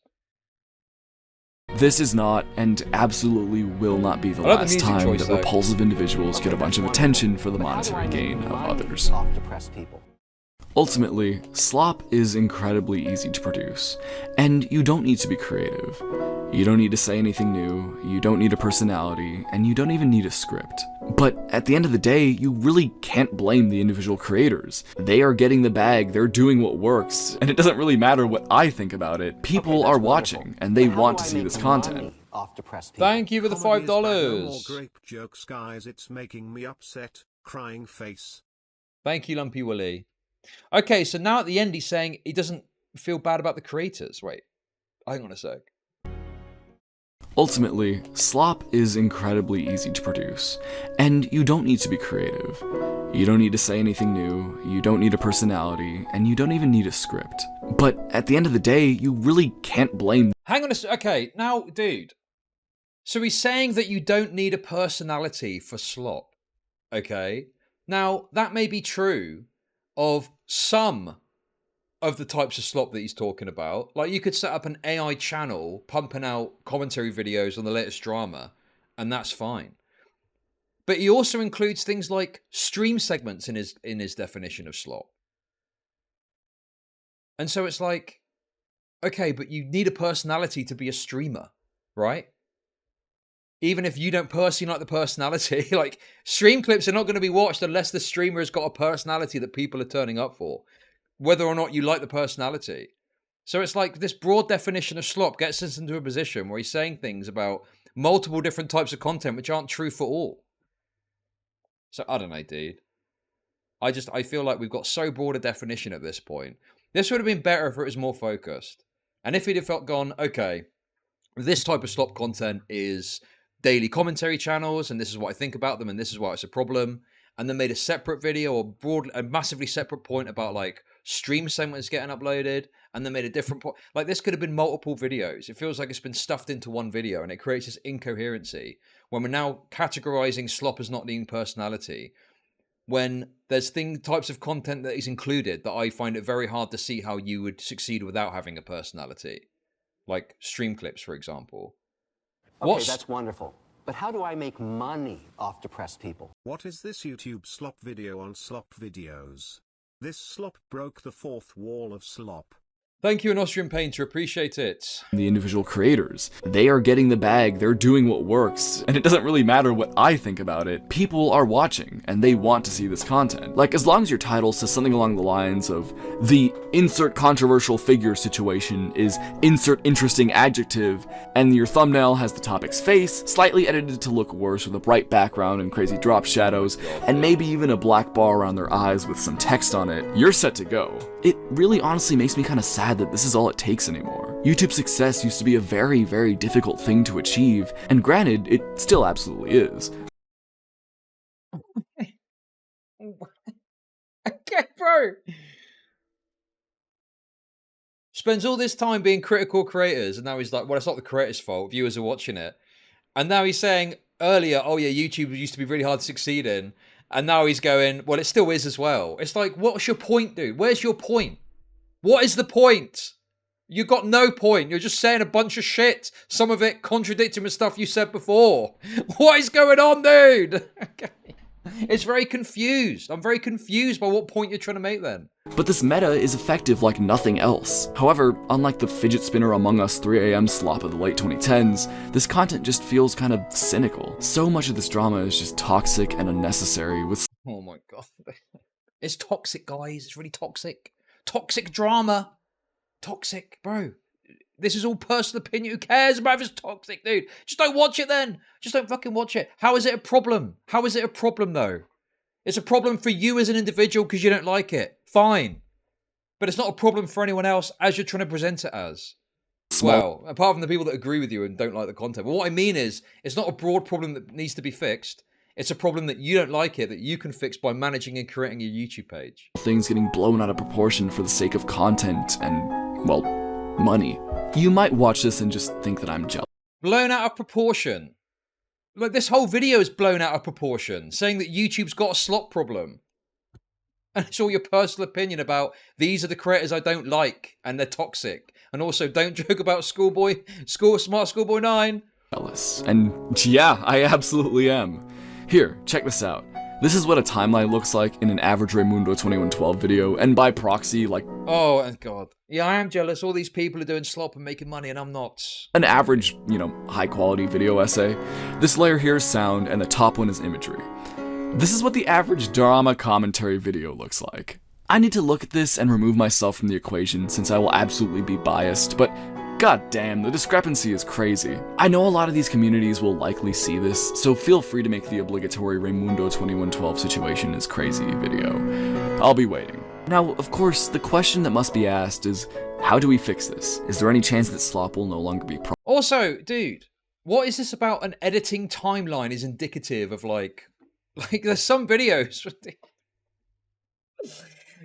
This is not, and absolutely will not be the last time that repulsive individuals get a bunch of attention for the monetary gain of others. Ultimately, slop is incredibly easy to produce, and you don't need to be creative. You don't need to say anything new, you don't need a personality, and you don't even need a script. But at the end of the day, you really can't blame the individual creators. They are getting the bag, they're doing what works, and it doesn't really matter what I think about it. People are watching, and they want to see this content. Thank you for the $5. No more grape jokes, guys. It's making me upset. Crying face. Thank you, Lumpy Willie. Okay, so now at the end he's saying he doesn't feel bad about the creators. Wait, hang on a sec. Ultimately, slop is incredibly easy to produce, and you don't need to be creative. You don't need to say anything new, you don't need a personality, and you don't even need a script. But at the end of the day, you really can't blame. Hang on a sec. Okay, now, dude. So he's saying that you don't need a personality for slop. Okay? Now, that may be true of some of the types of slop that he's talking about. Like, you could set up an AI channel pumping out commentary videos on the latest drama, and that's fine. But he also includes things like stream segments in his definition of slop. And so it's like, okay, but you need a personality to be a streamer, right? Even if you don't personally like the personality, like, stream clips are not going to be watched unless the streamer has got a personality that people are turning up for, whether or not you like the personality. So it's like this broad definition of slop gets us into a position where he's saying things about multiple different types of content which aren't true for all. So I don't know, dude. I feel like we've got so broad a definition at this point. This would have been better if it was more focused. And if he'd have gone, okay, this type of slop content is daily commentary channels, and this is what I think about them, and this is why it's a problem, and then made a separate video or a massively separate point about like stream segments getting uploaded, and then made a different point. Like, this could have been multiple videos. It feels like it's been stuffed into one video, and it creates this incoherency when we're now categorizing slop as not needing personality, when there's types of content that is included that I find it very hard to see how you would succeed without having a personality. Like stream clips, for example. Okay, that's wonderful. But how do I make money off depressed people? What is this YouTube slop video on slop videos? This slop broke the fourth wall of slop. Thank you, an Austrian painter. Appreciate it. The individual creators. They are getting the bag, they're doing what works, and it doesn't really matter what I think about it. People are watching, and they want to see this content. Like, as long as your title says something along the lines of, the insert controversial figure situation is insert interesting adjective, and your thumbnail has the topic's face, slightly edited to look worse with a bright background and crazy drop shadows, and maybe even a black bar around their eyes with some text on it, you're set to go. It really honestly makes me kind of sad that this is all it takes anymore. YouTube's success used to be a very, very difficult thing to achieve, and granted, it still absolutely is. Okay, bro. Spends all this time being critical creators, and now he's like, well, it's not the creators' fault, viewers are watching it. And now he's saying earlier, oh yeah, YouTube used to be really hard to succeed in, and now he's going, well, it still is as well. It's like, what's your point, dude? Where's your point? What is the point? You got no point. You're just saying a bunch of shit. Some of it contradicting with stuff you said before. What is going on, dude? Okay. It's very confused. I'm very confused by what point you're trying to make then. But this meta is effective like nothing else. However, unlike the fidget spinner Among Us 3 AM slop of the late 2010s, this content just feels kind of cynical. So much of this drama is just toxic and unnecessary with— Oh my god. It's toxic, guys. It's really toxic. Toxic drama. Toxic, bro. This is all personal opinion. Who cares about if it's toxic, dude? Just don't watch it then. Just don't fucking watch it. How is it a problem? How is it a problem, though? It's a problem for you as an individual because you don't like it. Fine. But it's not a problem for anyone else as you're trying to present it as. Well, apart from the people that agree with you and don't like the content. But what I mean is, it's not a broad problem that needs to be fixed. It's a problem that you don't like it, that you can fix by managing and creating your YouTube page. Things getting blown out of proportion for the sake of content and, well, money. You might watch this and just think that I'm jealous. Blown out of proportion. Like, this whole video is blown out of proportion, saying that YouTube's got a slot problem. And it's all your personal opinion about, these are the creators I don't like, and they're toxic. And also, don't joke about Smart Schoolboy 9. Jealous. And yeah, I absolutely am. Here, check this out. This is what a timeline looks like in an average Raymundo 2112 video, and by proxy, like— oh, God. Yeah, I am jealous. All these people are doing slop and making money, and I'm not. An average, high-quality video essay. This layer here is sound, and the top one is imagery. This is what the average drama commentary video looks like. I need to look at this and remove myself from the equation, since I will absolutely be biased, but god damn, the discrepancy is crazy. I know a lot of these communities will likely see this, so feel free to make the obligatory Raymundo 2112 situation is crazy video. I'll be waiting. Now, of course, the question that must be asked is, how do we fix this? Is there any chance that slop will no longer be Also, dude, what is this about an editing timeline is indicative of like there's some videos.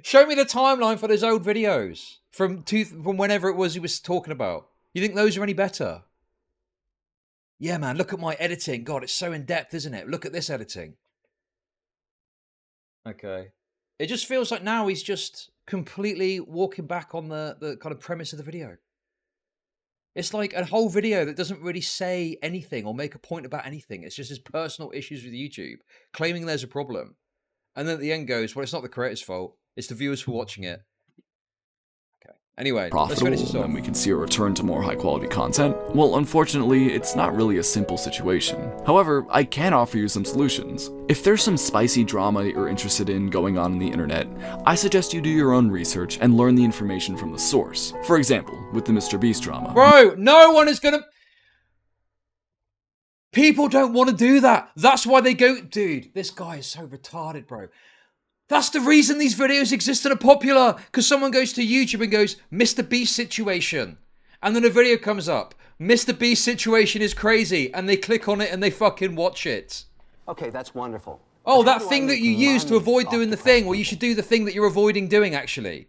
Show me the timeline for those old videos from whenever it was he was talking about. You think those are any better? Yeah, man, look at my editing. God, it's so in-depth, isn't it? Look at this editing. Okay. It just feels like now he's just completely walking back on the kind of premise of the video. It's like a whole video that doesn't really say anything or make a point about anything. It's just his personal issues with YouTube, claiming there's a problem. And then at the end goes, well, it's not the creator's fault. It's the viewers for watching it. Anyway, let's finish this off. And we can see a return to more high quality content? Well, unfortunately, it's not really a simple situation. However, I can offer you some solutions. If there's some spicy drama that you're interested in going on the internet, I suggest you do your own research and learn the information from the source. For example, with the MrBeast drama. Bro, no one is gonna... People don't want to do that. That's why they go... Dude, this guy is so retarded, bro. That's the reason these videos exist and are popular. Because someone goes to YouTube and goes, MrBeast situation. And then a video comes up. MrBeast situation is crazy. And they click on it and they fucking watch it. Okay, that's wonderful. Oh, that thing that you use to avoid doing the thing. Well, you should do the thing that you're avoiding doing, actually.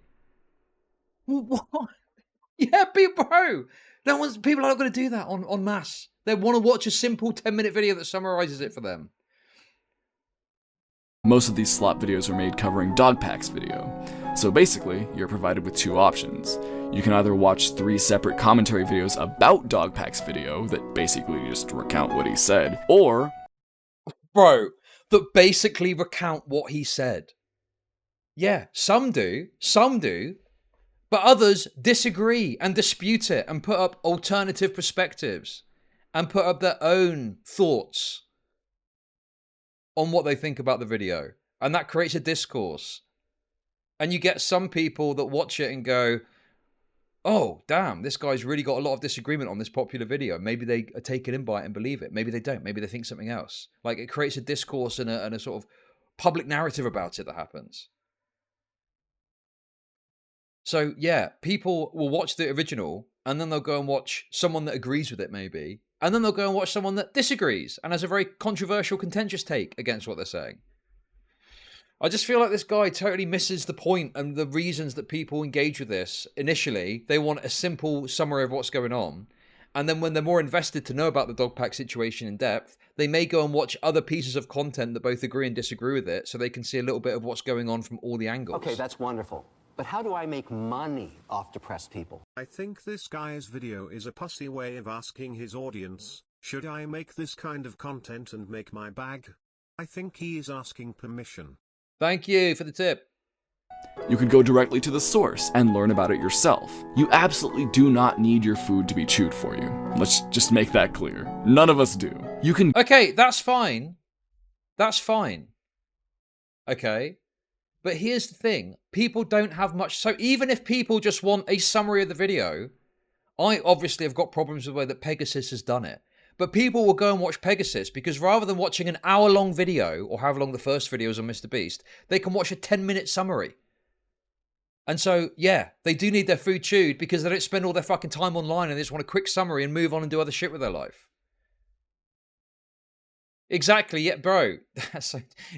What? Yeah, bro. People are not going to do that en masse. They want to watch a simple 10-minute video that summarizes it for them. Most of these slop videos are made covering Dogpack's video. So basically, you're provided with two options. You can either watch 3 separate commentary videos about Dogpack's video that basically just recount what he said, or... Bro, that basically recount what he said. Yeah, some do, but others disagree and dispute it and put up alternative perspectives and put up their own thoughts on what they think about the video. And that creates a discourse. And you get some people that watch it and go, oh, damn, this guy's really got a lot of disagreement on this popular video. Maybe they are taken in by it and believe it. Maybe they don't. Maybe they think something else. Like, it creates a discourse and a sort of public narrative about it that happens. So, yeah, people will watch the original and then they'll go and watch someone that agrees with it, maybe. And then they'll go and watch someone that disagrees and has a very controversial, contentious take against what they're saying. I just feel like this guy totally misses the point and the reasons that people engage with this. Initially, they want a simple summary of what's going on. And then when they're more invested to know about the Dogpack situation in depth, they may go and watch other pieces of content that both agree and disagree with it so they can see a little bit of what's going on from all the angles. Okay, that's wonderful. But how do I make money off depressed people? I think this guy's video is a pussy way of asking his audience, should I make this kind of content and make my bag? I think he is asking permission. Thank you for the tip. You could go directly to the source and learn about it yourself. You absolutely do not need your food to be chewed for you. Let's just make that clear. None of us do. You can... Okay, that's fine. That's fine. Okay. But here's the thing. People don't have much... So even if people just want a summary of the video, I obviously have got problems with the way that Pegasus has done it. But people will go and watch Pegasus because rather than watching an hour-long video, or however long the first video is on MrBeast, they can watch a 10-minute summary. And so, yeah, they do need their food chewed because they don't spend all their fucking time online and they just want a quick summary and move on and do other shit with their life. Exactly, yeah, bro.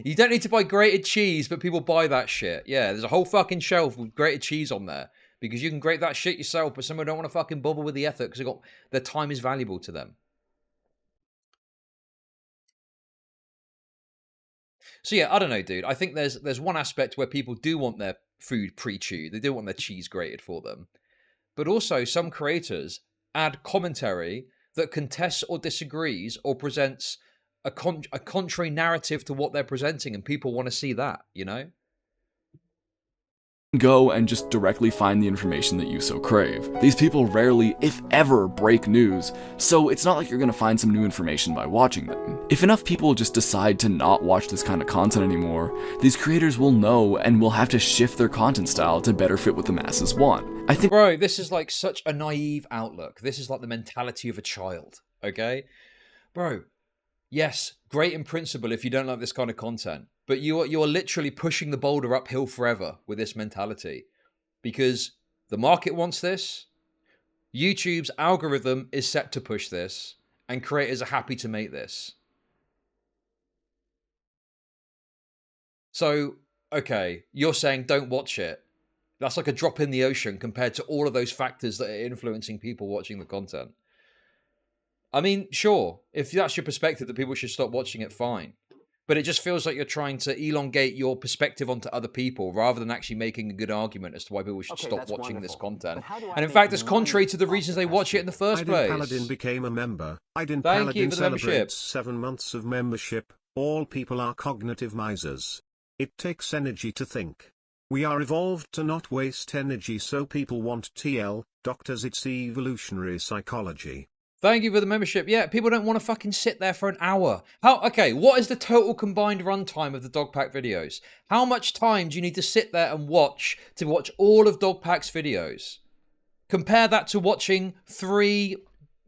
You don't need to buy grated cheese, but people buy that shit. Yeah, there's a whole fucking shelf with grated cheese on there because you can grate that shit yourself, but someone don't want to fucking bother with the effort because their time is valuable to them. So yeah, I don't know, dude. I think there's one aspect where people do want their food pre-chewed. They do want their cheese grated for them. But also, some creators add commentary that contests or disagrees or presents a contrary narrative to what they're presenting, and people want to see that, you know? Go and just directly find the information that you so crave. These people rarely, if ever, break news, so it's not like you're gonna find some new information by watching them. If enough people just decide to not watch this kind of content anymore, these creators will know and will have to shift their content style to better fit what the masses want. I think... Bro, this is like such a naive outlook. This is like the mentality of a child, okay? Bro, yes, great in principle if you don't like this kind of content. but you're literally pushing the boulder uphill forever with this mentality, because the market wants this, YouTube's algorithm is set to push this, and creators are happy to make this. So, okay, you're saying don't watch it. That's like a drop in the ocean compared to all of those factors that are influencing people watching the content. I mean, sure, if that's your perspective that people should stop watching it, fine. But it just feels like you're trying to elongate your perspective onto other people rather than actually making a good argument as to why people should stop watching this content. And in fact, it's contrary to the reasons they watch it in the first place. Paladin became a member. Paladin Thank you for the membership. Celebrates 7 months of membership. All people are cognitive misers. It takes energy to think. We are evolved to not waste energy, so people want TL, doctors, it's evolutionary psychology. Thank you for the membership. Yeah, people don't want to fucking sit there for an hour. Okay, what is the total combined runtime of the Dogpack videos? How much time do you need to sit there and watch to watch all of Dogpack's videos? Compare that to watching 3,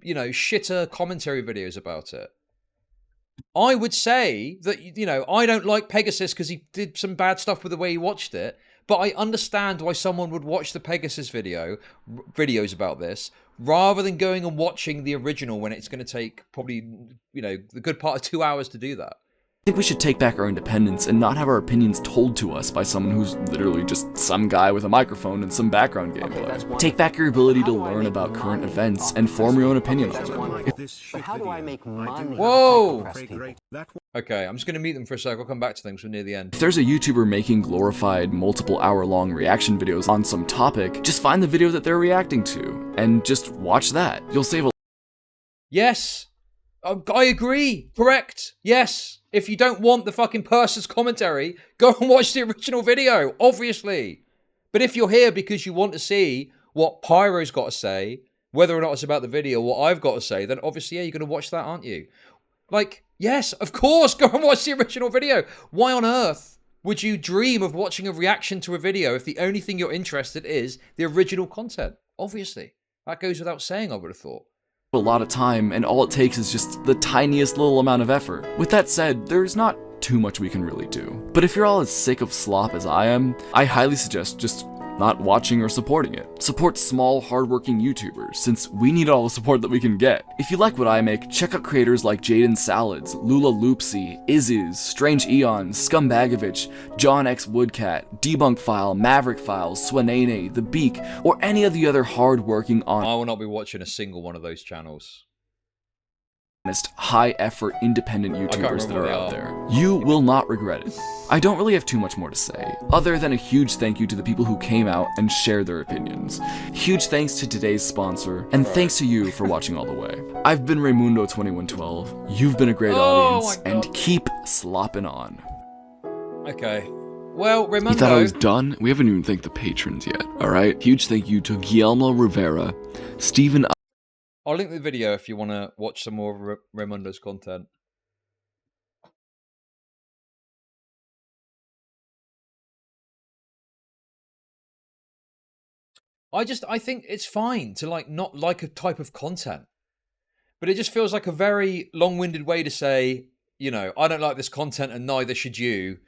shitter commentary videos about it. I would say that, I don't like Pegasus because he did some bad stuff with the way he watched it, but I understand why someone would watch the Pegasus videos about this, rather than going and watching the original when it's going to take probably, the good part of 2 hours to do that. I think we should take back our independence and not have our opinions told to us by someone who's literally just some guy with a microphone and some background gameplay. Take back your ability to learn about current events and form your own opinion on them. But how do I make money? Whoa! Okay, I'm just going to mute them for a sec. I'll come back to them because we're near the end. If there's a YouTuber making glorified multiple-hour-long reaction videos on some topic, just find the video that they're reacting to and just watch that. You'll save a... Yes! I agree. Correct. Yes. If you don't want the fucking person's commentary, go and watch the original video, obviously. But if you're here because you want to see what Pyro's got to say, whether or not it's about the video, what I've got to say, then obviously, yeah, you're going to watch that, aren't you? Like, yes, of course, go and watch the original video. Why on earth would you dream of watching a reaction to a video if the only thing you're interested in is the original content? Obviously. That goes without saying, I would have thought. A lot of time, and all it takes is just the tiniest little amount of effort. With that said, there's not too much we can really do. But if you're all as sick of slop as I am, I highly suggest just not watching or supporting it. Support small, hardworking YouTubers, since we need all the support that we can get. If you like what I make, check out creators like Jaden Salads, Lula Loopsy, Izz, Strange Eon, Scumbagovich, John X Woodcat, Debunk File, Maverick Files, Swanene, The Beak, or any of the other hardworking, I will not be watching a single one of those channels. High-effort, independent YouTubers that are out there. You will not regret it. I don't really have too much more to say, other than a huge thank you to the people who came out and shared their opinions. Huge thanks to today's sponsor, and thanks to you for watching all the way. I've been Raymundo2112, you've been a great audience, and keep slopping on. Okay. Well, Raymundo... You thought I was done? We haven't even thanked the patrons yet, alright? Huge thank you to Guillermo Rivera, Stephen... I'll link the video if you want to watch some more of Raymundo's content. I think it's fine to not like a type of content. But it just feels like a very long-winded way to say, I don't like this content and neither should you.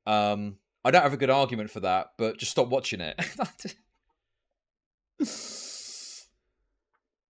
I don't have a good argument for that, but just stop watching it.